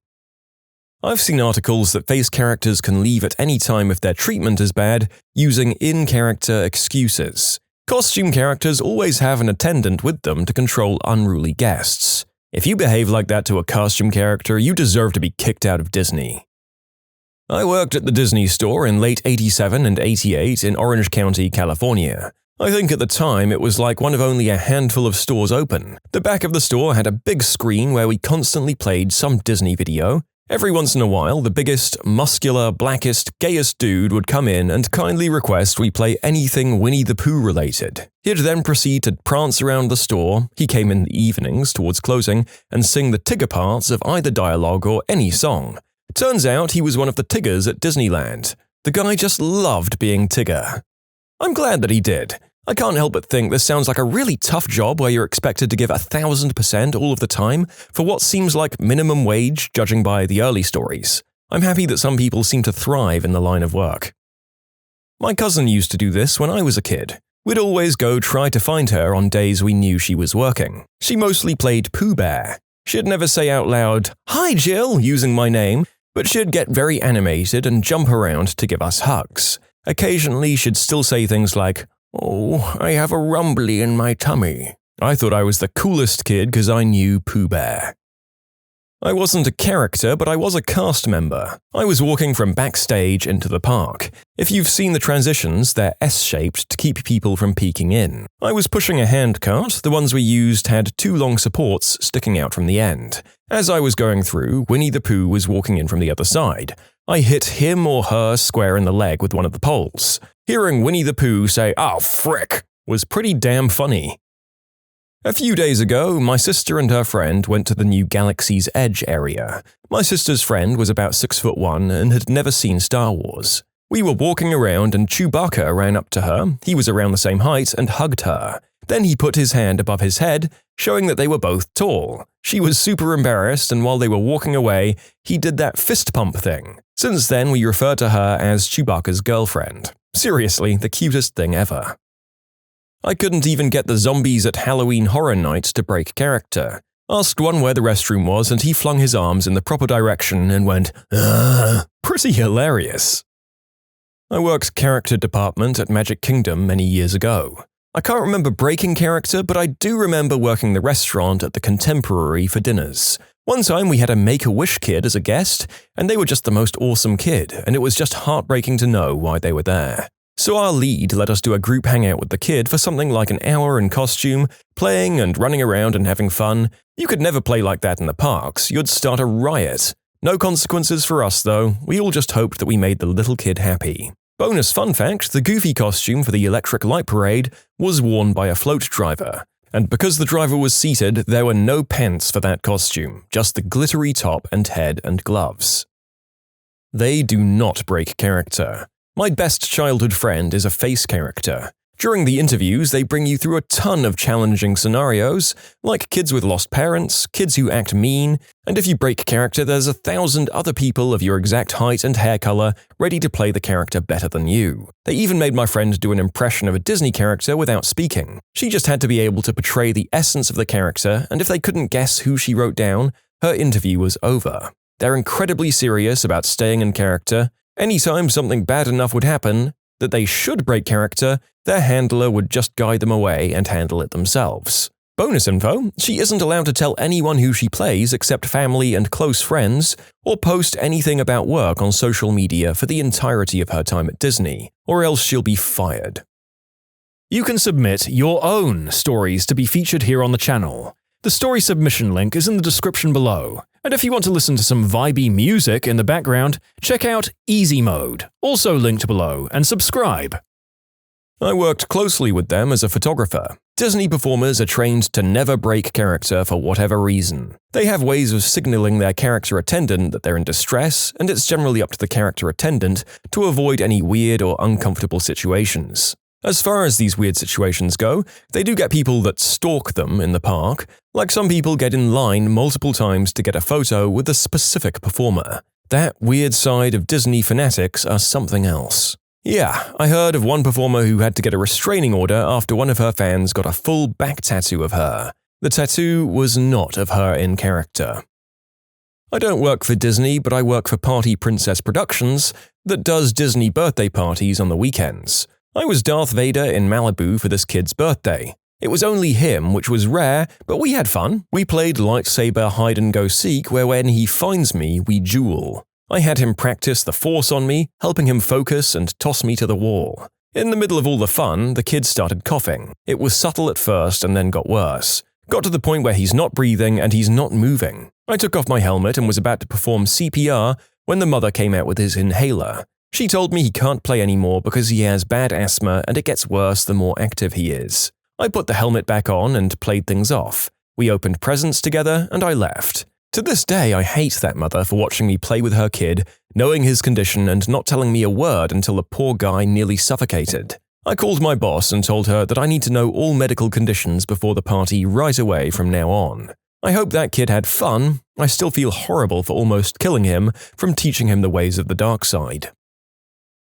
I've seen articles that face characters can leave at any time if their treatment is bad, using in-character excuses. Costume characters always have an attendant with them to control unruly guests. If you behave like that to a costume character, you deserve to be kicked out of Disney. I worked at the Disney store in late '87 and '88 in Orange County, California. I think at the time it was like one of only a handful of stores open. The back of the store had a big screen where we constantly played some Disney video. Every once in a while, the biggest, muscular, blackest, gayest dude would come in and kindly request we play anything Winnie the Pooh related. He'd then proceed to prance around the store, he came in the evenings towards closing, and sing the Tigger parts of either dialogue or any song. Turns out he was one of the Tiggers at Disneyland. The guy just loved being Tigger. I'm glad that he did. I can't help but think this sounds like a really tough job where you're expected to give 1,000% all of the time for what seems like minimum wage, judging by the early stories. I'm happy that some people seem to thrive in the line of work. My cousin used to do this when I was a kid. We'd always go try to find her on days we knew she was working. She mostly played Pooh Bear. She'd never say out loud, "Hi Jill," using my name, but she'd get very animated and jump around to give us hugs. Occasionally she'd still say things like, "Oh, I have a rumbly in my tummy." I thought I was the coolest kid because I knew Pooh Bear. I wasn't a character, but I was a cast member. I was walking from backstage into the park. If you've seen the transitions, they're S-shaped to keep people from peeking in. I was pushing a handcart. The ones we used had 2 long supports sticking out from the end. As I was going through, Winnie the Pooh was walking in from the other side. I hit him or her square in the leg with one of the poles. Hearing Winnie the Pooh say, "Oh, frick," was pretty damn funny. A few days ago, my sister and her friend went to the new Galaxy's Edge area. My sister's friend was about 6'1" and had never seen Star Wars. We were walking around and Chewbacca ran up to her, he was around the same height, and hugged her. Then he put his hand above his head, showing that they were both tall. She was super embarrassed, and while they were walking away, he did that fist pump thing. Since then, we refer to her as Chewbacca's girlfriend. Seriously, the cutest thing ever. I couldn't even get the zombies at Halloween Horror Nights to break character. Asked one where the restroom was and he flung his arms in the proper direction and went, pretty hilarious. I worked character department at Magic Kingdom many years ago. I can't remember breaking character, but I do remember working the restaurant at the Contemporary for dinners. One time we had a Make-A-Wish kid as a guest, and they were just the most awesome kid, and it was just heartbreaking to know why they were there. So our lead let us do a group hangout with the kid for something like an hour in costume, playing and running around and having fun. You could never play like that in the parks, you'd start a riot. No consequences for us though, we all just hoped that we made the little kid happy. Bonus fun fact, the Goofy costume for the Electric Light Parade was worn by a float driver. And because the driver was seated, there were no pants for that costume, just the glittery top and head and gloves. They do not break character. My best childhood friend is a face character. During the interviews, they bring you through a ton of challenging scenarios, like kids with lost parents, kids who act mean, and if you break character, there's 1,000 other people of your exact height and hair color ready to play the character better than you. They even made my friend do an impression of a Disney character without speaking. She just had to be able to portray the essence of the character, and if they couldn't guess who she wrote down, her interview was over. They're incredibly serious about staying in character. Anytime something bad enough would happen that they should break character, their handler would just guide them away and handle it themselves. Bonus info, she isn't allowed to tell anyone who she plays except family and close friends, or post anything about work on social media for the entirety of her time at Disney, or else she'll be fired. You can submit your own stories to be featured here on the channel. The story submission link is in the description below. And if you want to listen to some vibey music in the background, check out easymode, also linked below, and subscribe. I worked closely with them as a photographer. Disney performers are trained to never break character for whatever reason. They have ways of signaling their character attendant that they're in distress, and it's generally up to the character attendant to avoid any weird or uncomfortable situations. As far as these weird situations go, they do get people that stalk them in the park, like some people get in line multiple times to get a photo with a specific performer. That weird side of Disney fanatics are something else. Yeah, I heard of one performer who had to get a restraining order after one of her fans got a full back tattoo of her. The tattoo was not of her in character. I don't work for Disney, but I work for Party Princess Productions that does Disney birthday parties on the weekends. I was Darth Vader in Malibu for this kid's birthday. It was only him, which was rare, but we had fun. We played lightsaber hide-and-go-seek where when he finds me, we duel. I had him practice the Force on me, helping him focus and toss me to the wall. In the middle of all the fun, the kid started coughing. It was subtle at first and then got worse. Got to the point where he's not breathing and he's not moving. I took off my helmet and was about to perform CPR when the mother came out with his inhaler. She told me he can't play anymore because he has bad asthma and it gets worse the more active he is. I put the helmet back on and played things off. We opened presents together and I left. To this day, I hate that mother for watching me play with her kid, knowing his condition and not telling me a word until the poor guy nearly suffocated. I called my boss and told her that I need to know all medical conditions before the party right away from now on. I hope that kid had fun. I still feel horrible for almost killing him from teaching him the ways of the dark side.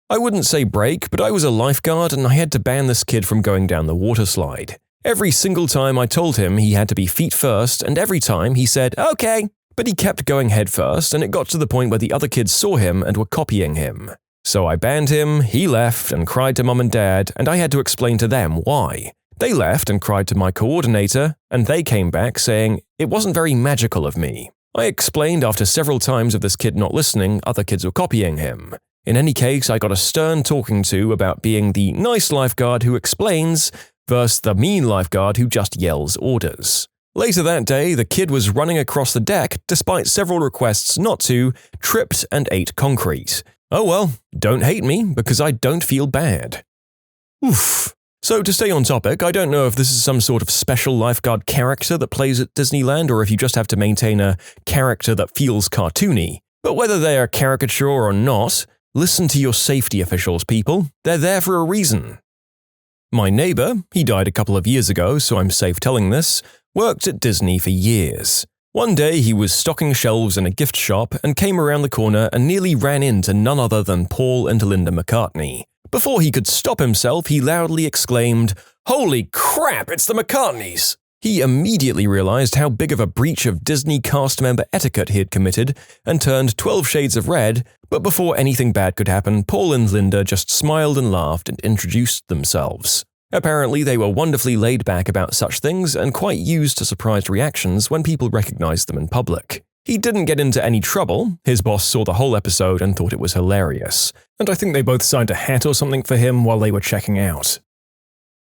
I wouldn't say break, but I was a lifeguard and I had to ban this kid from going down the water slide. Every single time I told him he had to be feet first, and every time he said, okay, but he kept going head first, and it got to the point where the other kids saw him and were copying him. So I banned him, he left and cried to mum and dad, and I had to explain to them why. They left and cried to my coordinator, and they came back saying it wasn't very magical of me. I explained after several times of this kid not listening, other kids were copying him. In any case, I got a stern talking to about being the nice lifeguard who explains versus the mean lifeguard who just yells orders. Later that day, the kid was running across the deck despite several requests not to, tripped and ate concrete. Oh well, don't hate me because I don't feel bad. Oof. So to stay on topic, I don't know if this is some sort of special lifeguard character that plays at Disneyland or if you just have to maintain a character that feels cartoony. But whether they are caricature or not, listen to your safety officials, people. They're there for a reason. My neighbor, he died a couple of years ago, so I'm safe telling this, worked at Disney for years. One day he was stocking shelves in a gift shop and came around the corner and nearly ran into none other than Paul and Linda McCartney. Before he could stop himself, he loudly exclaimed, "Holy crap, it's the McCartneys!" He immediately realized how big of a breach of Disney cast member etiquette he had committed and turned 12 shades of red, but before anything bad could happen, Paul and Linda just smiled and laughed and introduced themselves. Apparently, they were wonderfully laid back about such things and quite used to surprised reactions when people recognized them in public. He didn't get into any trouble. His boss saw the whole episode and thought it was hilarious, and I think they both signed a hat or something for him while they were checking out.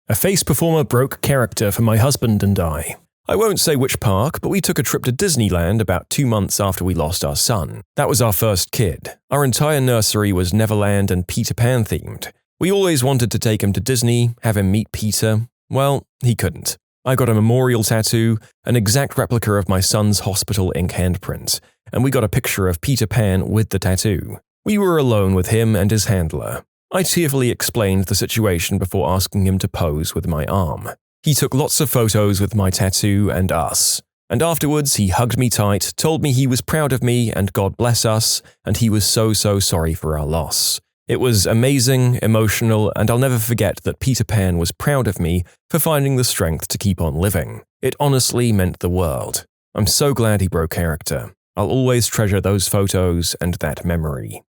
A face performer broke character for my husband and I. I won't say which park, but we took a trip to Disneyland about 2 months after we lost our son. That was our first kid. Our entire nursery was Neverland and Peter Pan themed. We always wanted to take him to Disney, have him meet Peter. Well, he couldn't. I got a memorial tattoo, an exact replica of my son's hospital ink handprint, and we got a picture of Peter Pan with the tattoo. We were alone with him and his handler. I tearfully explained the situation before asking him to pose with my arm. He took lots of photos with my tattoo and us. And afterwards, he hugged me tight, told me he was proud of me and God bless us, and he was so sorry for our loss. It was amazing, emotional, and I'll never forget that Peter Pan was proud of me for finding the strength to keep on living. It honestly meant the world. I'm so glad he broke character. I'll always treasure those photos and that memory.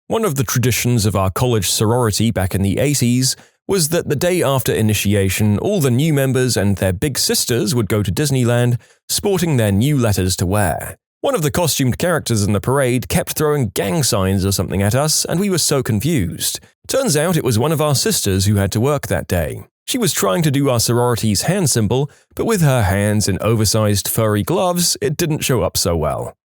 One of the traditions of our college sorority back in the 80s was that the day after initiation, all the new members and their big sisters would go to Disneyland, sporting their new letters to wear. One of the costumed characters in the parade kept throwing gang signs or something at us, and we were so confused. Turns out it was one of our sisters who had to work that day. She was trying to do our sorority's hand symbol, but with her hands in oversized furry gloves, it didn't show up so well.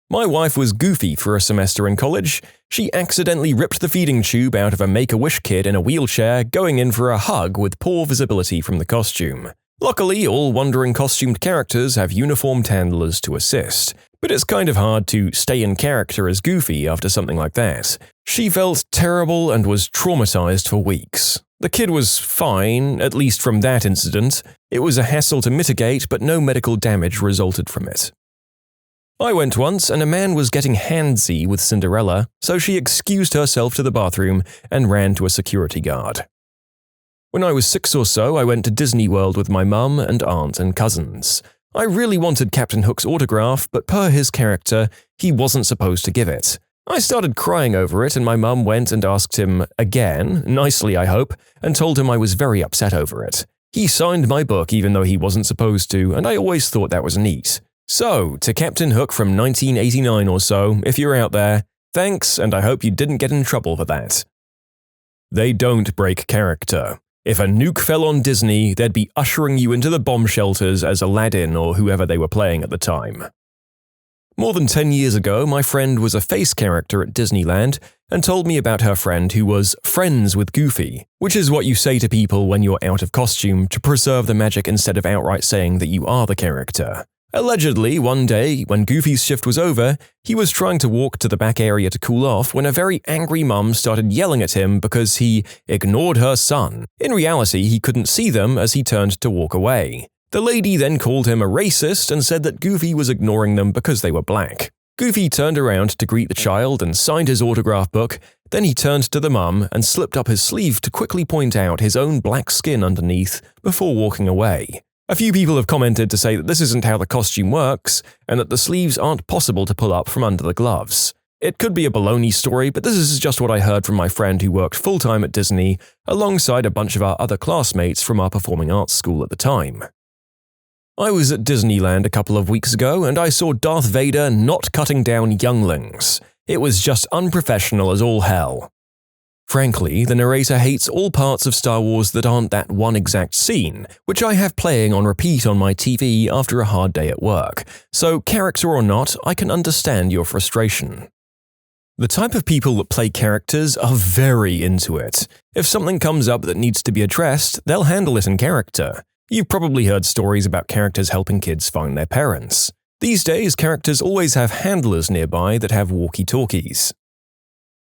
My wife was goofy for a semester in college. She accidentally ripped the feeding tube out of a Make-A-Wish kid in a wheelchair, going in for a hug with poor visibility from the costume. Luckily, all wandering costumed characters have uniformed handlers to assist, but it's kind of hard to stay in character as Goofy after something like that. She felt terrible and was traumatized for weeks. The kid was fine, at least from that incident. It was a hassle to mitigate, but no medical damage resulted from it. I went once, and a man was getting handsy with Cinderella, so she excused herself to the bathroom and ran to a security guard. When I was 6 or so, I went to Disney World with my mum and aunt and cousins. I really wanted Captain Hook's autograph, but per his character, he wasn't supposed to give it. I started crying over it, and my mum went and asked him again, nicely I hope, and told him I was very upset over it. He signed my book even though he wasn't supposed to, and I always thought that was neat. So, to Captain Hook from 1989 or so, if you're out there, thanks, and I hope you didn't get in trouble for that. They don't break character. If a nuke fell on Disney, they'd be ushering you into the bomb shelters as Aladdin or whoever they were playing at the time. More than 10 years ago, my friend was a face character at Disneyland and told me about her friend who was friends with Goofy, which is what you say to people when you're out of costume to preserve the magic instead of outright saying that you are the character. Allegedly, one day, when Goofy's shift was over, he was trying to walk to the back area to cool off when a very angry mum started yelling at him because he ignored her son. In reality, he couldn't see them as he turned to walk away. The lady then called him a racist and said that Goofy was ignoring them because they were black. Goofy turned around to greet the child and signed his autograph book, then he turned to the mum and slipped up his sleeve to quickly point out his own black skin underneath before walking away. A few people have commented to say that this isn't how the costume works, and that the sleeves aren't possible to pull up from under the gloves. It could be a baloney story, but this is just what I heard from my friend who worked full-time at Disney, alongside a bunch of our other classmates from our performing arts school at the time. I was at Disneyland a couple of weeks ago, and I saw Darth Vader not cutting down younglings. It was just unprofessional as all hell. Frankly, the narrator hates all parts of Star Wars that aren't that one exact scene, which I have playing on repeat on my TV after a hard day at work, so character or not, I can understand your frustration. The type of people that play characters are very into it. If something comes up that needs to be addressed, they'll handle it in character. You've probably heard stories about characters helping kids find their parents. These days, characters always have handlers nearby that have walkie-talkies.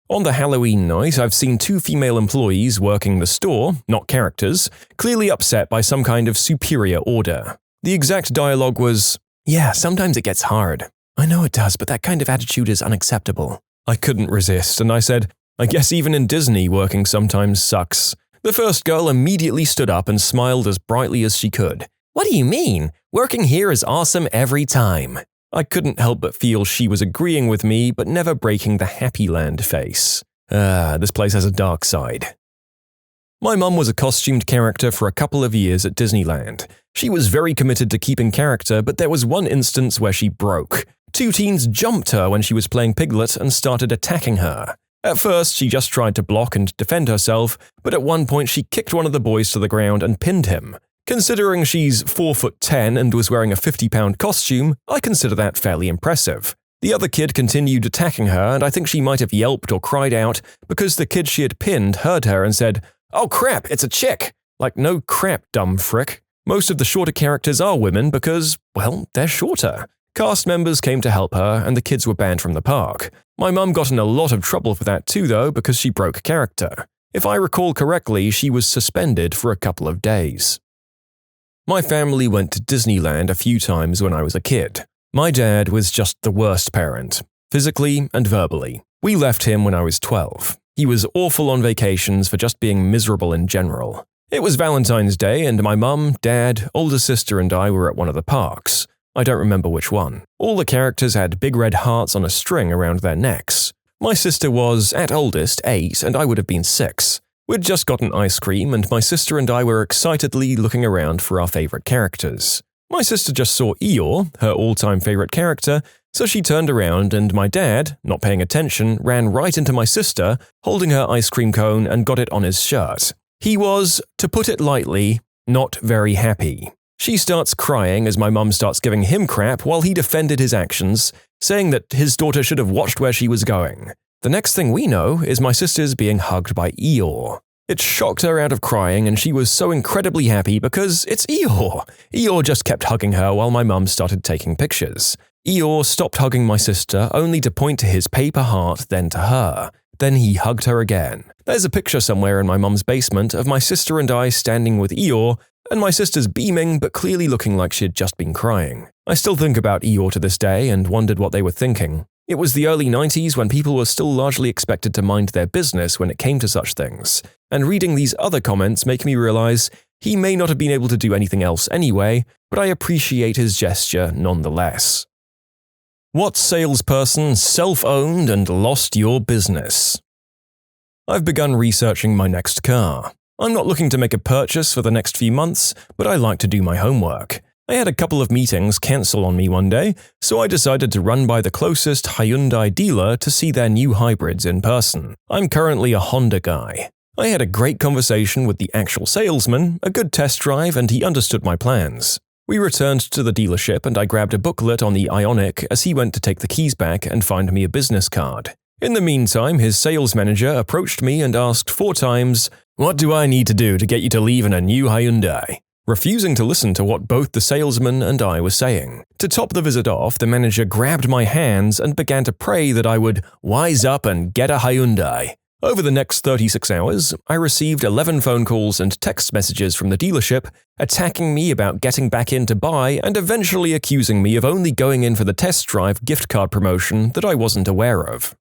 On the Halloween night, I've seen 2 female employees working the store, not characters, clearly upset by some kind of superior order. The exact dialogue was, "Yeah, sometimes it gets hard. I know it does, but that kind of attitude is unacceptable." I couldn't resist, and I said, "I guess even in Disney, working sometimes sucks. The first girl immediately stood up and smiled as brightly as she could. "What do you mean? Working here is awesome every time." I couldn't help but feel she was agreeing with me, but never breaking the happy land face. This place has a dark side. My mum was a costumed character for a couple of years at Disneyland. She was very committed to keeping character, but there was one instance where she broke. 2 teens jumped her when she was playing Piglet and started attacking her. At first, she just tried to block and defend herself, but at one point she kicked one of the boys to the ground and pinned him. Considering she's 4'10" and was wearing a 50-pound costume, I consider that fairly impressive. The other kid continued attacking her, and I think she might have yelped or cried out because the kid she had pinned heard her and said, "Oh crap, it's a chick!" Like, no crap, dumb frick. Most of the shorter characters are women because, well, they're shorter. Cast members came to help her, and the kids were banned from the park. My mum got in a lot of trouble for that too, though, because she broke character. If I recall correctly, she was suspended for a couple of days. My family went to Disneyland a few times when I was a kid. My dad was just the worst parent, physically and verbally. We left him when I was 12. He was awful on vacations for just being miserable in general. It was Valentine's Day, and my mum, dad, older sister, and I were at one of the parks. I don't remember which one. All the characters had big red hearts on a string around their necks. My sister was, at oldest, 8, and I would have been 6. We'd just gotten ice cream, and my sister and I were excitedly looking around for our favorite characters. My sister just saw Eeyore, her all-time favorite character, so she turned around, and my dad, not paying attention, ran right into my sister, holding her ice cream cone, and got it on his shirt. He was, to put it lightly, not very happy. She starts crying as my mum starts giving him crap while he defended his actions, saying that his daughter should have watched where she was going. The next thing we know is my sister's being hugged by Eeyore. It shocked her out of crying, and she was so incredibly happy because it's Eeyore. Eeyore just kept hugging her while my mum started taking pictures. Eeyore stopped hugging my sister only to point to his paper heart, then to her. Then he hugged her again. There's a picture somewhere in my mum's basement of my sister and I standing with Eeyore, and my sister's beaming but clearly looking like she had just been crying. I still think about Eeyore to this day and wondered what they were thinking. It was the early 90s when people were still largely expected to mind their business when it came to such things, and reading these other comments make me realize he may not have been able to do anything else anyway, but I appreciate his gesture nonetheless. What salesperson self-owned and lost your business? I've begun researching my next car. I'm not looking to make a purchase for the next few months, but I like to do my homework. I had a couple of meetings cancel on me one day, so I decided to run by the closest Hyundai dealer to see their new hybrids in person. I'm currently a Honda guy. I had a great conversation with the actual salesman, a good test drive, and he understood my plans. We returned to the dealership and I grabbed a booklet on the Ioniq as he went to take the keys back and find me a business card. In the meantime, his sales manager approached me and asked 4 times, "What do I need to do to get you to leave in a new Hyundai?" Refusing to listen to what both the salesman and I were saying. To top the visit off, the manager grabbed my hands and began to pray that I would wise up and get a Hyundai. Over the next 36 hours, I received 11 phone calls and text messages from the dealership, attacking me about getting back in to buy and eventually accusing me of only going in for the test drive gift card promotion that I wasn't aware of.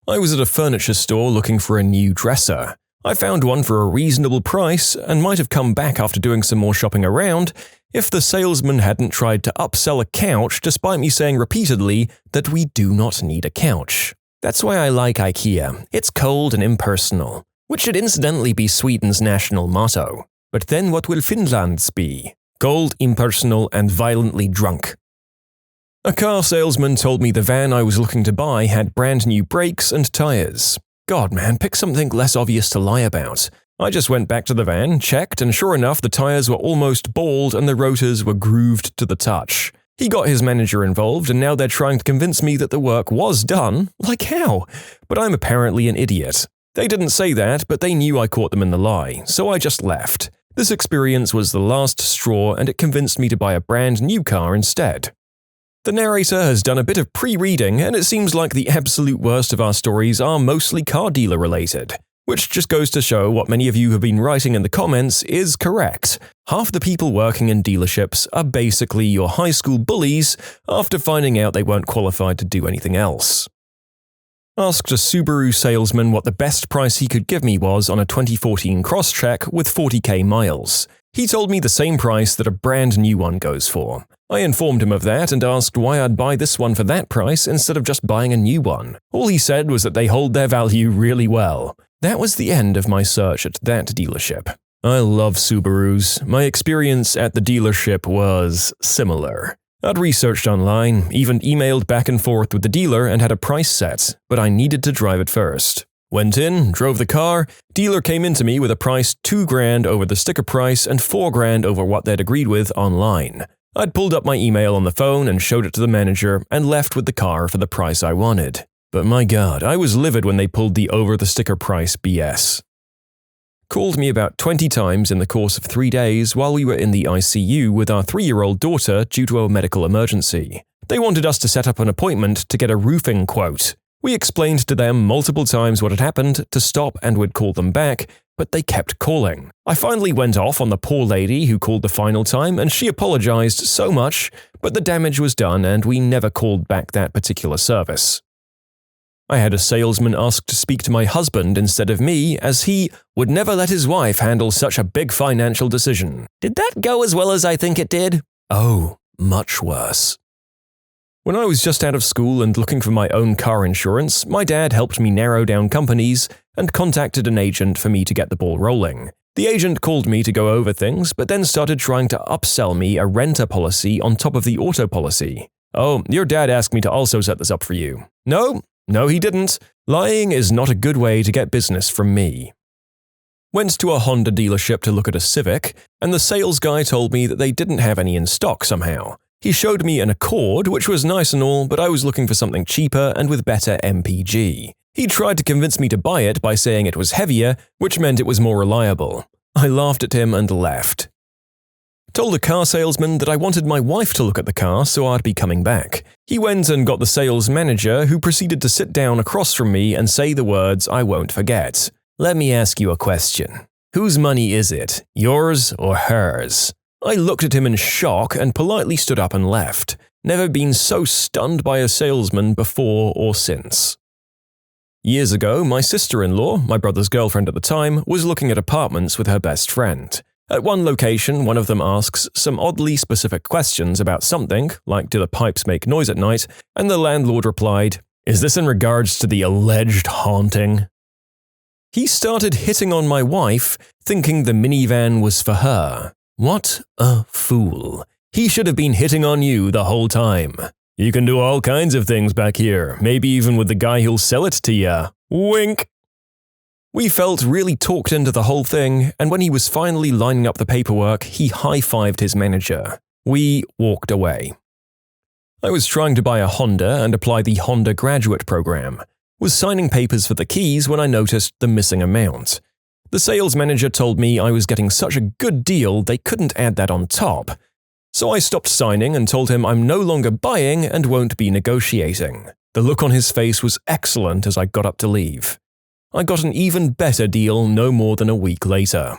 I was at a furniture store looking for a new dresser. I found one for a reasonable price and might have come back after doing some more shopping around if the salesman hadn't tried to upsell a couch despite me saying repeatedly that we do not need a couch. That's why I like IKEA. It's cold and impersonal, which should incidentally be Sweden's national motto. But then what will Finland's be? Cold, impersonal, and violently drunk. A car salesman told me the van I was looking to buy had brand new brakes and tires. God man, pick something less obvious to lie about. I just went back to the van, checked, and sure enough the tires were almost bald and the rotors were grooved to the touch. He got his manager involved and now they're trying to convince me that the work was done. Like how? But I'm apparently an idiot. They didn't say that, but they knew I caught them in the lie, so I just left. This experience was the last straw and it convinced me to buy a brand new car instead. The narrator has done a bit of pre-reading and it seems like the absolute worst of our stories are mostly car dealer related, which just goes to show what many of you have been writing in the comments is correct. Half the people working in dealerships are basically your high school bullies after finding out they weren't qualified to do anything else. Asked a Subaru salesman what the best price he could give me was on a 2014 Crosstrek with 40k miles. He told me the same price that a brand new one goes for. I informed him of that and asked why I'd buy this one for that price instead of just buying a new one. All he said was that they hold their value really well. That was the end of my search at that dealership. I love Subarus. My experience at the dealership was similar. I'd researched online, even emailed back and forth with the dealer and had a price set, but I needed to drive it first. Went in, drove the car, dealer came into me with a price $2,000 over the sticker price and $4,000 over what they'd agreed with online. I'd pulled up my email on the phone and showed it to the manager and left with the car for the price I wanted. But my god, I was livid when they pulled the over the sticker price BS. Called me about 20 times in the course of 3 days while we were in the ICU with our 3-year-old daughter due to a medical emergency. They wanted us to set up an appointment to get a roofing quote. We explained to them multiple times what had happened to stop and would call them back, but they kept calling. I finally went off on the poor lady who called the final time and she apologized so much, but the damage was done and we never called back that particular service. I had a salesman ask to speak to my husband instead of me, as he would never let his wife handle such a big financial decision. Did that go as well as I think it did? Oh, much worse. When I was just out of school and looking for my own car insurance, my dad helped me narrow down companies and contacted an agent for me to get the ball rolling. The agent called me to go over things, but then started trying to upsell me a renter policy on top of the auto policy. Oh, your dad asked me to also set this up for you. No, he didn't. Lying is not a good way to get business from me. Went to a Honda dealership to look at a Civic, and the sales guy told me that they didn't have any in stock somehow. He showed me an Accord, which was nice and all, but I was looking for something cheaper and with better MPG. He tried to convince me to buy it by saying it was heavier, which meant it was more reliable. I laughed at him and left. Told the car salesman that I wanted my wife to look at the car so I'd be coming back. He went and got the sales manager, who proceeded to sit down across from me and say the words I won't forget. Let me ask you a question. Whose money is it, yours or hers? I looked at him in shock and politely stood up and left. Never been so stunned by a salesman before or since. Years ago, my sister-in-law, my brother's girlfriend at the time, was looking at apartments with her best friend. At one location, one of them asks some oddly specific questions about something, like do the pipes make noise at night, and the landlord replied, "Is this in regards to the alleged haunting?" He started hitting on my wife, thinking the minivan was for her. What a fool. He should have been hitting on you the whole time. You can do all kinds of things back here, maybe even with the guy who'll sell it to ya. Wink. We felt really talked into the whole thing, and when he was finally lining up the paperwork, he high-fived his manager. We walked away. I was trying to buy a Honda and apply the Honda graduate program. Was signing papers for the keys when I noticed the missing amount. The sales manager told me I was getting such a good deal they couldn't add that on top. So I stopped signing and told him I'm no longer buying and won't be negotiating. The look on his face was excellent as I got up to leave. I got an even better deal no more than a week later.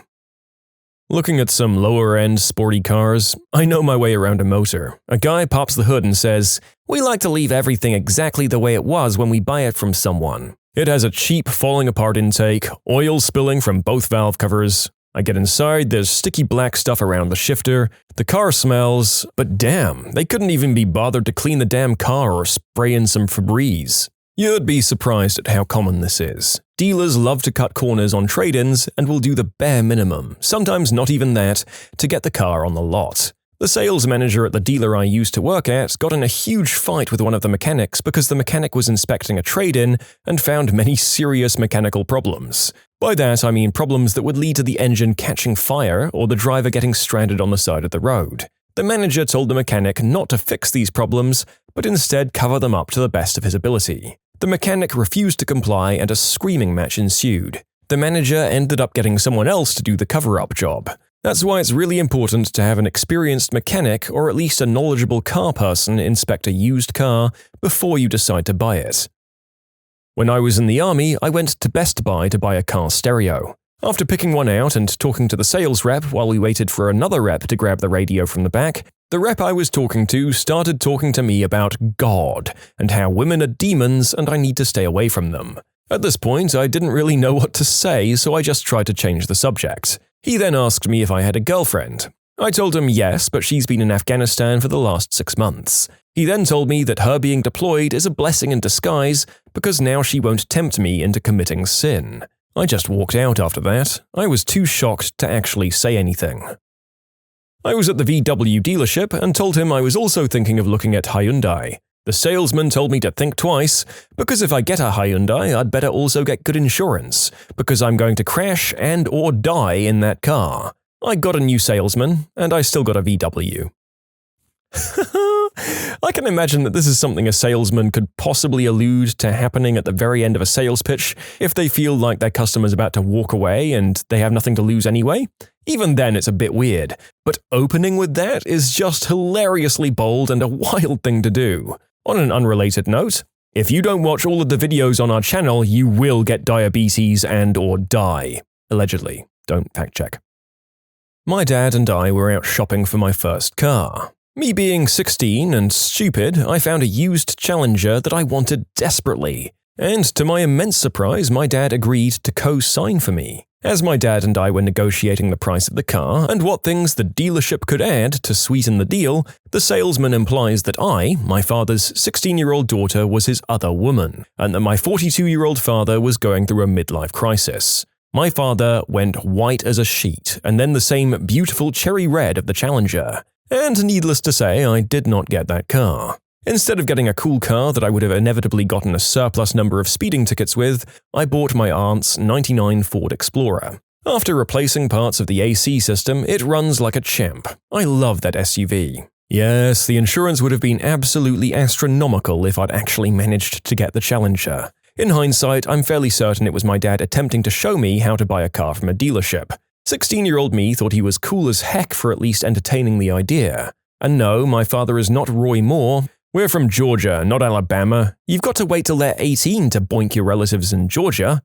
Looking at some lower-end sporty cars, I know my way around a motor. A guy pops the hood and says, "We like to leave everything exactly the way it was when we buy it from someone. It has a cheap falling-apart intake, oil spilling from both valve covers. I get inside, there's sticky black stuff around the shifter, the car smells, but damn, they couldn't even be bothered to clean the damn car or spray in some Febreze." You'd be surprised at how common this is. Dealers love to cut corners on trade-ins and will do the bare minimum, sometimes not even that, to get the car on the lot. The sales manager at the dealer I used to work at got in a huge fight with one of the mechanics because the mechanic was inspecting a trade-in and found many serious mechanical problems. By that I mean problems that would lead to the engine catching fire or the driver getting stranded on the side of the road. The manager told the mechanic not to fix these problems, but instead cover them up to the best of his ability. The mechanic refused to comply and a screaming match ensued. The manager ended up getting someone else to do the cover-up job. That's why it's really important to have an experienced mechanic or at least a knowledgeable car person inspect a used car before you decide to buy it. When I was in the army, I went to Best Buy to buy a car stereo. After picking one out and talking to the sales rep while we waited for another rep to grab the radio from the back, the rep I was talking to started talking to me about God and how women are demons and I need to stay away from them. At this point, I didn't really know what to say, so I just tried to change the subject. He then asked me if I had a girlfriend. I told him yes, but she's been in Afghanistan for the last 6 months. He then told me that her being deployed is a blessing in disguise because now she won't tempt me into committing sin. I just walked out after that. I was too shocked to actually say anything. I was at the VW dealership and told him I was also thinking of looking at Hyundai. The salesman told me to think twice, because if I get a Hyundai, I'd better also get good insurance, because I'm going to crash and or die in that car. I got a new salesman, and I still got a VW. I can imagine that this is something a salesman could possibly allude to happening at the very end of a sales pitch if they feel like their customer's about to walk away and they have nothing to lose anyway. Even then, it's a bit weird. But opening with that is just hilariously bold and a wild thing to do. On an unrelated note, if you don't watch all of the videos on our channel, you will get diabetes and or die. Allegedly. Don't fact check. My dad and I were out shopping for my first car. Me being 16 and stupid, I found a used Challenger that I wanted desperately. And to my immense surprise, my dad agreed to co-sign for me. As my dad and I were negotiating the price of the car and what things the dealership could add to sweeten the deal, the salesman implies that I, my father's 16-year-old daughter, was his other woman, and that my 42-year-old father was going through a midlife crisis. My father went white as a sheet, and then the same beautiful cherry red of the Challenger. And needless to say, I did not get that car. Instead of getting a cool car that I would have inevitably gotten a surplus number of speeding tickets with, I bought my aunt's '99 Ford Explorer. After replacing parts of the AC system, it runs like a champ. I love that SUV. Yes, the insurance would have been absolutely astronomical if I'd actually managed to get the Challenger. In hindsight, I'm fairly certain it was my dad attempting to show me how to buy a car from a dealership. 16-year-old me thought he was cool as heck for at least entertaining the idea. And no, my father is not Roy Moore. We're from Georgia, not Alabama. You've got to wait till they're 18 to boink your relatives in Georgia.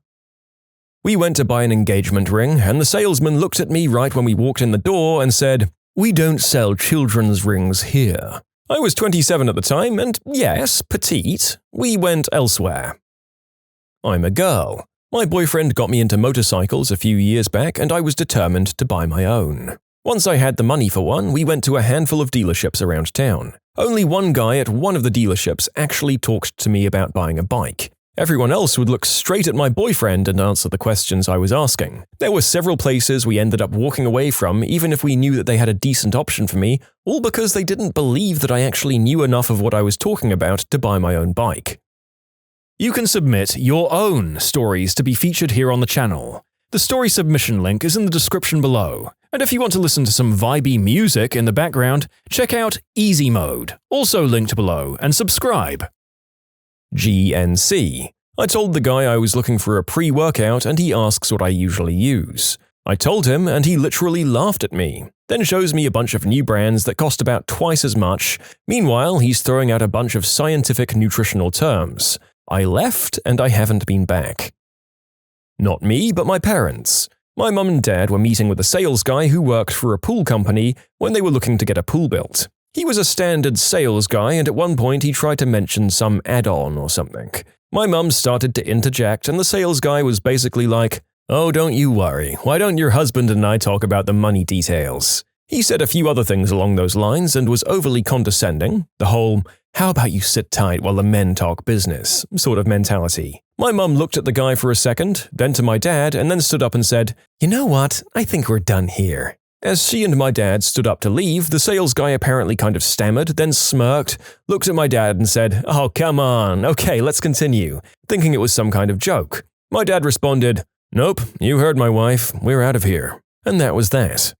We went to buy an engagement ring, and the salesman looked at me right when we walked in the door and said, "We don't sell children's rings here." I was 27 at the time, and yes, petite. We went elsewhere. I'm a girl. My boyfriend got me into motorcycles a few years back, and I was determined to buy my own. Once I had the money for one, we went to a handful of dealerships around town. Only one guy at one of the dealerships actually talked to me about buying a bike. Everyone else would look straight at my boyfriend and answer the questions I was asking. There were several places we ended up walking away from even if we knew that they had a decent option for me, all because they didn't believe that I actually knew enough of what I was talking about to buy my own bike. You can submit your own stories to be featured here on the channel. The story submission link is in the description below. And if you want to listen to some vibey music in the background, check out easymode, also linked below, and subscribe. GNC. I told the guy I was looking for a pre-workout and he asks what I usually use. I told him and he literally laughed at me, then shows me a bunch of new brands that cost about twice as much. Meanwhile, he's throwing out a bunch of scientific nutritional terms. I left and I haven't been back. Not me, but my parents. My mum and dad were meeting with a sales guy who worked for a pool company when they were looking to get a pool built. He was a standard sales guy and at one point he tried to mention some add-on or something. My mum started to interject and the sales guy was basically like, "Oh, don't you worry. Why don't your husband and I talk about the money details?" He said a few other things along those lines and was overly condescending, the whole, "how about you sit tight while the men talk business" sort of mentality. My mum looked at the guy for a second, then to my dad, and then stood up and said, "You know what? I think we're done here." As she and my dad stood up to leave, the sales guy apparently kind of stammered, then smirked, looked at my dad and said, "Oh, come on, okay, let's continue," thinking it was some kind of joke. My dad responded, "Nope, you heard my wife, we're out of here." And that was that.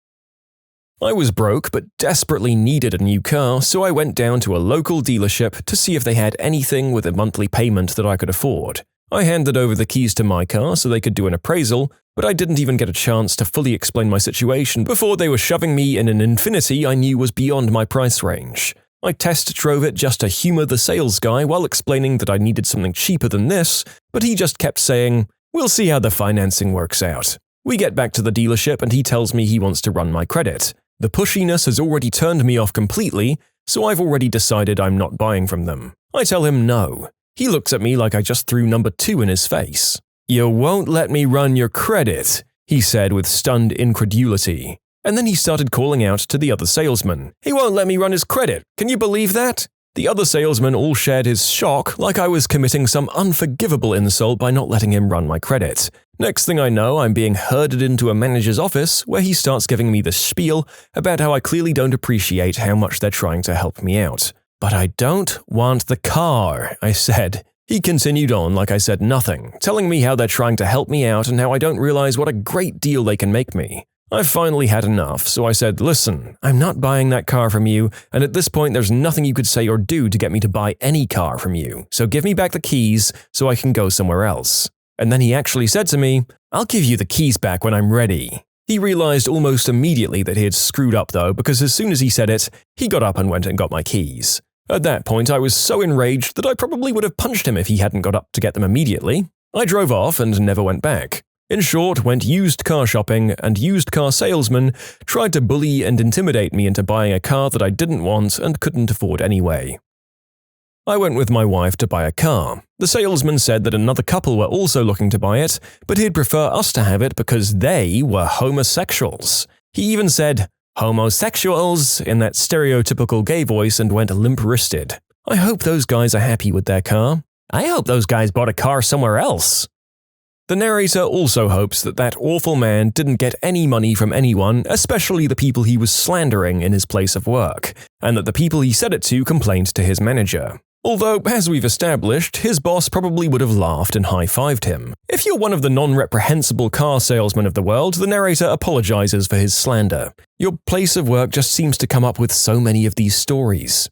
I was broke but desperately needed a new car, so I went down to a local dealership to see if they had anything with a monthly payment that I could afford. I handed over the keys to my car so they could do an appraisal, but I didn't even get a chance to fully explain my situation before they were shoving me in an Infiniti I knew was beyond my price range. I test drove it just to humor the sales guy while explaining that I needed something cheaper than this, but he just kept saying, "We'll see how the financing works out," We get back to the dealership and he tells me he wants to run my credit. The pushiness has already turned me off completely, so I've already decided I'm not buying from them. I tell him no. He looks at me like I just threw number 2 in his face. "You won't let me run your credit," he said with stunned incredulity. And then he started calling out to the other salesman. "He won't let me run his credit. Can you believe that?" The other salesmen all shared his shock like I was committing some unforgivable insult by not letting him run my credit. Next thing I know, I'm being herded into a manager's office where he starts giving me the spiel about how I clearly don't appreciate how much they're trying to help me out. "But I don't want the car," I said. He continued on like I said nothing, telling me how they're trying to help me out and how I don't realize what a great deal they can make me. I finally had enough, so I said, "Listen, I'm not buying that car from you, and at this point there's nothing you could say or do to get me to buy any car from you, so give me back the keys so I can go somewhere else." And then he actually said to me, "I'll give you the keys back when I'm ready." He realized almost immediately that he had screwed up though, because as soon as he said it, he got up and went and got my keys. At that point, I was so enraged that I probably would have punched him if he hadn't got up to get them immediately. I drove off and never went back. In short, went used car shopping, and used car salesmen tried to bully and intimidate me into buying a car that I didn't want and couldn't afford anyway. I went with my wife to buy a car. The salesman said that another couple were also looking to buy it, but he'd prefer us to have it because they were homosexuals. He even said, "Homosexuals," in that stereotypical gay voice and went limp-wristed. I hope those guys are happy with their car. I hope those guys bought a car somewhere else. The narrator also hopes that that awful man didn't get any money from anyone, especially the people he was slandering in his place of work, and that the people he said it to complained to his manager. Although, as we've established, his boss probably would have laughed and high-fived him. If you're one of the non-reprehensible car salesmen of the world, the narrator apologizes for his slander. Your place of work just seems to come up with so many of these stories.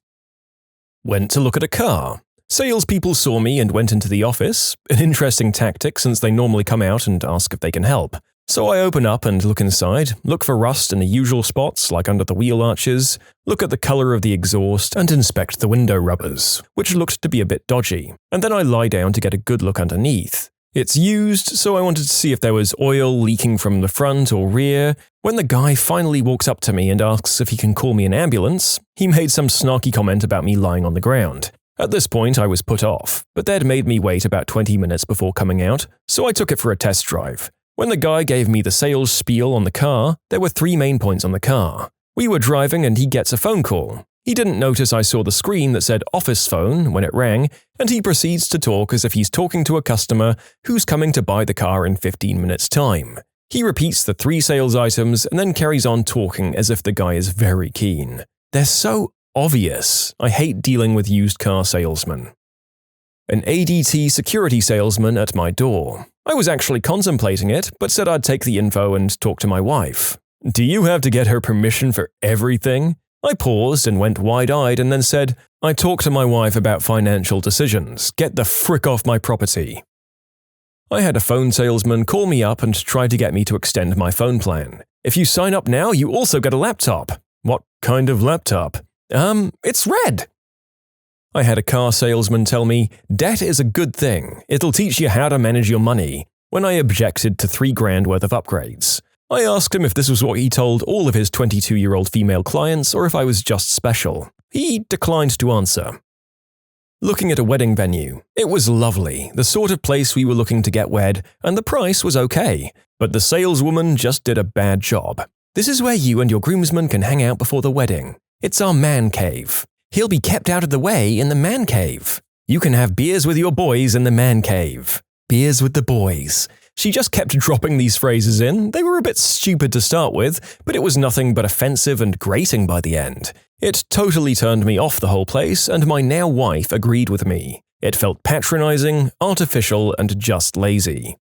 Went to look at a car. Salespeople saw me and went into the office, an interesting tactic since they normally come out and ask if they can help. So I open up and look inside, look for rust in the usual spots like under the wheel arches, look at the color of the exhaust, and inspect the window rubbers, which looked to be a bit dodgy, and then I lie down to get a good look underneath. It's used, so I wanted to see if there was oil leaking from the front or rear. When the guy finally walks up to me and asks if he can call me an ambulance, he made some snarky comment about me lying on the ground. At this point, I was put off, but they'd made me wait about 20 minutes before coming out, so I took it for a test drive. When the guy gave me the sales spiel on the car, there were 3 main points on the car. We were driving and he gets a phone call. He didn't notice I saw the screen that said office phone when it rang, and he proceeds to talk as if he's talking to a customer who's coming to buy the car in 15 minutes' time. He repeats the 3 sales items and then carries on talking as if the guy is very keen. They're so obvious. I hate dealing with used car salesmen. An ADT security salesman at my door. I was actually contemplating it, but said I'd take the info and talk to my wife. Do you have to get her permission for everything? I paused and went wide-eyed and then said, I talk to my wife about financial decisions. Get the frick off my property. I had a phone salesman call me up and try to get me to extend my phone plan. If you sign up now, you also get a laptop. What kind of laptop? It's red. I had a car salesman tell me, debt is a good thing. It'll teach you how to manage your money, when I objected to $3,000 worth of upgrades. I asked him if this was what he told all of his 22-year-old female clients or if I was just special. He declined to answer. Looking at a wedding venue. It was lovely, the sort of place we were looking to get wed, and the price was okay. But the saleswoman just did a bad job. This is where you and your groomsmen can hang out before the wedding. It's our man cave. He'll be kept out of the way in the man cave. You can have beers with your boys in the man cave. Beers with the boys. She just kept dropping these phrases in. They were a bit stupid to start with, but it was nothing but offensive and grating by the end. It totally turned me off the whole place, and my now wife agreed with me. It felt patronizing, artificial, and just lazy.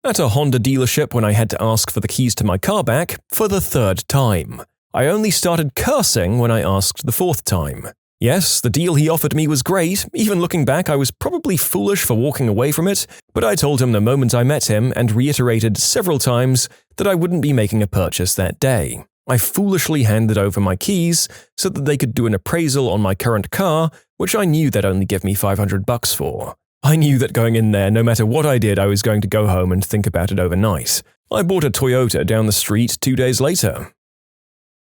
At a Honda dealership when I had to ask for the keys to my car back for the 3rd time. I only started cursing when I asked the 4th time. Yes, the deal he offered me was great. Even looking back, I was probably foolish for walking away from it, but I told him the moment I met him and reiterated several times that I wouldn't be making a purchase that day. I foolishly handed over my keys so that they could do an appraisal on my current car, which I knew they'd only give me $500 for. I knew that going in there, no matter what I did, I was going to go home and think about it overnight. I bought a Toyota down the street 2 days later.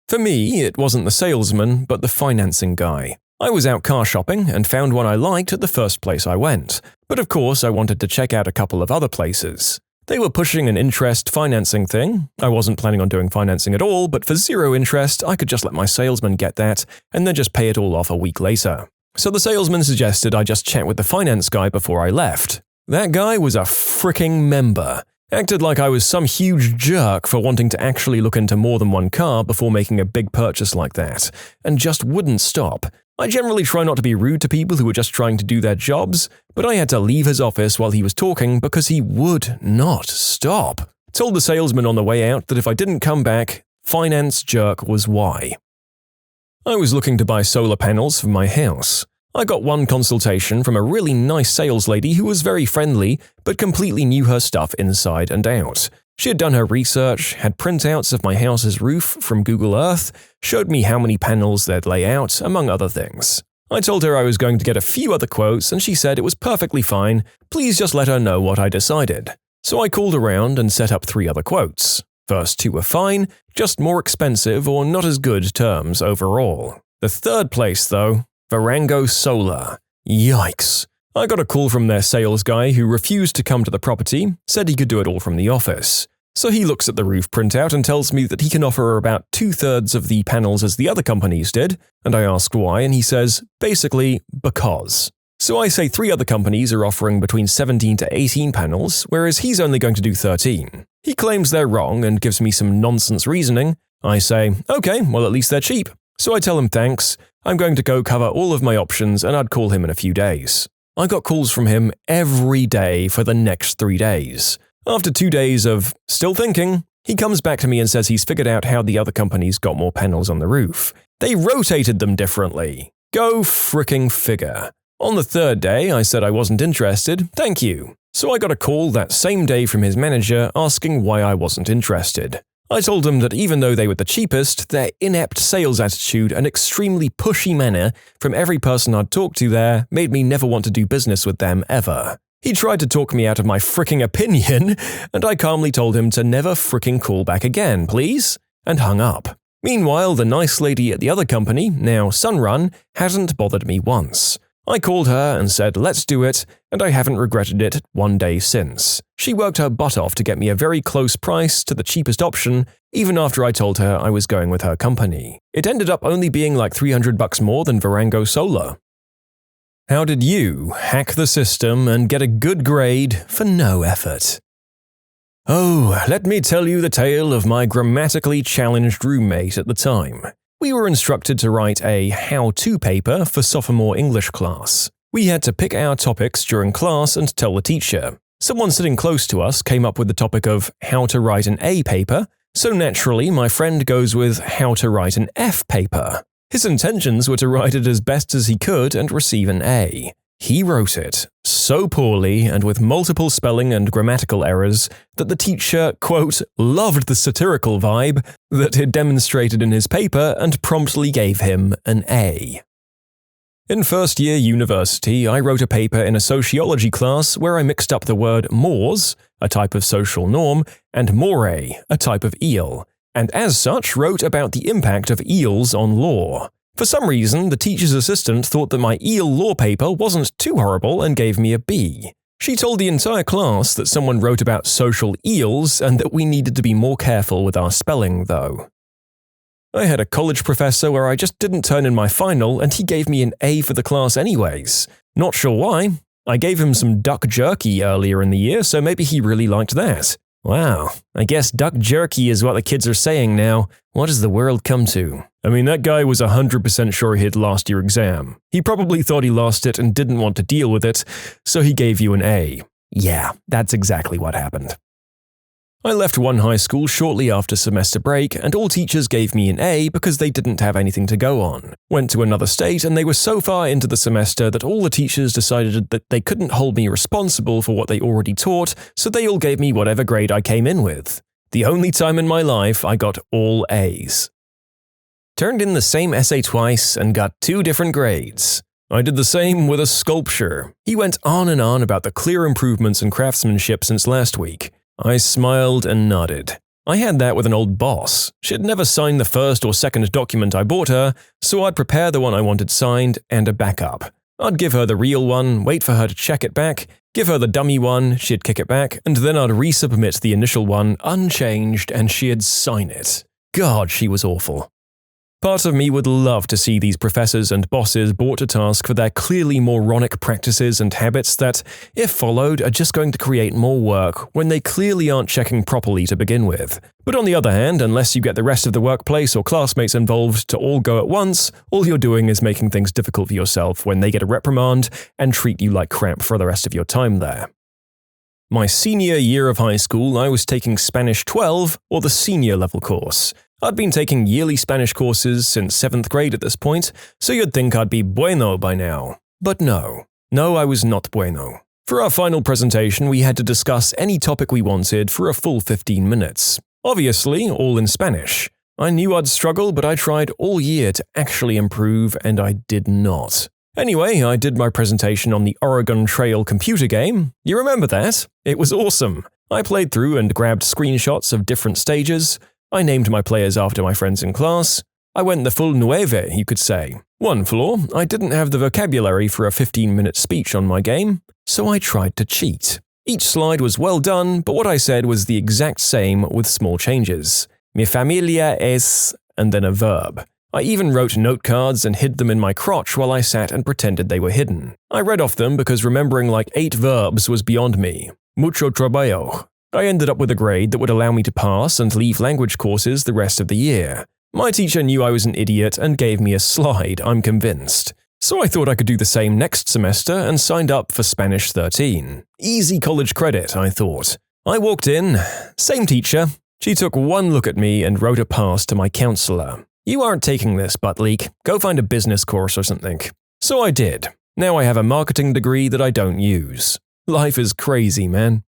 For me, it wasn't the salesman, but the financing guy. I was out car shopping and found one I liked at the first place I went, but of course I wanted to check out a couple of other places. They were pushing an interest financing thing. I wasn't planning on doing financing at all, but for zero interest, I could just let my salesman get that and then just pay it all off a week later. So the salesman suggested I just chat with the finance guy before I left. That guy was a fricking member. Acted like I was some huge jerk for wanting to actually look into more than one car before making a big purchase like that, and just wouldn't stop. I generally try not to be rude to people who are just trying to do their jobs, but I had to leave his office while he was talking because he would not stop. Told the salesman on the way out that if I didn't come back, finance jerk was why. I was looking to buy solar panels for my house. I got one consultation from a really nice sales lady who was very friendly, but completely knew her stuff inside and out. She had done her research, had printouts of my house's roof from Google Earth, showed me how many panels they'd lay out, among other things. I told her I was going to get a few other quotes and she said it was perfectly fine, please just let her know what I decided. So I called around and set up 3 other quotes. First 2 were fine, just more expensive or not as good terms overall. The third place though, Varango Solar. Yikes. I got a call from their sales guy who refused to come to the property, said he could do it all from the office. So he looks at the roof printout and tells me that he can offer about 2/3 of the panels as the other companies did, and I ask why and he says, basically, because. So I say 3 other companies are offering between 17 to 18 panels, whereas he's only going to do 13. He claims they're wrong and gives me some nonsense reasoning. I say, okay, well at least they're cheap. So I tell him thanks, I'm going to go cover all of my options and I'd call him in a few days. I got calls from him every day for the next 3 days. After 2 days of still thinking, he comes back to me and says he's figured out how the other companies got more panels on the roof. They rotated them differently. Go fricking figure. On the 3rd day, I said I wasn't interested, thank you. So I got a call that same day from his manager asking why I wasn't interested. I told him that even though they were the cheapest, their inept sales attitude and extremely pushy manner from every person I'd talked to there made me never want to do business with them ever. He tried to talk me out of my fricking opinion, and I calmly told him to never fricking call back again, please, and hung up. Meanwhile, the nice lady at the other company, now Sunrun, hadn't bothered me once. I called her and said let's do it, and I haven't regretted it one day since. She worked her butt off to get me a very close price to the cheapest option, even after I told her I was going with her company. It ended up only being like $300 more than Varango Solar. How did you hack the system and get a good grade for no effort? Oh, let me tell you the tale of my grammatically challenged roommate at the time. We were instructed to write a how-to paper for sophomore English class. We had to pick our topics during class and tell the teacher. Someone sitting close to us came up with the topic of how to write an A paper, so naturally my friend goes with how to write an F paper. His intentions were to write it as best as he could and receive an A. He wrote it so poorly and with multiple spelling and grammatical errors that the teacher, quote, loved the satirical vibe that he'd demonstrated in his paper and promptly gave him an A. In first-year university, I wrote a paper in a sociology class where I mixed up the word mores, a type of social norm, and moray, a type of eel, and as such wrote about the impact of eels on law. For some reason, the teacher's assistant thought that my eel law paper wasn't too horrible and gave me a B. She told the entire class that someone wrote about social eels and that we needed to be more careful with our spelling, though. I had a college professor where I just didn't turn in my final and he gave me an A for the class anyways. Not sure why. I gave him some duck jerky earlier in the year, so maybe he really liked that. Wow, I guess duck jerky is what the kids are saying now. What has the world come to? I mean, that guy was 100% sure he'd lost your exam. He probably thought he lost it and didn't want to deal with it, so he gave you an A. Yeah, that's exactly what happened. I left one high school shortly after semester break, and all teachers gave me an A because they didn't have anything to go on. Went to another state, and they were so far into the semester that all the teachers decided that they couldn't hold me responsible for what they already taught, so they all gave me whatever grade I came in with. The only time in my life I got all A's. Turned in the same essay twice and got 2 different grades. I did the same with a sculpture. He went on and on about the clear improvements in craftsmanship since last week. I smiled and nodded. I had that with an old boss. She'd never signed the first or second document I bought her, so I'd prepare the one I wanted signed and a backup. I'd give her the real one, wait for her to check it back, give her the dummy one, she'd kick it back, and then I'd resubmit the initial one unchanged and she'd sign it. God, she was awful. Part of me would love to see these professors and bosses brought to task for their clearly moronic practices and habits that, if followed, are just going to create more work when they clearly aren't checking properly to begin with. But on the other hand, unless you get the rest of the workplace or classmates involved to all go at once, all you're doing is making things difficult for yourself when they get a reprimand and treat you like crap for the rest of your time there. My senior year of high school, I was taking Spanish 12, or the senior level course. I'd been taking yearly Spanish courses since 7th grade at this point, so you'd think I'd be bueno by now. But no. No, I was not bueno. For our final presentation, we had to discuss any topic we wanted for a full 15 minutes. Obviously, all in Spanish. I knew I'd struggle, but I tried all year to actually improve, and I did not. Anyway, I did my presentation on the Oregon Trail computer game. You remember that? It was awesome. I played through and grabbed screenshots of different stages. I named my players after my friends in class. I went the full nueve, you could say. One flaw, I didn't have the vocabulary for a 15-minute speech on my game, so I tried to cheat. Each slide was well done, but what I said was the exact same with small changes. Mi familia es, and then a verb. I even wrote note cards and hid them in my crotch while I sat and pretended they were hidden. I read off them because remembering like 8 verbs was beyond me. Mucho trabajo. I ended up with a grade that would allow me to pass and leave language courses the rest of the year. My teacher knew I was an idiot and gave me a slide, I'm convinced. So I thought I could do the same next semester and signed up for Spanish 13. Easy college credit, I thought. I walked in, same teacher. She took one look at me and wrote a pass to my counselor. You aren't taking this, butt leak. Go find a business course or something. So I did. Now I have a marketing degree that I don't use. Life is crazy, man.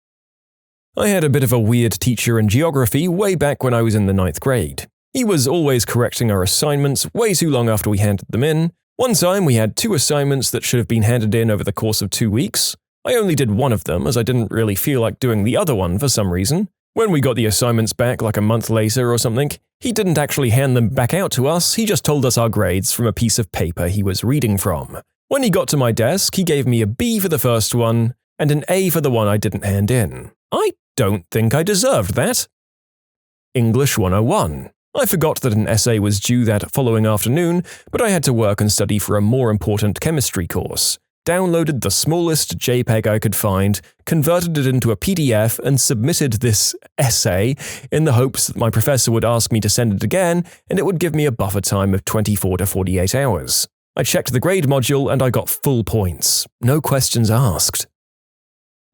I had a bit of a weird teacher in geography way back when I was in the 9th grade. He was always correcting our assignments way too long after we handed them in. One time we had 2 assignments that should have been handed in over the course of 2 weeks. I only did one of them as I didn't really feel like doing the other one for some reason. When we got the assignments back like a month later or something, he didn't actually hand them back out to us, he just told us our grades from a piece of paper he was reading from. When he got to my desk, he gave me a B for the first one and an A for the one I didn't hand in. I don't think I deserved that. English 101. I forgot that an essay was due that following afternoon, but I had to work and study for a more important chemistry course. Downloaded the smallest JPEG I could find, converted it into a PDF, and submitted this essay in the hopes that my professor would ask me to send it again and it would give me a buffer time of 24 to 48 hours. I checked the grade module and I got full points. No questions asked.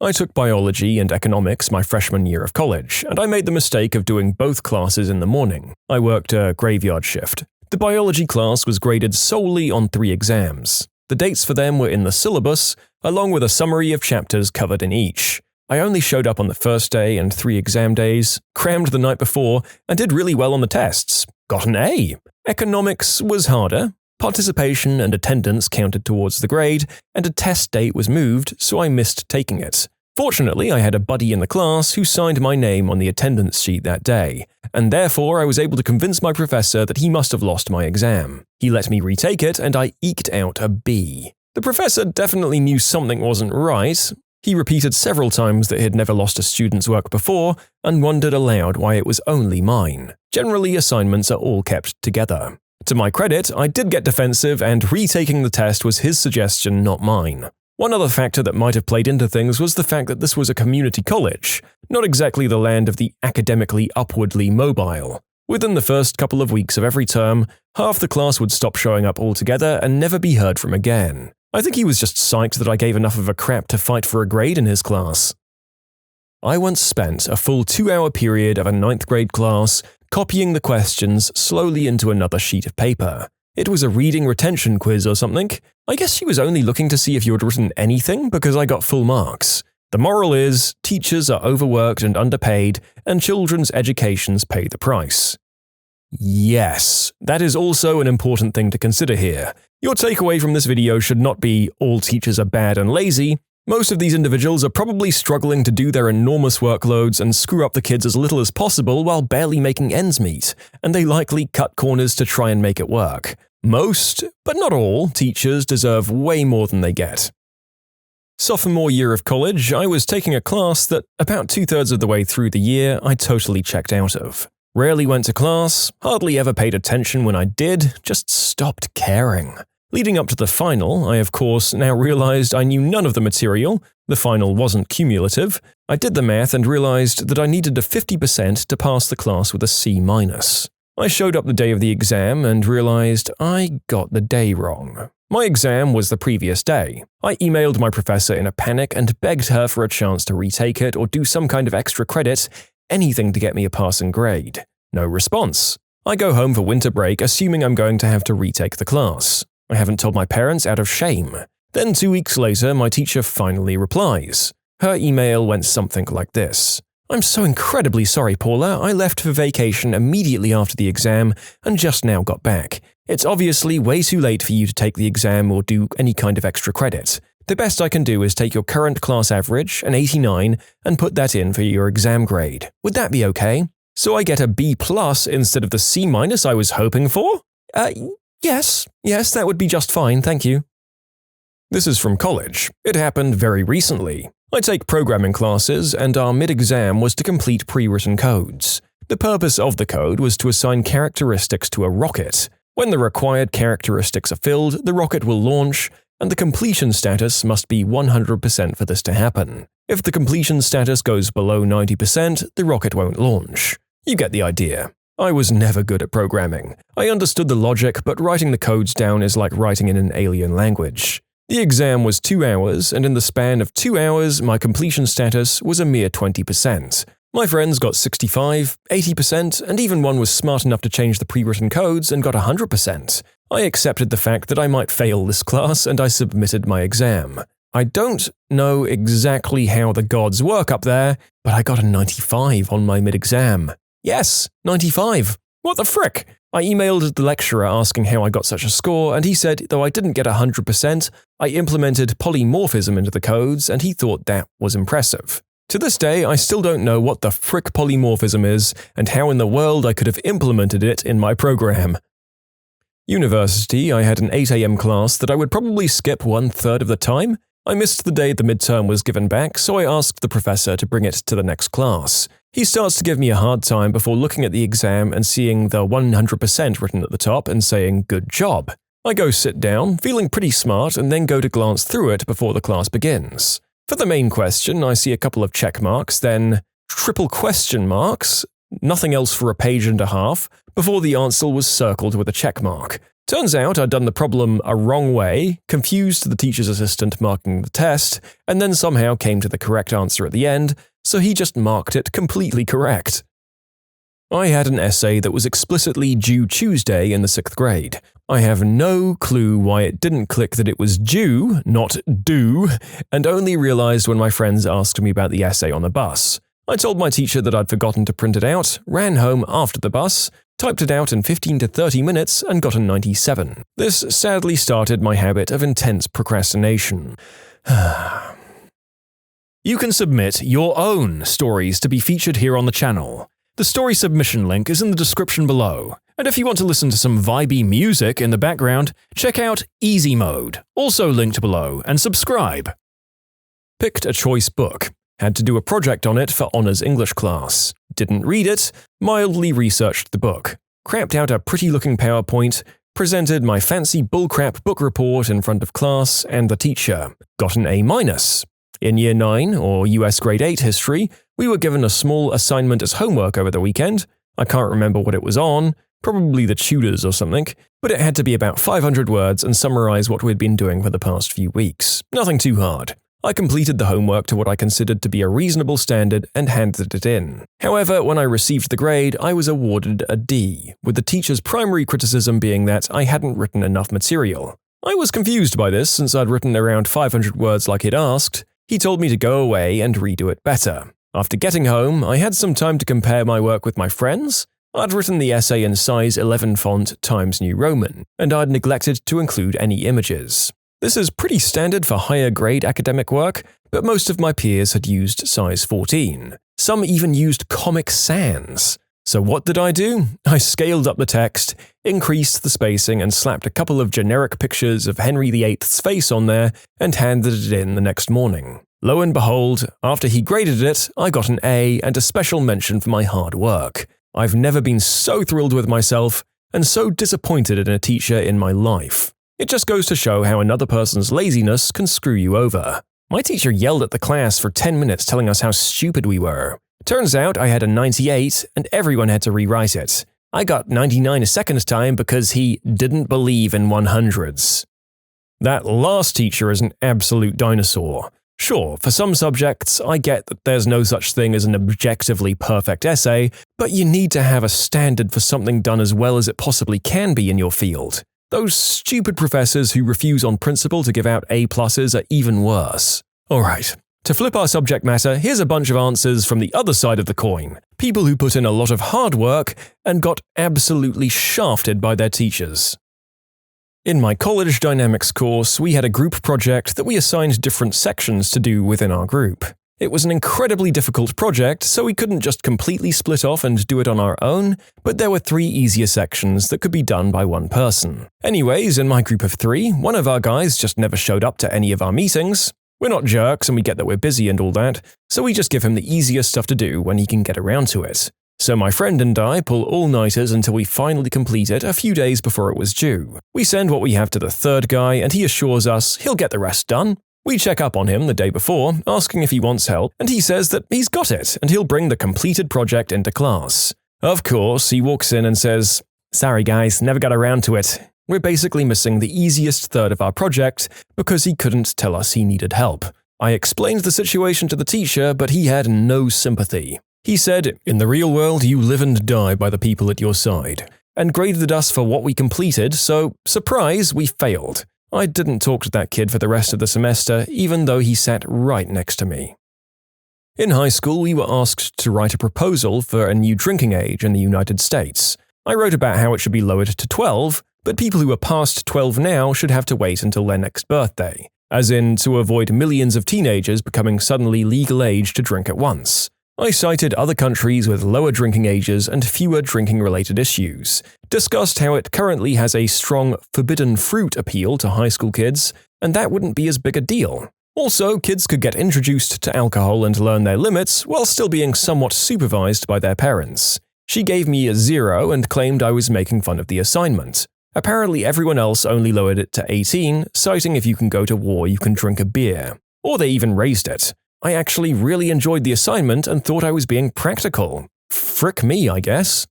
I took biology and economics my freshman year of college, and I made the mistake of doing both classes in the morning. I worked a graveyard shift. The biology class was graded solely on 3 exams. The dates for them were in the syllabus, along with a summary of chapters covered in each. I only showed up on the first day and 3 exam days, crammed the night before, and did really well on the tests. Got an A. Economics was harder. Participation and attendance counted towards the grade, and a test date was moved, so I missed taking it. Fortunately, I had a buddy in the class who signed my name on the attendance sheet that day, and therefore I was able to convince my professor that he must have lost my exam. He let me retake it, and I eked out a B. The professor definitely knew something wasn't right. He repeated several times that he had never lost a student's work before, and wondered aloud why it was only mine. Generally, assignments are all kept together. To my credit, I did get defensive, and retaking the test was his suggestion, not mine. One other factor that might have played into things was the fact that this was a community college, not exactly the land of the academically upwardly mobile. Within the first couple of weeks of every term, half the class would stop showing up altogether and never be heard from again. I think he was just psyched that I gave enough of a crap to fight for a grade in his class. I once spent a full 2-hour period of a 9th grade class copying the questions slowly into another sheet of paper. It was a reading retention quiz or something. I guess she was only looking to see if you had written anything because I got full marks. The moral is, teachers are overworked and underpaid, and children's educations pay the price. Yes, that is also an important thing to consider here. Your takeaway from this video should not be all teachers are bad and lazy. Most of these individuals are probably struggling to do their enormous workloads and screw up the kids as little as possible while barely making ends meet, and they likely cut corners to try and make it work. Most, but not all, teachers deserve way more than they get. Sophomore year of college, I was taking a class that, about 2/3 of the way through the year, I totally checked out of. Rarely went to class, hardly ever paid attention when I did, just stopped caring. Leading up to the final, I of course now realized I knew none of the material. The final wasn't cumulative. I did the math and realized that I needed a 50% to pass the class with a C-. I showed up the day of the exam and realized I got the day wrong. My exam was the previous day. I emailed my professor in a panic and begged her for a chance to retake it or do some kind of extra credit, anything to get me a passing grade. No response. I go home for winter break assuming I'm going to have to retake the class. I haven't told my parents out of shame. Then 2 weeks later, my teacher finally replies. Her email went something like this. I'm so incredibly sorry, Paula. I left for vacation immediately after the exam and just now got back. It's obviously way too late for you to take the exam or do any kind of extra credit. The best I can do is take your current class average, an 89, and put that in for your exam grade. Would that be okay? So I get a B+ instead of the C- I was hoping for? Yes, that would be just fine, thank you. This is from college. It happened very recently. I take programming classes, and our mid-exam was to complete pre-written codes. The purpose of the code was to assign characteristics to a rocket. When the required characteristics are filled, the rocket will launch, and the completion status must be 100% for this to happen. If the completion status goes below 90%, the rocket won't launch. You get the idea. I was never good at programming. I understood the logic, but writing the codes down is like writing in an alien language. The exam was 2 hours, and in the span of 2 hours, my completion status was a mere 20%. My friends got 65, 80%, and even one was smart enough to change the pre-written codes and got 100%. I accepted the fact that I might fail this class, and I submitted my exam. I don't know exactly how the gods work up there, but I got a 95 on my mid-exam. Yes, 95. What the frick? I emailed the lecturer asking how I got such a score, and he said though I didn't get 100%, I implemented polymorphism into the codes, and he thought that was impressive. To this day, I still don't know what the frick polymorphism is, and how in the world I could have implemented it in my program. University, I had an 8 AM class that I would probably skip 1/3 of the time. I missed the day the midterm was given back, so I asked the professor to bring it to the next class. He starts to give me a hard time before looking at the exam and seeing the 100% written at the top and saying, "Good job." I go sit down, feeling pretty smart, and then go to glance through it before the class begins. For the main question, I see a couple of check marks, then triple question marks, nothing else for a page and a half, before the answer was circled with a check mark. Turns out I'd done the problem a wrong way, confused the teacher's assistant marking the test, and then somehow came to the correct answer at the end, so he just marked it completely correct. I had an essay that was explicitly due Tuesday in the 6th grade. I have no clue why it didn't click that it was due, not due, and only realized when my friends asked me about the essay on the bus. I told my teacher that I'd forgotten to print it out, ran home after the bus, typed it out in 15 to 30 minutes, and got a 97. This sadly started my habit of intense procrastination. You can submit your own stories to be featured here on the channel. The story submission link is in the description below, and if you want to listen to some vibey music in the background, check out easymode, also linked below, and subscribe. Picked a choice book. Had to do a project on it for Honours English class. Didn't read it, mildly researched the book. Crapped out a pretty-looking PowerPoint, presented my fancy bullcrap book report in front of class and the teacher. Got an A-. In Year 9, or US Grade 8 history, we were given a small assignment as homework over the weekend. I can't remember what it was on, probably the Tudors or something, but it had to be about 500 words and summarize what we'd been doing for the past few weeks. Nothing too hard. I completed the homework to what I considered to be a reasonable standard and handed it in. However, when I received the grade, I was awarded a D, with the teacher's primary criticism being that I hadn't written enough material. I was confused by this since I'd written around 500 words like he'd asked. He told me to go away and redo it better. After getting home, I had some time to compare my work with my friends. I'd written the essay in size 11 font Times New Roman, and I'd neglected to include any images. This is pretty standard for higher grade academic work, but most of my peers had used size 14. Some even used Comic Sans. So what did I do? I scaled up the text, increased the spacing, and slapped a couple of generic pictures of Henry VIII's face on there and handed it in the next morning. Lo and behold, after he graded it, I got an A and a special mention for my hard work. I've never been so thrilled with myself and so disappointed in a teacher in my life. It just goes to show how another person's laziness can screw you over. My teacher yelled at the class for 10 minutes telling us how stupid we were. Turns out I had a 98 and everyone had to rewrite it. I got 99 a second time because he didn't believe in 100s. That last teacher is an absolute dinosaur. Sure, for some subjects, I get that there's no such thing as an objectively perfect essay, but you need to have a standard for something done as well as it possibly can be in your field. Those stupid professors who refuse on principle to give out A+s are even worse. Alright, to flip our subject matter, here's a bunch of answers from the other side of the coin. People who put in a lot of hard work and got absolutely shafted by their teachers. In my college dynamics course, we had a group project that we assigned different sections to do within our group. It was an incredibly difficult project, so we couldn't just completely split off and do it on our own, but there were 3 easier sections that could be done by one person. Anyways, in my group of 3, one of our guys just never showed up to any of our meetings. We're not jerks and we get that we're busy and all that, so we just give him the easiest stuff to do when he can get around to it. So my friend and I pull all-nighters until we finally complete it a few days before it was due. We send what we have to the third guy and he assures us he'll get the rest done. We check up on him the day before, asking if he wants help, and he says that he's got it and he'll bring the completed project into class. Of course, he walks in and says, "Sorry guys, never got around to it." We're basically missing the easiest third of our project because he couldn't tell us he needed help. I explained the situation to the teacher, but he had no sympathy. He said, "In the real world, you live and die by the people at your side," and graded us for what we completed, so, surprise, we failed. I didn't talk to that kid for the rest of the semester, even though he sat right next to me. In high school, we were asked to write a proposal for a new drinking age in the United States. I wrote about how it should be lowered to 12, but people who are past 12 now should have to wait until their next birthday, as in to avoid millions of teenagers becoming suddenly legal age to drink at once. I cited other countries with lower drinking ages and fewer drinking-related issues, discussed how it currently has a strong forbidden fruit appeal to high school kids, and that wouldn't be as big a deal. Also, kids could get introduced to alcohol and learn their limits while still being somewhat supervised by their parents. She gave me a 0 and claimed I was making fun of the assignment. Apparently everyone else only lowered it to 18, citing if you can go to war you can drink a beer. Or they even raised it. I actually really enjoyed the assignment and thought I was being practical. Frick me, I guess.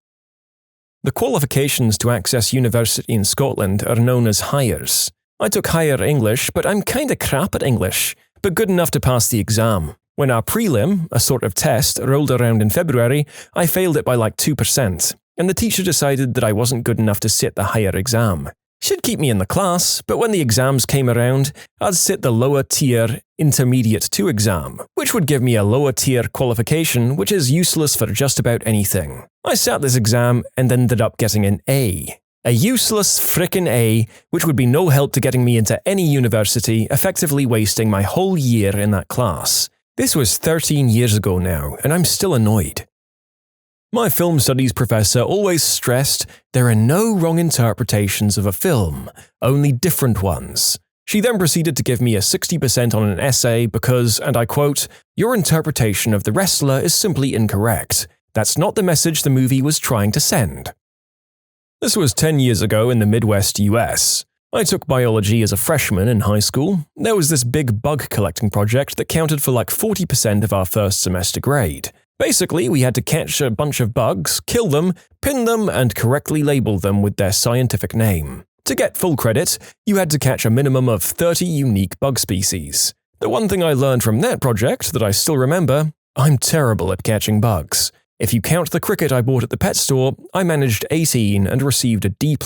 The qualifications to access university in Scotland are known as Highers. I took Higher English, but I'm kinda crap at English, but good enough to pass the exam. When our prelim, a sort of test, rolled around in February, I failed it by like 2%, and the teacher decided that I wasn't good enough to sit the higher exam. She'd keep me in the class, but when the exams came around, I'd sit the lower tier Intermediate 2 exam, which would give me a lower tier qualification which is useless for just about anything. I sat this exam and ended up getting an A. A useless frickin' A, which would be no help to getting me into any university, effectively wasting my whole year in that class. This was 13 years ago now, and I'm still annoyed. My film studies professor always stressed there are no wrong interpretations of a film, only different ones. She then proceeded to give me a 60% on an essay because, and I quote, "Your interpretation of The Wrestler is simply incorrect. That's not the message the movie was trying to send." This was 10 years ago in the Midwest US. I took biology as a freshman in high school. There was this big bug collecting project that counted for like 40% of our first semester grade. Basically, we had to catch a bunch of bugs, kill them, pin them, and correctly label them with their scientific name. To get full credit, you had to catch a minimum of 30 unique bug species. The one thing I learned from that project that I still remember, I'm terrible at catching bugs. If you count the cricket I bought at the pet store, I managed 18 and received a D+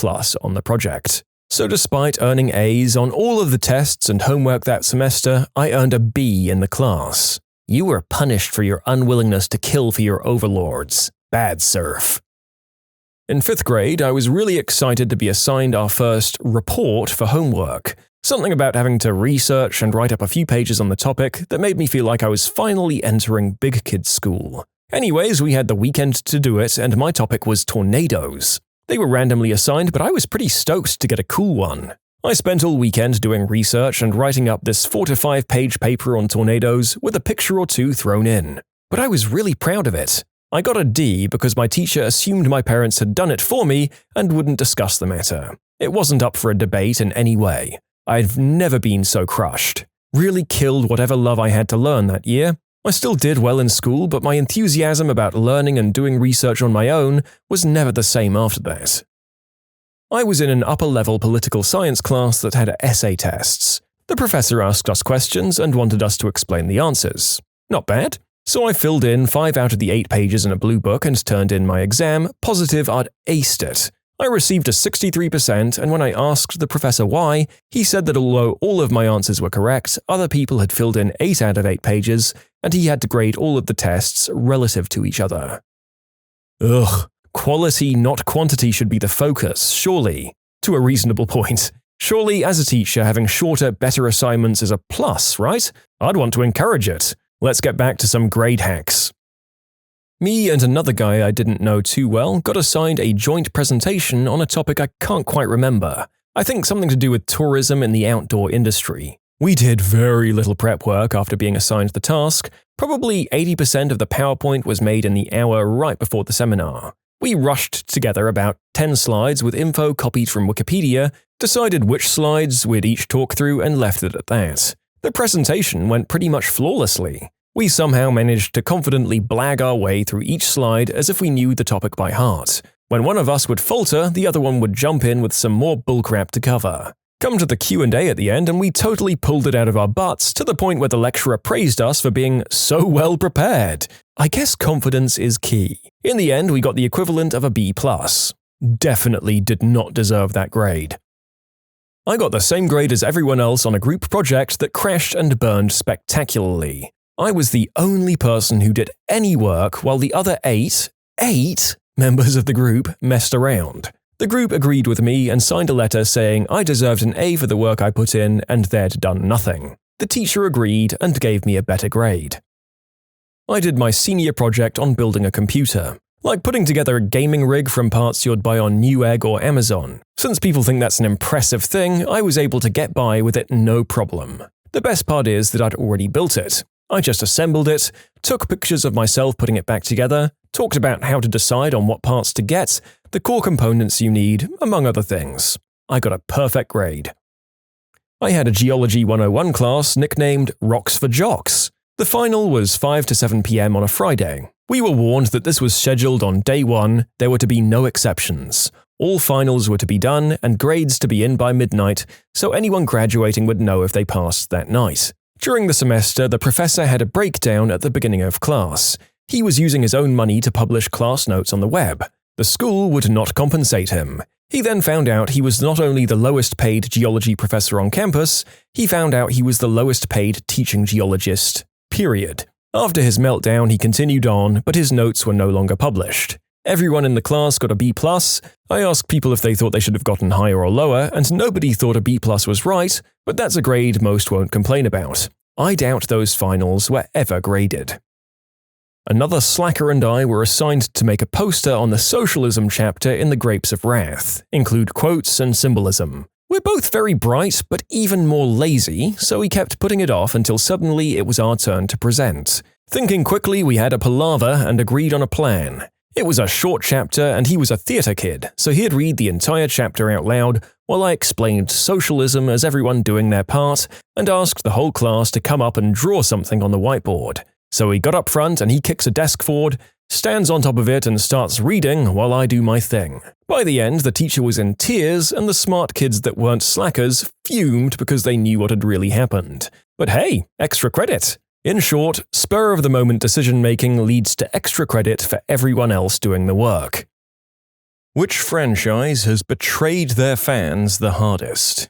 on the project. So despite earning A's on all of the tests and homework that semester, I earned a B in the class. You were punished for your unwillingness to kill for your overlords. Bad surf. In 5th grade, I was really excited to be assigned our first report for homework. Something about having to research and write up a few pages on the topic that made me feel like I was finally entering big kids school. Anyways, we had the weekend to do it, and my topic was tornadoes. They were randomly assigned, but I was pretty stoked to get a cool one. I spent all weekend doing research and writing up this 4 to 5 page paper on tornadoes with a picture or two thrown in. But I was really proud of it. I got a D because my teacher assumed my parents had done it for me and wouldn't discuss the matter. It wasn't up for a debate in any way. I've never been so crushed. Really killed whatever love I had to learn that year. I still did well in school, but my enthusiasm about learning and doing research on my own was never the same after that. I was in an upper-level political science class that had essay tests. The professor asked us questions and wanted us to explain the answers. Not bad. So I filled in 5 out of the 8 pages in a blue book and turned in my exam, positive I'd aced it. I received a 63%, and when I asked the professor why, he said that although all of my answers were correct, other people had filled in 8 out of 8 pages, and he had to grade all of the tests relative to each other. Ugh, quality not quantity should be the focus, surely. To a reasonable point. Surely, as a teacher, having shorter, better assignments is a plus, right? I'd want to encourage it. Let's get back to some grade hacks. Me and another guy I didn't know too well got assigned a joint presentation on a topic I can't quite remember. I think something to do with tourism in the outdoor industry. We did very little prep work after being assigned the task. Probably 80% of the PowerPoint was made in the hour right before the seminar. We rushed together about 10 slides with info copied from Wikipedia, decided which slides we'd each talk through, and left it at that. The presentation went pretty much flawlessly. We somehow managed to confidently blag our way through each slide as if we knew the topic by heart. When one of us would falter, the other one would jump in with some more bullcrap to cover. Come to the Q&A at the end, and we totally pulled it out of our butts to the point where the lecturer praised us for being so well prepared. I guess confidence is key. In the end, we got the equivalent of a B+. Definitely did not deserve that grade. I got the same grade as everyone else on a group project that crashed and burned spectacularly. I was the only person who did any work while the other 8 members of the group messed around. The group agreed with me and signed a letter saying I deserved an A for the work I put in and they'd done nothing. The teacher agreed and gave me a better grade. I did my senior project on building a computer. Like putting together a gaming rig from parts you'd buy on Newegg or Amazon. Since people think that's an impressive thing, I was able to get by with it no problem. The best part is that I'd already built it. I just assembled it, took pictures of myself putting it back together, talked about how to decide on what parts to get, the core components you need, among other things. I got a perfect grade. I had a Geology 101 class nicknamed Rocks for Jocks. The final was 5 to 7 p.m. on a Friday. We were warned that this was scheduled on day 1, there were to be no exceptions. All finals were to be done and grades to be in by midnight, so anyone graduating would know if they passed that night. During the semester, the professor had a breakdown at the beginning of class. He was using his own money to publish class notes on the web. The school would not compensate him. He then found out he was not only the lowest paid geology professor on campus, he found out he was the lowest paid teaching geologist, period. After his meltdown, he continued on, but his notes were no longer published. Everyone in the class got a B+. I asked people if they thought they should have gotten higher or lower, and nobody thought a B+ was right, but that's a grade most won't complain about. I doubt those finals were ever graded. Another slacker and I were assigned to make a poster on the socialism chapter in The Grapes of Wrath, include quotes and symbolism. We're both very bright, but even more lazy, so we kept putting it off until suddenly it was our turn to present. Thinking quickly, we had a palaver and agreed on a plan. It was a short chapter and he was a theatre kid, so he'd read the entire chapter out loud while I explained socialism as everyone doing their part and asked the whole class to come up and draw something on the whiteboard. So he got up front and he kicks a desk forward, stands on top of it and starts reading while I do my thing. By the end, the teacher was in tears and the smart kids that weren't slackers fumed because they knew what had really happened. But hey, extra credit! In short, spur-of-the-moment decision-making leads to extra credit for everyone else doing the work. Which franchise has betrayed their fans the hardest?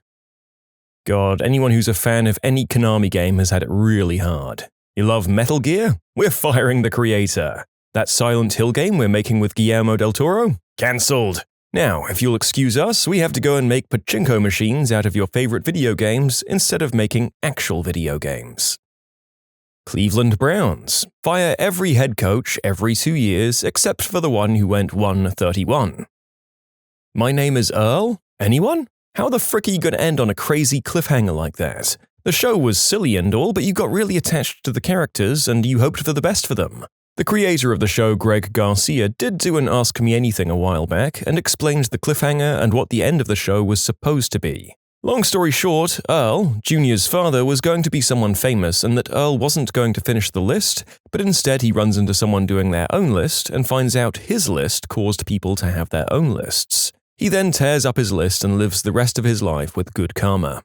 God, anyone who's a fan of any Konami game has had it really hard. You love Metal Gear? We're firing the creator. That Silent Hill game we're making with Guillermo del Toro? Cancelled. Now, if you'll excuse us, we have to go and make pachinko machines out of your favorite video games instead of making actual video games. Cleveland Browns. Fire every head coach every 2 years except for the one who went 1-31. My name is Earl? Anyone? How the frick are you going to end on a crazy cliffhanger like that? The show was silly and all, but you got really attached to the characters and you hoped for the best for them. The creator of the show, Greg Garcia, did do an Ask Me Anything a while back and explained the cliffhanger and what the end of the show was supposed to be. Long story short, Earl, Junior's father, was going to be someone famous and that Earl wasn't going to finish the list, but instead he runs into someone doing their own list and finds out his list caused people to have their own lists. He then tears up his list and lives the rest of his life with good karma.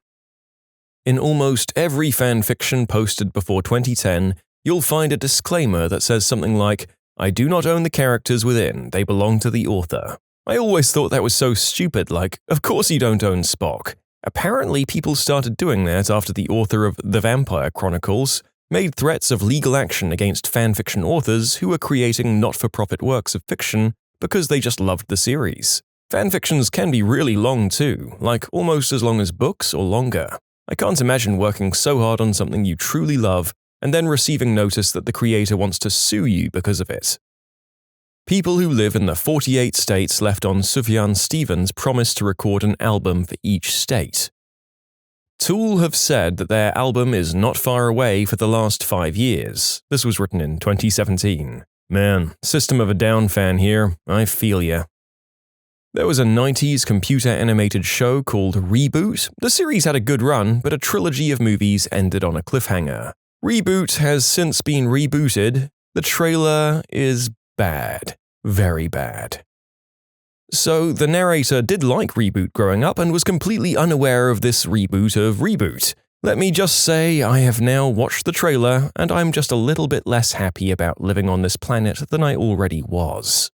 In almost every fanfiction posted before 2010, you'll find a disclaimer that says something like, "I do not own the characters within, they belong to the author." I always thought that was so stupid, like, of course you don't own Spock. Apparently, people started doing that after the author of The Vampire Chronicles made threats of legal action against fanfiction authors who were creating not-for-profit works of fiction because they just loved the series. Fanfictions can be really long too, like almost as long as books or longer. I can't imagine working so hard on something you truly love and then receiving notice that the creator wants to sue you because of it. People who live in the 48 states left on Sufjan Stevens promised to record an album for each state. Tool have said that their album is not far away for the last 5 years. This was written in 2017. Man, System of a Down fan here, I feel ya. There was a 90s computer-animated show called Reboot. The series had a good run, but a trilogy of movies ended on a cliffhanger. Reboot has since been rebooted. The trailer is bad. Very bad. So the narrator did like Reboot growing up and was completely unaware of this reboot of Reboot. Let me just say I have now watched the trailer and I'm just a little bit less happy about living on this planet than I already was.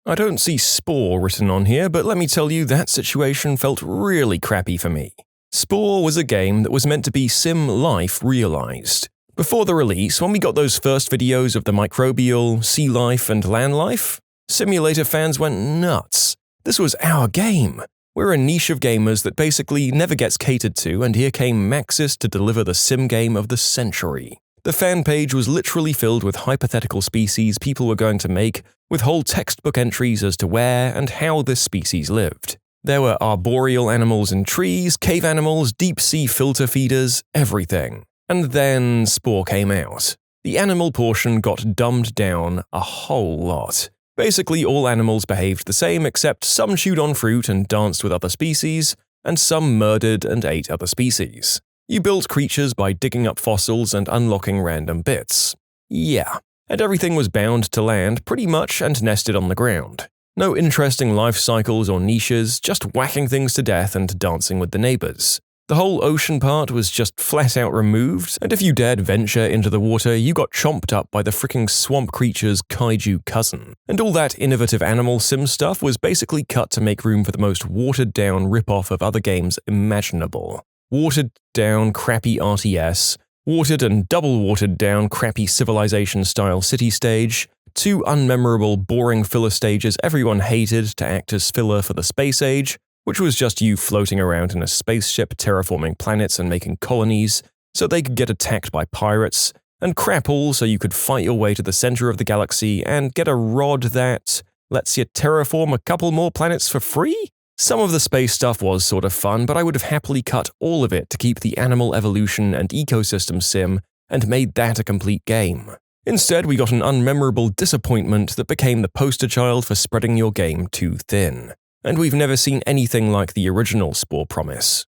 I don't see Spore written on here, but let me tell you that situation felt really crappy for me. Spore was a game that was meant to be sim life realized. Before the release, when we got those first videos of the microbial, sea life, and land life, simulator fans went nuts. This was our game. We're a niche of gamers that basically never gets catered to, and here came Maxis to deliver the sim game of the century. The fan page was literally filled with hypothetical species people were going to make, with whole textbook entries as to where and how this species lived. There were arboreal animals in trees, cave animals, deep-sea filter feeders, everything. And then Spore came out. The animal portion got dumbed down a whole lot. Basically, all animals behaved the same except some chewed on fruit and danced with other species, and some murdered and ate other species. You built creatures by digging up fossils and unlocking random bits. Yeah. And everything was bound to land pretty much and nested on the ground. No interesting life cycles or niches, just whacking things to death and dancing with the neighbors. The whole ocean part was just flat out removed, and if you dared venture into the water, you got chomped up by the fricking swamp creature's kaiju cousin. And all that innovative animal sim stuff was basically cut to make room for the most watered-down rip-off of other games imaginable. Watered-down crappy RTS, watered and double-watered-down crappy Civilization-style city stage, 2 unmemorable, boring filler stages everyone hated to act as filler for the space age, which was just you floating around in a spaceship terraforming planets and making colonies so they could get attacked by pirates, and crap all so you could fight your way to the center of the galaxy and get a rod that lets you terraform a couple more planets for free? Some of the space stuff was sort of fun, but I would have happily cut all of it to keep the animal evolution and ecosystem sim and made that a complete game. Instead, we got an unmemorable disappointment that became the poster child for spreading your game too thin. And we've never seen anything like the original Spore promise.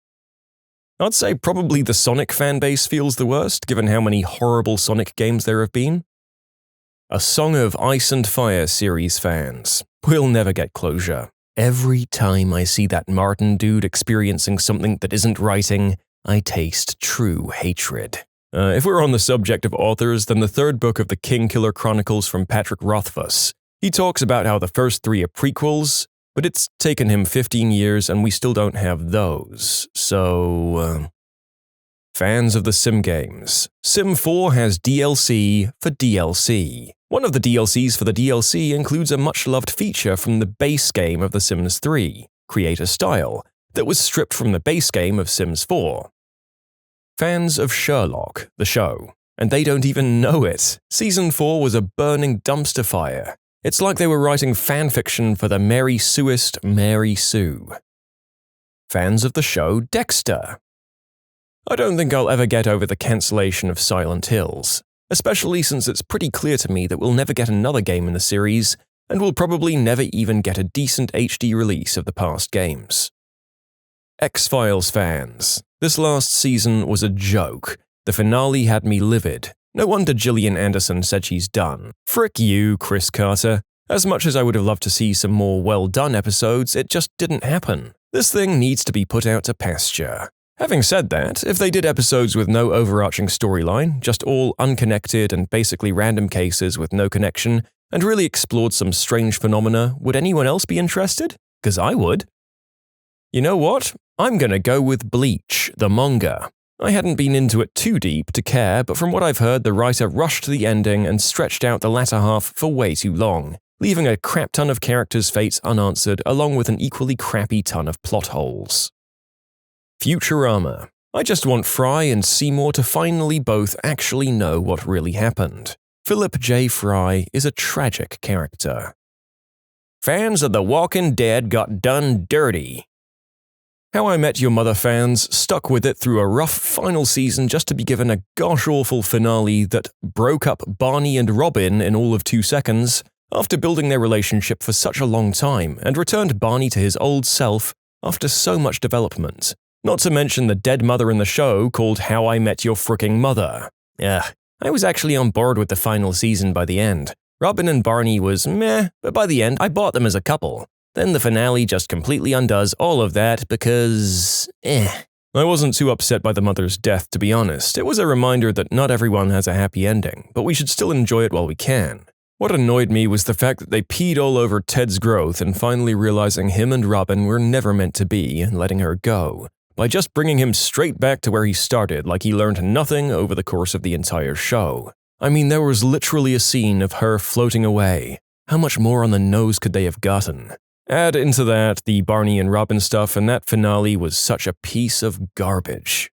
I'd say probably the Sonic fanbase feels the worst, given how many horrible Sonic games there have been. A Song of Ice and Fire series fans. We'll never get closure. Every time I see that Martin dude experiencing something that isn't writing, I taste true hatred. If we're on the subject of authors, then the 3rd book of the Kingkiller Chronicles from Patrick Rothfuss. He talks about how the first 3 are prequels, but it's taken him 15 years and we still don't have those, so... Fans of the Sim games. Sim 4 has DLC for DLC. One of the DLCs for the DLC includes a much-loved feature from the base game of The Sims 3, Create a Style, that was stripped from the base game of Sims 4. Fans of Sherlock, the show. And they don't even know it. Season 4 was a burning dumpster fire. It's like they were writing fanfiction for the Mary Sueist Mary Sue. Fans of the show Dexter. I don't think I'll ever get over the cancellation of Silent Hills, especially since it's pretty clear to me that we'll never get another game in the series, and we'll probably never even get a decent HD release of the past games. X-Files fans. This last season was a joke. The finale had me livid. No wonder Gillian Anderson said she's done. Frick you, Chris Carter. As much as I would have loved to see some more well-done episodes, it just didn't happen. This thing needs to be put out to pasture. Having said that, if they did episodes with no overarching storyline, just all unconnected and basically random cases with no connection, and really explored some strange phenomena, would anyone else be interested? 'Cause I would. You know what? I'm gonna go with Bleach, the manga. I hadn't been into it too deep to care, but from what I've heard, the writer rushed the ending and stretched out the latter half for way too long, leaving a crap ton of characters' fates unanswered along with an equally crappy ton of plot holes. Futurama. I just want Fry and Seymour to finally both actually know what really happened. Philip J. Fry is a tragic character. Fans of The Walking Dead got done dirty. How I Met Your Mother fans stuck with it through a rough final season just to be given a gosh-awful finale that broke up Barney and Robin in all of 2 seconds after building their relationship for such a long time and returned Barney to his old self after so much development. Not to mention the dead mother in the show called How I Met Your Fricking Mother. Ugh, I was actually on board with the final season by the end. Robin and Barney was meh, but by the end I bought them as a couple. Then the finale just completely undoes all of that because… I wasn't too upset by the mother's death, to be honest. It was a reminder that not everyone has a happy ending, but we should still enjoy it while we can. What annoyed me was the fact that they peed all over Ted's growth and finally realizing him and Robin were never meant to be and letting her go, by just bringing him straight back to where he started like he learned nothing over the course of the entire show. I mean, there was literally a scene of her floating away. How much more on the nose could they have gotten? Add into that the Barney and Robin stuff, and that finale was such a piece of garbage.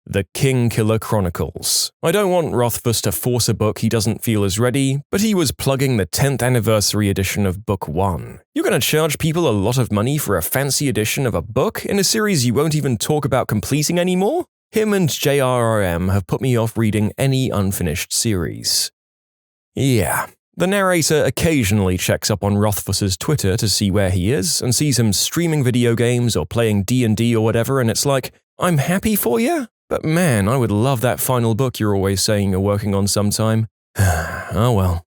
The Kingkiller Chronicles. I don't want Rothfuss to force a book he doesn't feel is ready, but he was plugging the 10th anniversary edition of Book 1. You're gonna charge people a lot of money for a fancy edition of a book in a series you won't even talk about completing anymore? Him and JRRM have put me off reading any unfinished series. Yeah. The narrator occasionally checks up on Rothfuss's Twitter to see where he is and sees him streaming video games or playing D&D or whatever, and it's like, I'm happy for you, but man, I would love that final book you're always saying you're working on sometime. Oh well.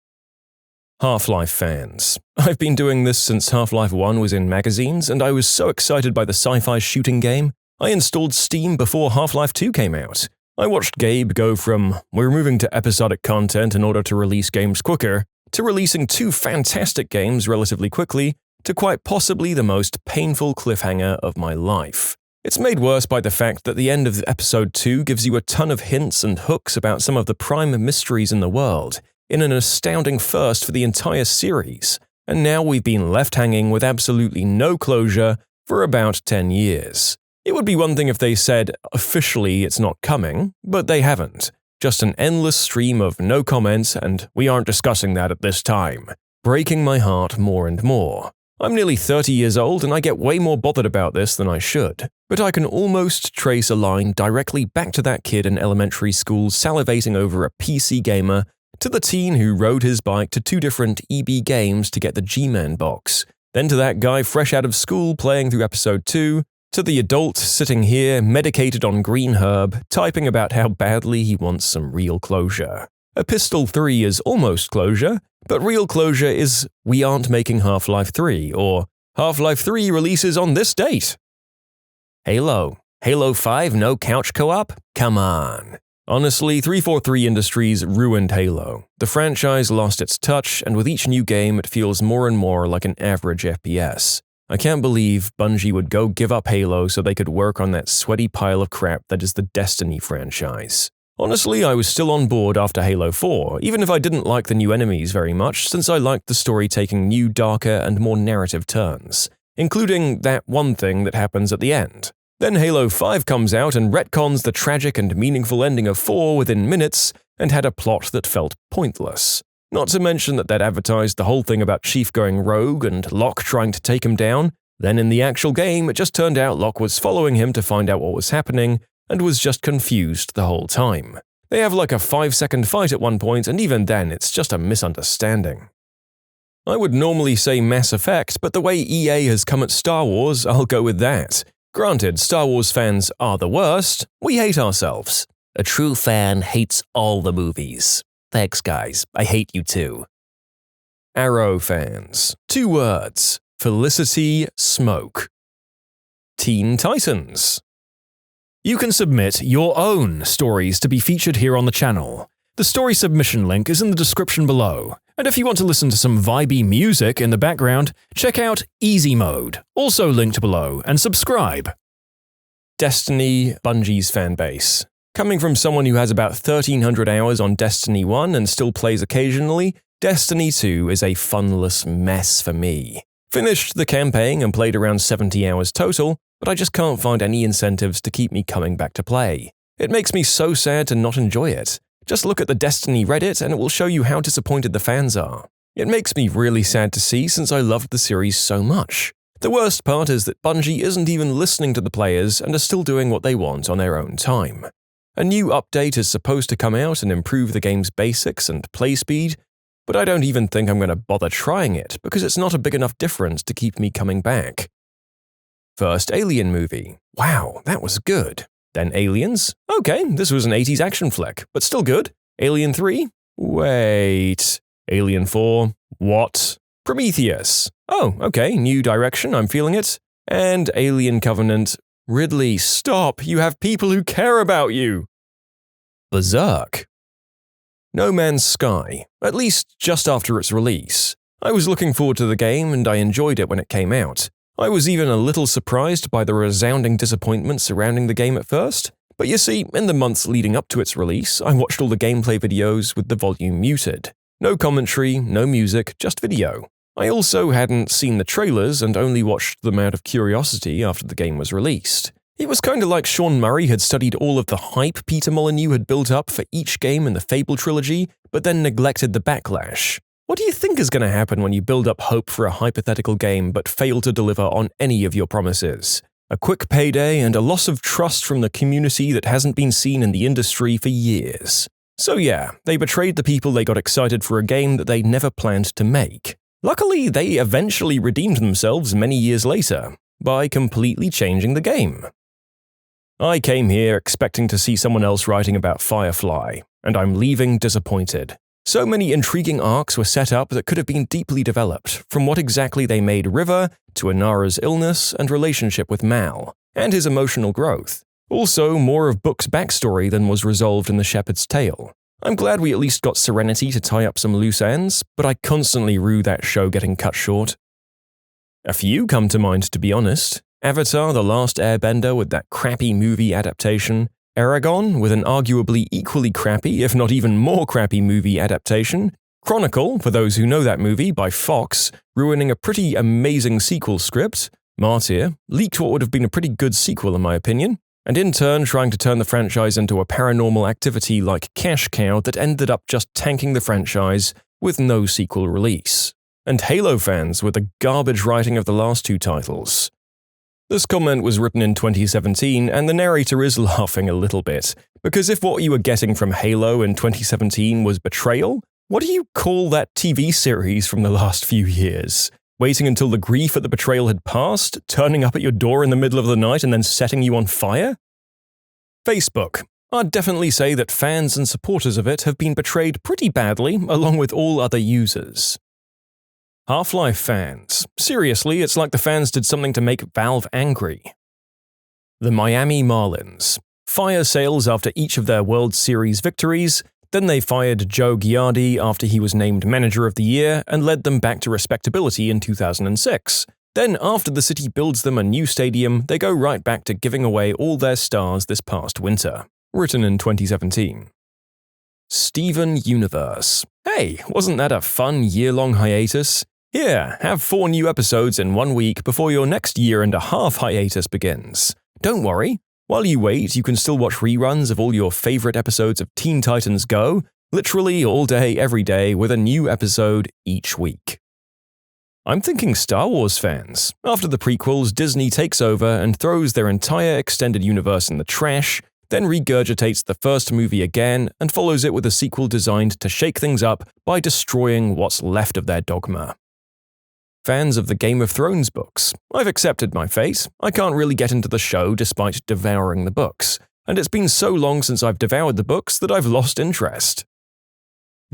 Half-Life fans. I've been doing this since Half-Life 1 was in magazines, and I was so excited by the sci-fi shooting game, I installed Steam before Half-Life 2 came out. I watched Gabe go from, we're moving to episodic content in order to release games quicker, to releasing 2 fantastic games relatively quickly, to quite possibly the most painful cliffhanger of my life. It's made worse by the fact that the end of episode 2 gives you a ton of hints and hooks about some of the prime mysteries in the world, in an astounding first for the entire series, and now we've been left hanging with absolutely no closure for about 10 years. It would be one thing if they said, officially it's not coming, but they haven't. Just an endless stream of no comments and we aren't discussing that at this time, breaking my heart more and more. I'm nearly 30 years old and I get way more bothered about this than I should, but I can almost trace a line directly back to that kid in elementary school salivating over a PC gamer, to the teen who rode his bike to 2 different EB games to get the G-Man box, then to that guy fresh out of school playing through episode 2, to the adult sitting here, medicated on green herb, typing about how badly he wants some real closure. Epistle 3 is almost closure, but real closure is we aren't making Half-Life 3, or Half-Life 3 releases on this date. Halo. Halo 5 no couch co-op? Come on. Honestly, 343 Industries ruined Halo. The franchise lost its touch, and with each new game it feels more and more like an average FPS. I can't believe Bungie would go give up Halo so they could work on that sweaty pile of crap that is the Destiny franchise. Honestly, I was still on board after Halo 4, even if I didn't like the new enemies very much, since I liked the story taking new, darker, and more narrative turns, including that one thing that happens at the end. Then Halo 5 comes out and retcons the tragic and meaningful ending of 4 within minutes, and had a plot that felt pointless. Not to mention that advertised the whole thing about Chief going rogue and Locke trying to take him down. Then in the actual game, it just turned out Locke was following him to find out what was happening, and was just confused the whole time. They have like a 5-second fight at one point, and even then it's just a misunderstanding. I would normally say Mass Effect, but the way EA has come at Star Wars, I'll go with that. Granted, Star Wars fans are the worst. We hate ourselves. A true fan hates all the movies. Thanks, guys. I hate you too. Arrow fans. 2 words. Felicity Smoke. Teen Titans. You can submit your own stories to be featured here on the channel. The story submission link is in the description below. And if you want to listen to some vibey music in the background, check out easymode, also linked below, and subscribe. Destiny, Bungie's fanbase. Coming from someone who has about 1,300 hours on Destiny 1 and still plays occasionally, Destiny 2 is a funless mess for me. Finished the campaign and played around 70 hours total, but I just can't find any incentives to keep me coming back to play. It makes me so sad to not enjoy it. Just look at the Destiny Reddit and it will show you how disappointed the fans are. It makes me really sad to see since I loved the series so much. The worst part is that Bungie isn't even listening to the players and are still doing what they want on their own time. A new update is supposed to come out and improve the game's basics and play speed, but I don't even think I'm going to bother trying it because it's not a big enough difference to keep me coming back. First Alien movie. Wow, that was good. Then Aliens. Okay, this was an 80s action flick, but still good. Alien 3? Wait. Alien 4? What? Prometheus. Oh, okay, new direction, I'm feeling it. And Alien Covenant. Ridley, stop, you have people who care about you. Berserk. No Man's Sky, at least just after its release. I was looking forward to the game and I enjoyed it when it came out. I was even a little surprised by the resounding disappointment surrounding the game at first. But you see, in the months leading up to its release, I watched all the gameplay videos with the volume muted. No commentary, no music, just video. I also hadn't seen the trailers and only watched them out of curiosity after the game was released. It was kinda like Sean Murray had studied all of the hype Peter Molyneux had built up for each game in the Fable trilogy, but then neglected the backlash. What do you think is going to happen when you build up hope for a hypothetical game but fail to deliver on any of your promises? A quick payday and a loss of trust from the community that hasn't been seen in the industry for years. So yeah, they betrayed the people they got excited for a game that they never planned to make. Luckily, they eventually redeemed themselves many years later, by completely changing the game. I came here expecting to see someone else writing about Firefly, and I'm leaving disappointed. So many intriguing arcs were set up that could have been deeply developed, from what exactly they made River, to Inara's illness and relationship with Mal, and his emotional growth. Also, more of Book's backstory than was resolved in The Shepherd's Tale. I'm glad we at least got Serenity to tie up some loose ends, but I constantly rue that show getting cut short. A few come to mind, to be honest. Avatar: The Last Airbender with that crappy movie adaptation, Eragon with an arguably equally crappy, if not even more crappy movie adaptation, Chronicle, for those who know that movie, by Fox, ruining a pretty amazing sequel script, Martyr, leaked what would have been a pretty good sequel in my opinion, and in turn trying to turn the franchise into a paranormal activity-like cash cow that ended up just tanking the franchise with no sequel release. And Halo fans with the garbage writing of the last 2 titles. This comment was written in 2017, and the narrator is laughing a little bit, because if what you were getting from Halo in 2017 was betrayal, what do you call that TV series from the last few years? Waiting until the grief at the betrayal had passed, turning up at your door in the middle of the night and then setting you on fire? Facebook. I'd definitely say that fans and supporters of it have been betrayed pretty badly, along with all other users. Half-Life fans. Seriously, it's like the fans did something to make Valve angry. The Miami Marlins. Fire sales after each of their World Series victories, then they fired Joe Giardi after he was named Manager of the Year and led them back to respectability in 2006. Then, after the city builds them a new stadium, they go right back to giving away all their stars this past winter. Written in 2017. Steven Universe. Hey, wasn't that a fun year-long hiatus? Here, have 4 new episodes in 1 week before your next year-and-a-half hiatus begins. Don't worry. While you wait, you can still watch reruns of all your favorite episodes of Teen Titans Go, literally all day, every day, with a new episode each week. I'm thinking Star Wars fans. After the prequels, Disney takes over and throws their entire extended universe in the trash, then regurgitates the first movie again and follows it with a sequel designed to shake things up by destroying what's left of their dogma. Fans of the Game of Thrones books. I've accepted my fate. I can't really get into the show despite devouring the books, and it's been so long since I've devoured the books that I've lost interest.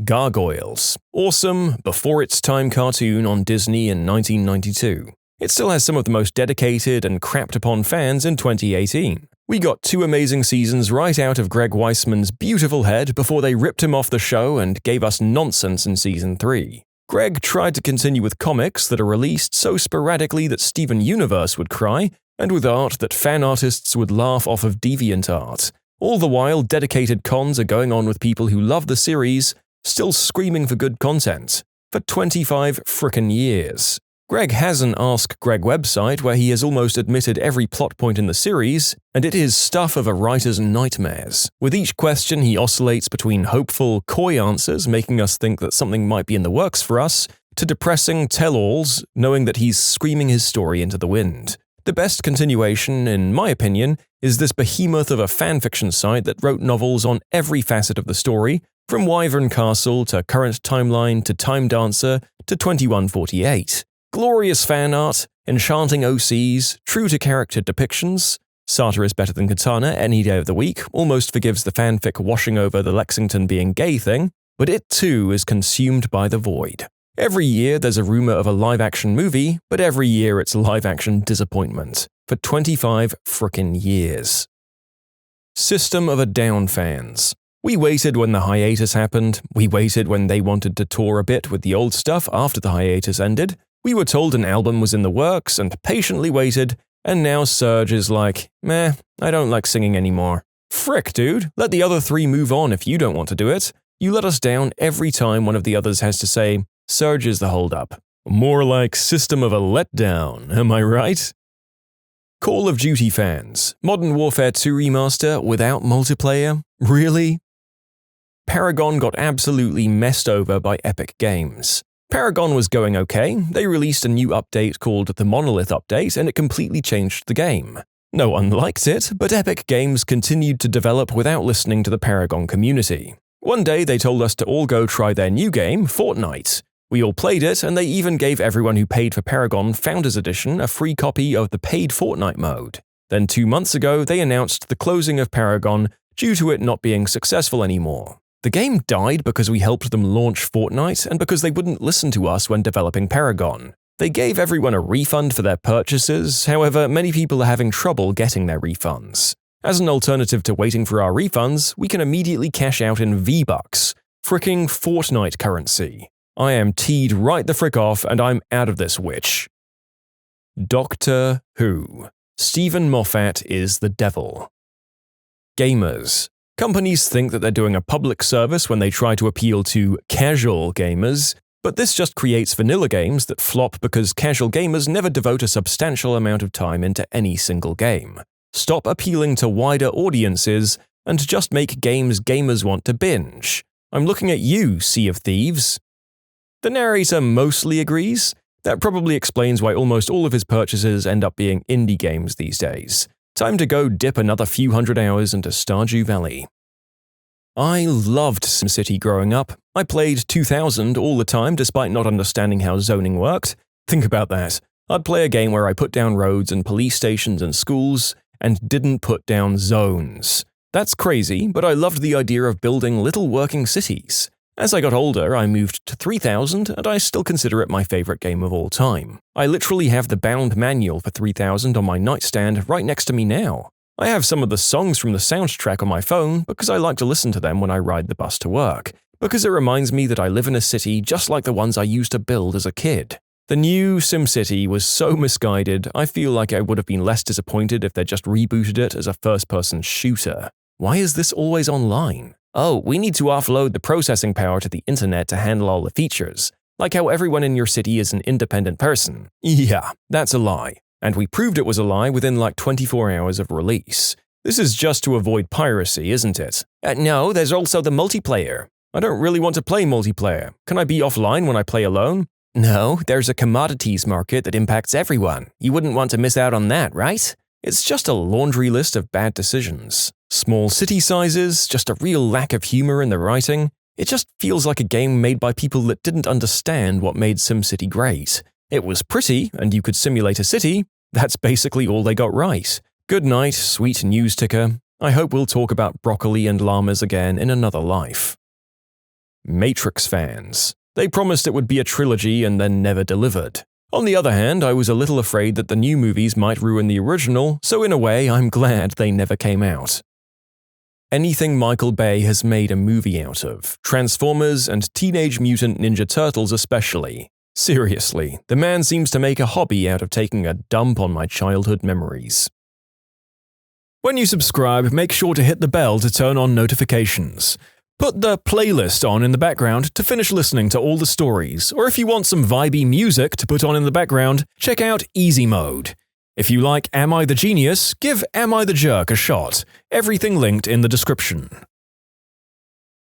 Gargoyles. Awesome, before-its-time cartoon on Disney in 1992. It still has some of the most dedicated and crapped-upon fans in 2018. We got 2 amazing seasons right out of Greg Weisman's beautiful head before they ripped him off the show and gave us nonsense in Season 3. Greg tried to continue with comics that are released so sporadically that Steven Universe would cry, and with art that fan artists would laugh off of DeviantArt. All the while, dedicated cons are going on with people who love the series, still screaming for good content. For 25 frickin' years. Greg has an Ask Greg website where he has almost admitted every plot point in the series, and it is stuff of a writer's nightmares. With each question, he oscillates between hopeful, coy answers, making us think that something might be in the works for us, to depressing tell-alls, knowing that he's screaming his story into the wind. The best continuation, in my opinion, is this behemoth of a fanfiction site that wrote novels on every facet of the story, from Wyvern Castle to Current Timeline to Time Dancer to 2148. Glorious fan art, enchanting OCs, true-to-character depictions. Sata is better than Katana any day of the week, almost forgives the fanfic washing over the Lexington being gay thing, but it too is consumed by the void. Every year there's a rumor of a live-action movie, but every year it's live-action disappointment. For 25 frickin' years. System of a Down fans. We waited when the hiatus happened, we waited when they wanted to tour a bit with the old stuff after the hiatus ended, we were told an album was in the works and patiently waited, and now Surge is like, meh, I don't like singing anymore. Frick, dude, let the other 3 move on if you don't want to do it. You let us down every time one of the others has to say, Surge is the holdup. More like System of a Letdown, am I right? Call of Duty fans. Modern Warfare 2 remaster without multiplayer? Really? Paragon got absolutely messed over by Epic Games. Paragon was going okay. They released a new update called the Monolith Update, and it completely changed the game. No one liked it, but Epic Games continued to develop without listening to the Paragon community. One day they told us to all go try their new game, Fortnite. We all played it, and they even gave everyone who paid for Paragon Founders Edition a free copy of the paid Fortnite mode. Then 2 months ago, they announced the closing of Paragon due to it not being successful anymore. The game died because we helped them launch Fortnite and because they wouldn't listen to us when developing Paragon. They gave everyone a refund for their purchases, however, many people are having trouble getting their refunds. As an alternative to waiting for our refunds, we can immediately cash out in V-Bucks, fricking Fortnite currency. I am teed right the frick off and I'm out of this witch. Doctor Who. Stephen Moffat is the devil. Gamers. Companies think that they're doing a public service when they try to appeal to casual gamers, but this just creates vanilla games that flop because casual gamers never devote a substantial amount of time into any single game. Stop appealing to wider audiences and just make games gamers want to binge. I'm looking at you, Sea of Thieves. The narrator mostly agrees. That probably explains why almost all of his purchases end up being indie games these days. Time to go dip another few hundred hours into Stardew Valley. I loved SimCity growing up. I played 2000 all the time despite not understanding how zoning worked. Think about that. I'd play a game where I put down roads and police stations and schools, and didn't put down zones. That's crazy, but I loved the idea of building little working cities. As I got older, I moved to 3000, and I still consider it my favorite game of all time. I literally have the bound manual for 3000 on my nightstand right next to me now. I have some of the songs from the soundtrack on my phone because I like to listen to them when I ride the bus to work, because it reminds me that I live in a city just like the ones I used to build as a kid. The new SimCity was so misguided, I feel like I would have been less disappointed if they just rebooted it as a first-person shooter. Why is this always online? Oh, we need to offload the processing power to the internet to handle all the features. Like how everyone in your city is an independent person. Yeah, that's a lie. And we proved it was a lie within like 24 hours of release. This is just to avoid piracy, isn't it? No, there's also the multiplayer. I don't really want to play multiplayer. Can I be offline when I play alone? No, there's a commodities market that impacts everyone. You wouldn't want to miss out on that, right? It's just a laundry list of bad decisions. Small city sizes, just a real lack of humor in the writing. It just feels like a game made by people that didn't understand what made SimCity great. It was pretty, and you could simulate a city. That's basically all they got right. Good night, sweet news ticker. I hope we'll talk about broccoli and llamas again in another life. Matrix fans. They promised it would be a trilogy and then never delivered. On the other hand, I was a little afraid that the new movies might ruin the original, so in a way, I'm glad they never came out. Anything Michael Bay has made a movie out of, Transformers and Teenage Mutant Ninja Turtles especially. Seriously, the man seems to make a hobby out of taking a dump on my childhood memories. When you subscribe, make sure to hit the bell to turn on notifications. Put the playlist on in the background to finish listening to all the stories, or if you want some vibey music to put on in the background, check out easymode. If you like Am I the Genius, give Am I the Jerk a shot. Everything linked in the description.